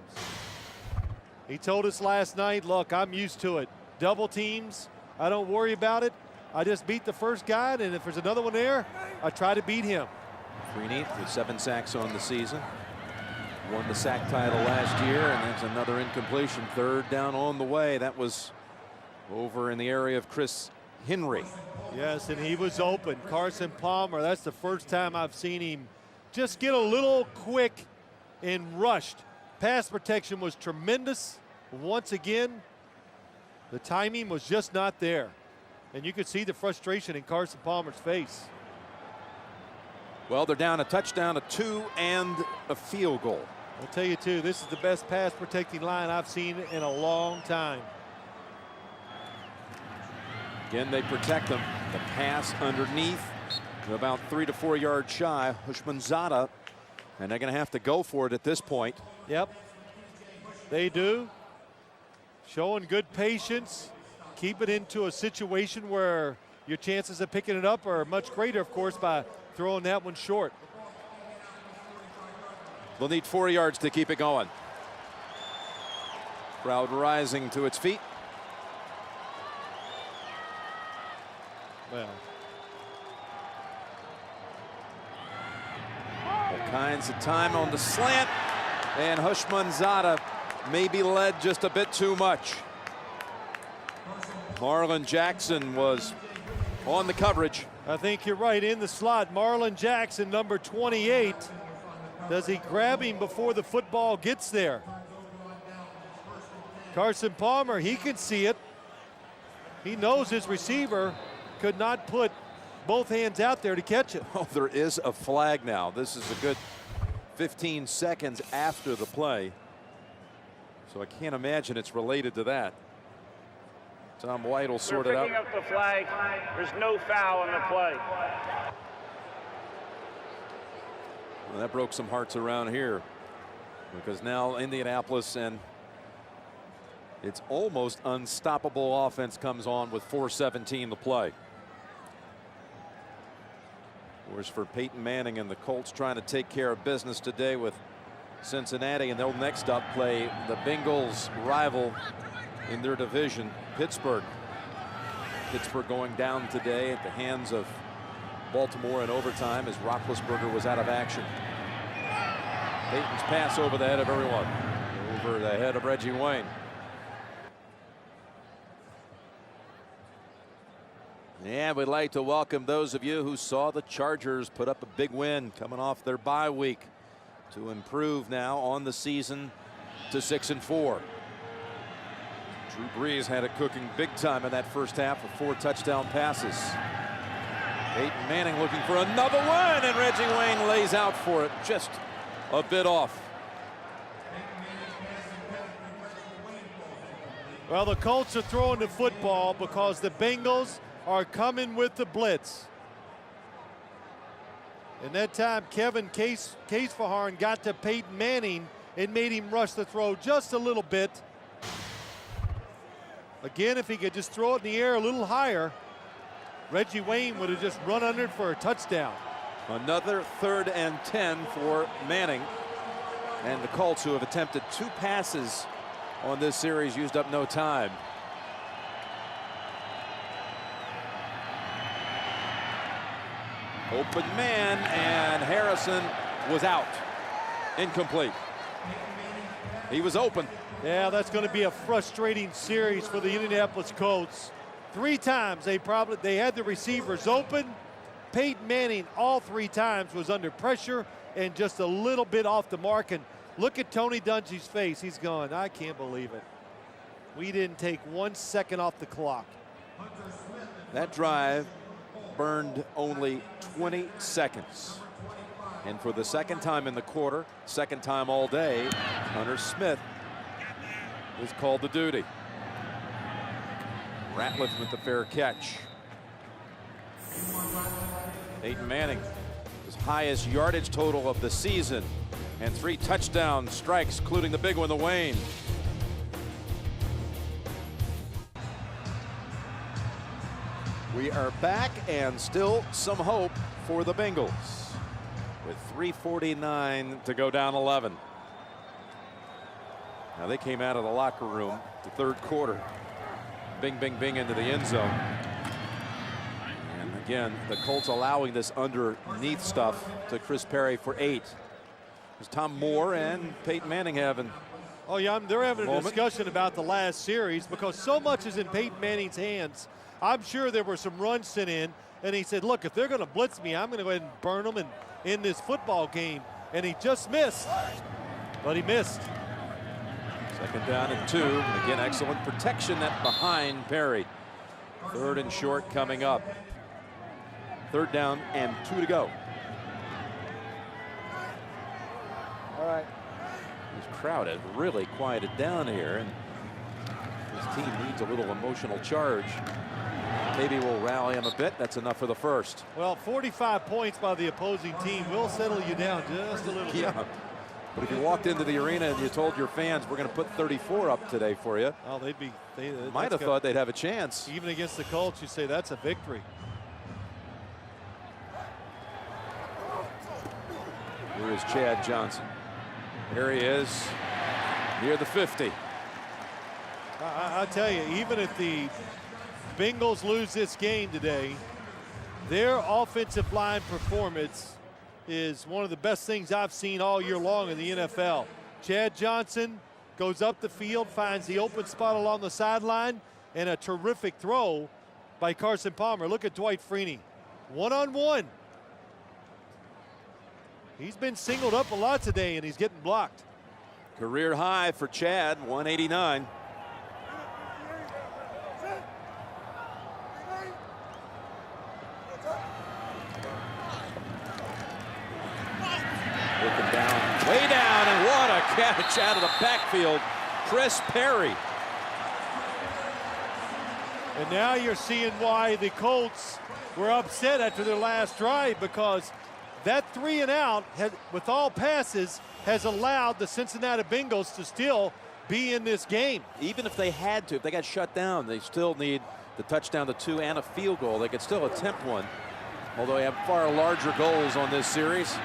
He told us last night, look, I'm used to it. Double teams, I don't worry about it. I just beat the first guy, and if there's another one there, I try to beat him. Freeney with 7 sacks on the season. Won the sack title last year, and that's another incompletion. 3rd down on the way. That was over in the area of Chris Henry. Yes, and he was open. Carson Palmer, that's the first time I've seen him just get a little quick and rushed. Pass protection was tremendous. Once again, the timing was just not there. And you could see the frustration in Carson Palmer's face. Well, they're down a touchdown, a 2, and a field goal. I'll tell you, too, this is the best pass protecting line I've seen in a long time. Again, they protect them. The pass underneath, about 3 to 4 yards shy. Hushmanzada, and they're going to have to go for it at this point. Yep, they do. Showing good patience. Keep it into a situation where your chances of picking it up are much greater, of course, by throwing that one short. They'll need 4 yards to keep it going. Crowd rising to its feet. Well, all kinds of time on the slant, and Hushmanzada maybe led just a bit too much. Marlon Jackson was on the coverage. I think you're right, in the slot. Marlon Jackson, number 28. Does he grab him before the football gets there? Carson Palmer, he can see it. He knows his receiver could not put both hands out there to catch it. Oh, there is a flag now. This is a good 15 seconds after the play. So I can't imagine it's related to that. Tom White will sort it out. Picking up the flag. There's no foul on the play. Well, that broke some hearts around here, because now Indianapolis and its almost unstoppable offense comes on with 4:17 to play. Of course, for Peyton Manning and the Colts trying to take care of business today with Cincinnati, and they'll next up play the Bengals rival in their division, Pittsburgh. Pittsburgh going down today at the hands of Baltimore in overtime as Roethlisberger was out of action. Peyton's pass over the head of everyone. Over the head of Reggie Wayne. And we'd like to welcome those of you who saw the Chargers put up a big win coming off their bye week to improve now on the season to 6-4. Drew Brees had it cooking big time in that first half with 4 touchdown passes. Peyton Manning looking for another one, and Reggie Wayne lays out for it, just a bit off. Well, the Colts are throwing the football because the Bengals are coming with the blitz. And that time, Kevin Casefaharn got to Peyton Manning and made him rush the throw just a little bit. Again, if he could just throw it in the air a little higher, Reggie Wayne would have just run under it for a touchdown. Another 3rd and 10 for Manning. And the Colts, who have attempted 2 passes on this series, used up no time. Open man, and Harrison was out. Incomplete. He was open. Yeah, that's going to be a frustrating series for the Indianapolis Colts. 3 times they had the receivers open. Peyton Manning all 3 times was under pressure and just a little bit off the mark. And look at Tony Dungy's face. He's going, I can't believe it. We didn't take 1 second off the clock. That drive burned only 20 seconds. And for the second time in the quarter, second time all day, Hunter Smith is called to duty. Ratliff with the fair catch. Peyton Manning, his highest yardage total of the season, and 3 touchdown strikes, including the big one, the Wayne. We are back, and still some hope for the Bengals with 3:49 to go, down 11. Now they came out of the locker room the third quarter. Bing, bing, bing into the end zone. And again, the Colts allowing this underneath stuff to Chris Perry for 8. There's Tom Moore and Peyton Manning having. Oh yeah, they're having a discussion about the last series because so much is in Peyton Manning's hands. I'm sure there were some runs sent in, and he said, look, if they're going to blitz me, I'm going to go ahead and burn them and in this football game. And he just missed, but he missed. Second down and 2. Again, excellent protection that behind Perry. 3rd and short coming up. 3rd down and 2 to go. All right. It's crowded, really quieted down here, and his team needs a little emotional charge. Maybe we'll rally him a bit. That's enough for the first. Well, 45 points by the opposing team will settle you down just a little bit. But if you walked into the arena and you told your fans we're going to put 34 up today for you, oh, they might have thought they'd have a chance. Even against the Colts, you say that's a victory. Here is Chad Johnson. Here he is, near the 50. I tell you, even if the Bengals lose this game today, their offensive line performance is one of the best things I've seen all year long in the NFL. Chad Johnson goes up the field, finds the open spot along the sideline, and a terrific throw by Carson Palmer. Look at Dwight Freeney, one-on-one. He's been singled up a lot today, and he's getting blocked. Career high for Chad, 189. Looking down, way down, and what a catch out of the backfield. Chris Perry. And now you're seeing why the Colts were upset after their last drive, because that 3 and out with all passes has allowed the Cincinnati Bengals to still be in this game. Even if they had to, if they got shut down, they still need the touchdown to 2 and a field goal. They could still attempt one, although they have far larger goals on this series.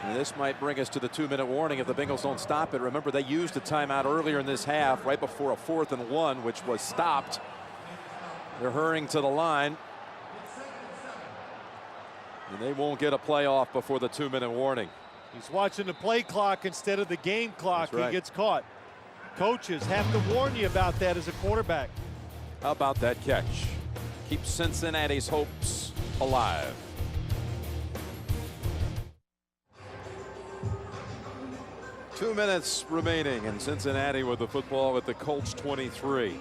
And this might bring us to the 2-minute warning if the Bengals don't stop it. Remember, they used a timeout earlier in this half, right before a 4th and 1, which was stopped. They're hurrying to the line. And they won't get a playoff before the 2-minute warning. He's watching the play clock instead of the game clock. That's right. He gets caught. Coaches have to warn you about that as a quarterback. How about that catch? Keeps Cincinnati's hopes alive. Two minutes remaining, and Cincinnati with the football at the Colts 23.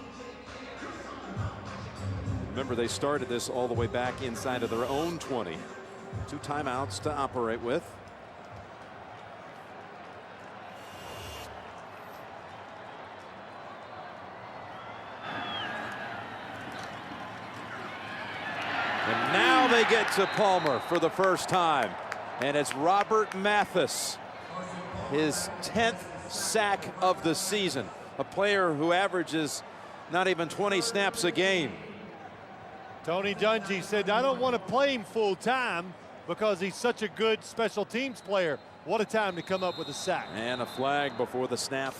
Remember, they started this all the way back inside of their own 20. 2 timeouts to operate with. And now they get to Palmer for the first time. And it's Robert Mathis, his 10th sack of the season. A player who averages not even 20 snaps a game. Tony Dungy said, I don't want to play him full time because he's such a good special teams player. What a time to come up with a sack. And a flag before the snap.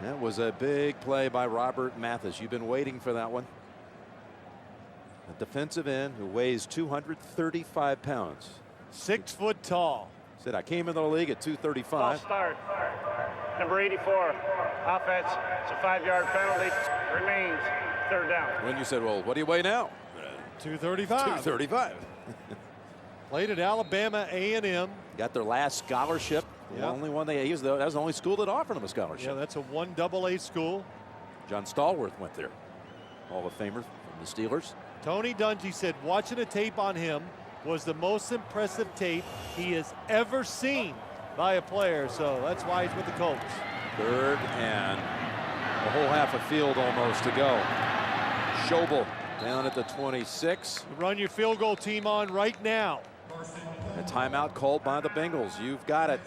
That was a big play by Robert Mathis. You've been waiting for that one. a defensive end who weighs 235 pounds. 6 foot tall. Said I came into the league at 235. False start. Number 84. Offense. It's a 5-yard penalty. Remains third down. When you said, well, what do you weigh now? 235. 235. Played at Alabama A&M. Got their last scholarship. The Yeah. only one they used. That was the only school that offered them a scholarship. Yeah, that's a 1AA school. John Stallworth went there. Hall of Famer from the Steelers. Tony Dungy said watching a tape on him was the most impressive tape he has ever seen by a player. So that's why he's with the Colts. Third and a whole half a field almost to go. Schobel down at the 26. Run your field goal team on right now. A timeout called by the Bengals. You've got it.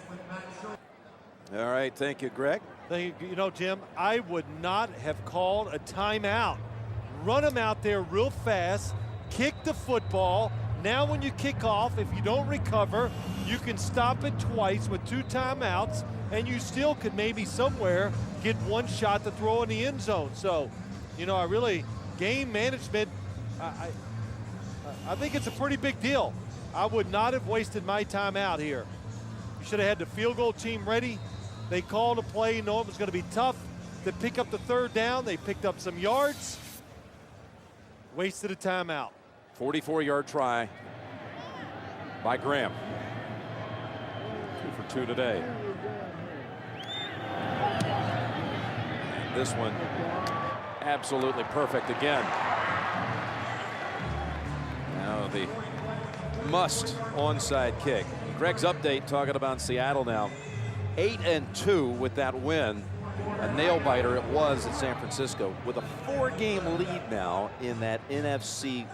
All right, thank you, Greg. You know, Jim, I would not have called a timeout. Run them out there real fast, kick the football. Now when you kick off, if you don't recover, you can stop it twice with 2 timeouts, and you still could maybe somewhere get 1 shot to throw in the end zone. So, you know, game management, I think it's a pretty big deal. I would not have wasted my time out here. You should have had the field goal team ready. They called a play, know it was going to be tough to pick up the 3rd down. They picked up some yards. Wasted a timeout. 44-yard try by Graham. 2 for 2 today. And this one absolutely perfect again. Now the must onside kick. Greg's update talking about Seattle now. 8-2 with that win. A nail biter it was at San Francisco with a 4-game lead now in that NFC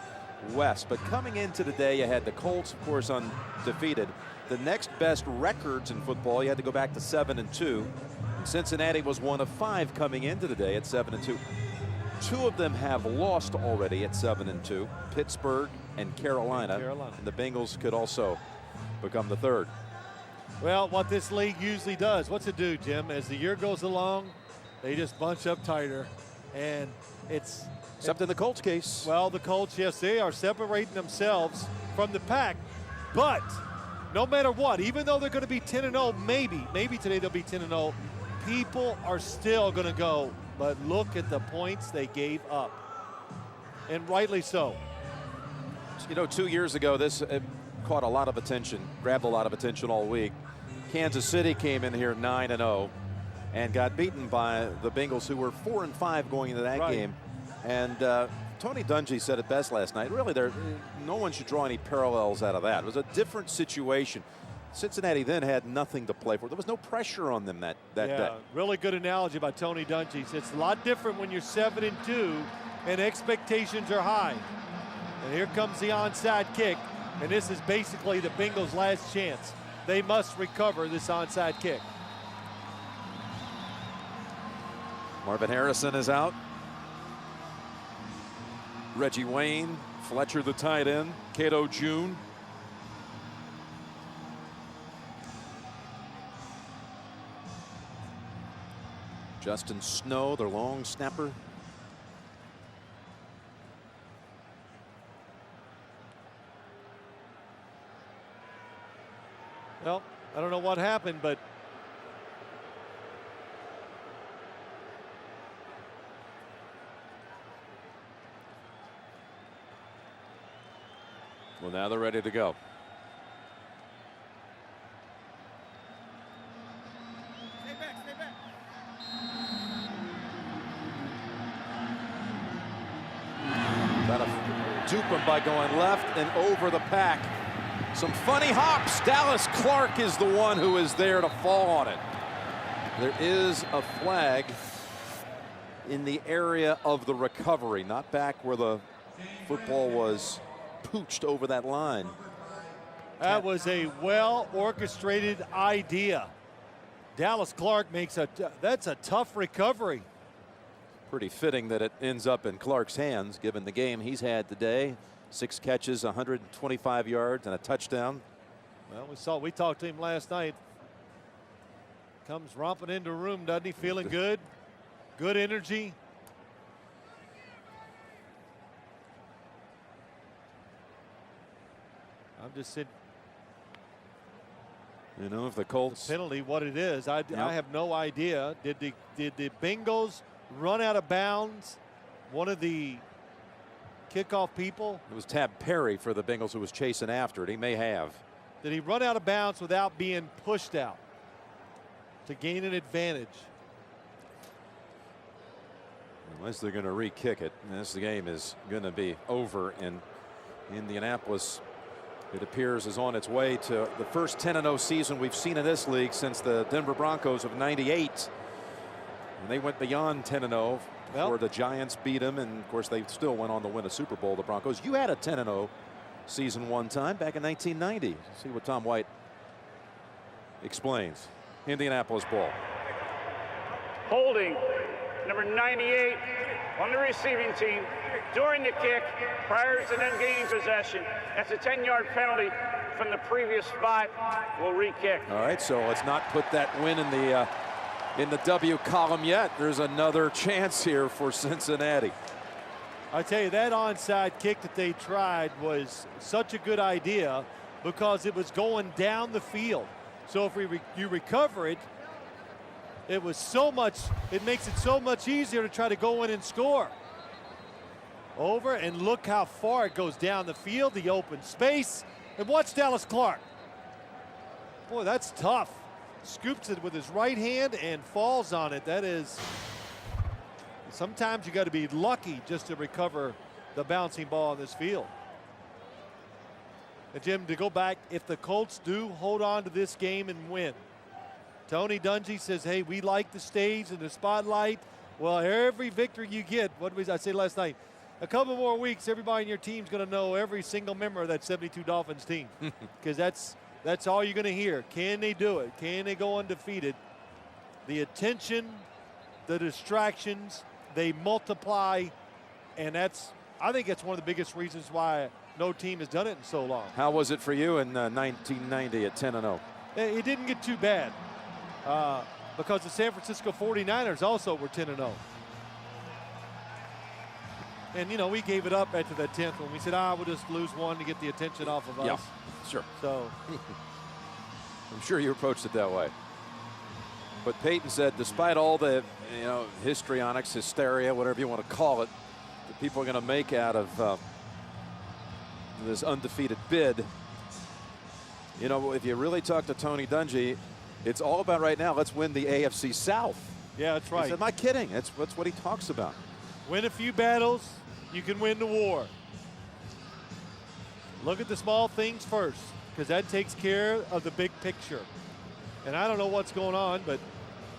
West. But coming into the day, you had the Colts, of course, undefeated. The next best records in football, you had to go back to 7-2. Cincinnati was one of 5 coming into the day at 7-2. 2 of them have lost already at 7-2. Pittsburgh and Carolina. And the Bengals could also become the 3rd. Well, what this league usually does, what's it do, Jim? As the year goes along, they just bunch up tighter. And except in the Colts case. Well, the Colts, yes, they are separating themselves from the pack. But no matter what, even though they're going to be 10-0, maybe today they'll be 10-0, people are still going to go, but look at the points they gave up. And rightly so. You know, 2 years ago, this caught a lot of attention, grabbed a lot of attention all week. Kansas City came in here 9-0 and got beaten by the Bengals, who were 4-5 going into that game. And Tony Dungy said it best last night. Really, no one should draw any parallels out of that. It was a different situation. Cincinnati then had nothing to play for. There was no pressure on them that day. Really good analogy by Tony Dungy. It's a lot different when you're 7-2 and expectations are high. And here comes the onside kick. And this is basically the Bengals' last chance. They must recover this onside kick. Marvin Harrison is out. Reggie Wayne, Fletcher the tight end, Cato June. Justin Snow, their long snapper. Well, I don't know what happened, but well, now they're ready to go. Stay back, stay back. Got to dupe him by going left and over the pack. Some funny hops. Dallas Clark is the one who is there to fall on it. There is a flag in the area of the recovery, not back where the football was pooched over that line. that was a well-orchestrated idea. Dallas Clark makes that's a tough recovery. Pretty fitting that it ends up in Clark's hands, given the game he's had today. 6 catches, 125 yards, and a touchdown. Well, we talked to him last night. Comes romping into the room, doesn't he? Feeling good. Good energy. just saying, You know, if the Colts penalty, what it is, I have no idea. Did the Bengals run out of bounds? One of the kickoff people? It was Tab Perry for the Bengals who was chasing after it. He may have. Did he run out of bounds without being pushed out to gain an advantage? Unless they're going to re-kick it, and this game is going to be over in Indianapolis. It appears is on its way to the first 10-0 season we've seen in this league since the Denver Broncos of '98. And they went beyond 10-0 before the Giants beat them, and of course they still went on to win a Super Bowl, the Broncos. You had a 10-0 season one time back in 1990. See what Tom White explains. Indianapolis ball. Holding number 98 on the receiving team during the kick prior to them gaining possession. That's a 10-yard penalty from the previous spot. We'll re-kick. All right, so let's not put that win in the W column yet. There's another chance here for Cincinnati. I tell you, that onside kick that they tried was such a good idea because it was going down the field. So if you recover it, it makes it so much easier to try to go in and score. Over, and look how far it goes down the field, the open space. And watch Dallas Clark. Boy, that's tough. Scoops it with his right hand and falls on it. That is, sometimes you got to be lucky just to recover the bouncing ball on this field. And Jim, to go back, if the Colts do hold on to this game and win, Tony Dungy says, hey, we like the stage and the spotlight. Well, every victory you get, what did I say last night? A couple more weeks, everybody in your team's going to know every single member of that 72 Dolphins team. Because that's all you're going to hear. Can they do it? Can they go undefeated? The attention, the distractions, they multiply. And I think that's one of the biggest reasons why no team has done it in so long. How was it for you in 1990 at 10-0? It didn't get too bad because the San Francisco 49ers also were 10-0. And, you know, we gave it up after that 10th one. We said, we'll just lose one to get the attention off of us. Yeah, sure. So I'm sure you approached it that way. But Peyton said, despite all the, histrionics, hysteria, whatever you want to call it, that people are going to make out of this undefeated bid, if you really talk to Tony Dungy, it's all about right now, let's win the AFC South. Yeah, that's right. He said, am I kidding? That's what he talks about. Win a few battles, you can win the war. Look at the small things first, because that takes care of the big picture. And I don't know what's going on, but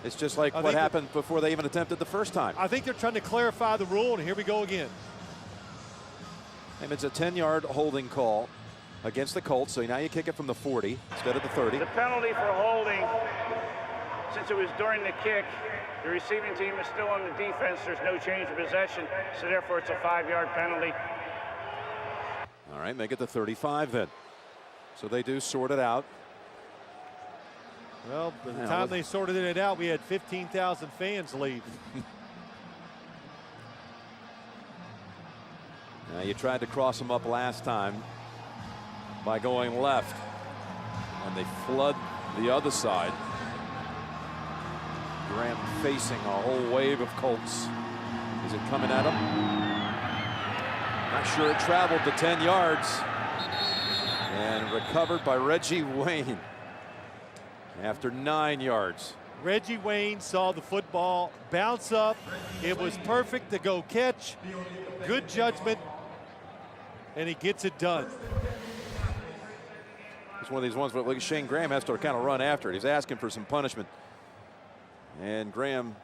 it's just like what happened before they even attempted the first time. I think they're trying to clarify the rule, and here we go again. And it's a 10-yard holding call against the Colts, so now you kick it from the 40 instead of the 30. The penalty for holding, since it was during the kick, the receiving team is still on the defense. There's no change of possession, so therefore it's a 5-yard penalty. All right, make it the 35 then. So they do sort it out. Well, by the time they sorted it out, we had 15,000 fans leave. Now you tried to cross them up last time by going left, and they flood the other side. Graham facing a whole wave of Colts. Is it coming at him? Not sure it traveled the 10 yards. And recovered by Reggie Wayne after 9 yards. Reggie Wayne saw the football bounce up. It was perfect to go catch. Good judgment. And he gets it done. It's one of these ones where like Shane Graham has to kind of run after it. He's asking for some punishment. And Graham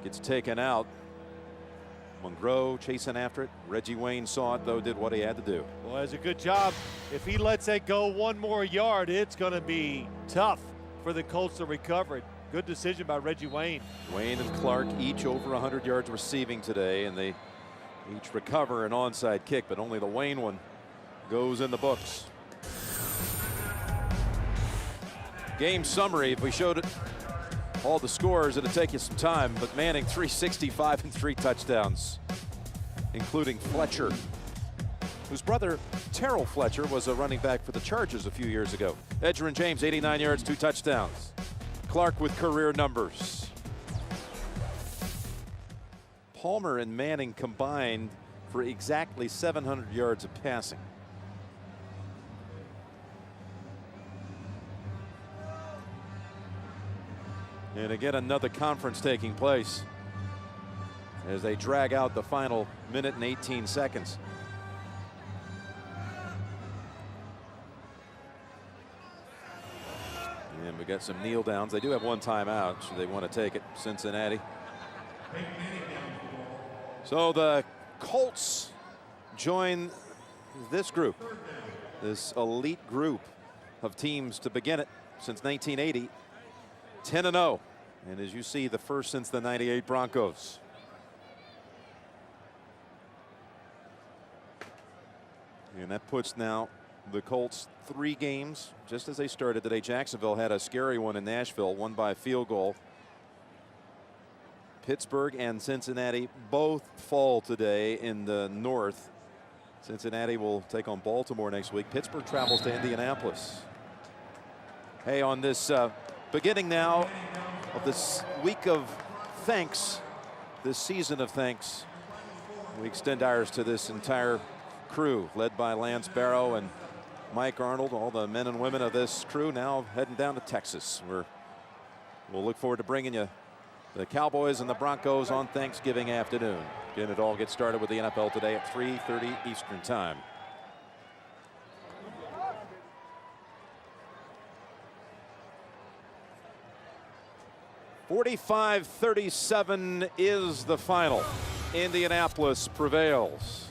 gets taken out. Monroe chasing after it. Reggie Wayne saw it, though, did what he had to do. Well, that's a good job. If he lets that go one more yard, it's going to be tough for the Colts to recover it. Good decision by Reggie Wayne. Wayne and Clark each over 100 yards receiving today, and they each recover an onside kick, but only the Wayne one goes in the books. Game summary, if we showed it all the scores, it'd take you some time, but Manning 365 and 3 touchdowns, including Fletcher whose brother Terrell Fletcher was a running back for the Chargers a few years ago. Edgerrin James, 89 yards, 2 touchdowns. Clark with career numbers. Palmer and Manning combined for exactly 700 yards of passing. And again, another conference taking place as they drag out the final minute and 18 seconds. And we got some kneel downs. They do have one timeout, so they want to take it, Cincinnati. So the Colts join this group, this elite group of teams to begin it since 1980, 10-0. And as you see, the first since the '98 Broncos. And that puts now the Colts 3 games just as they started today. Jacksonville had a scary one in Nashville, won by a field goal. Pittsburgh and Cincinnati both fall today in the North. Cincinnati will take on Baltimore next week. Pittsburgh travels to Indianapolis. Hey, on this beginning now of this week of thanks, this season of thanks, we extend ours to this entire crew led by Lance Barrow and Mike Arnold, all the men and women of this crew now heading down to Texas. We'll look forward to bringing you the Cowboys and the Broncos on Thanksgiving afternoon. Again, it all gets started with the NFL today at 3:30 Eastern Time. (45-37) is the final. Indianapolis prevails.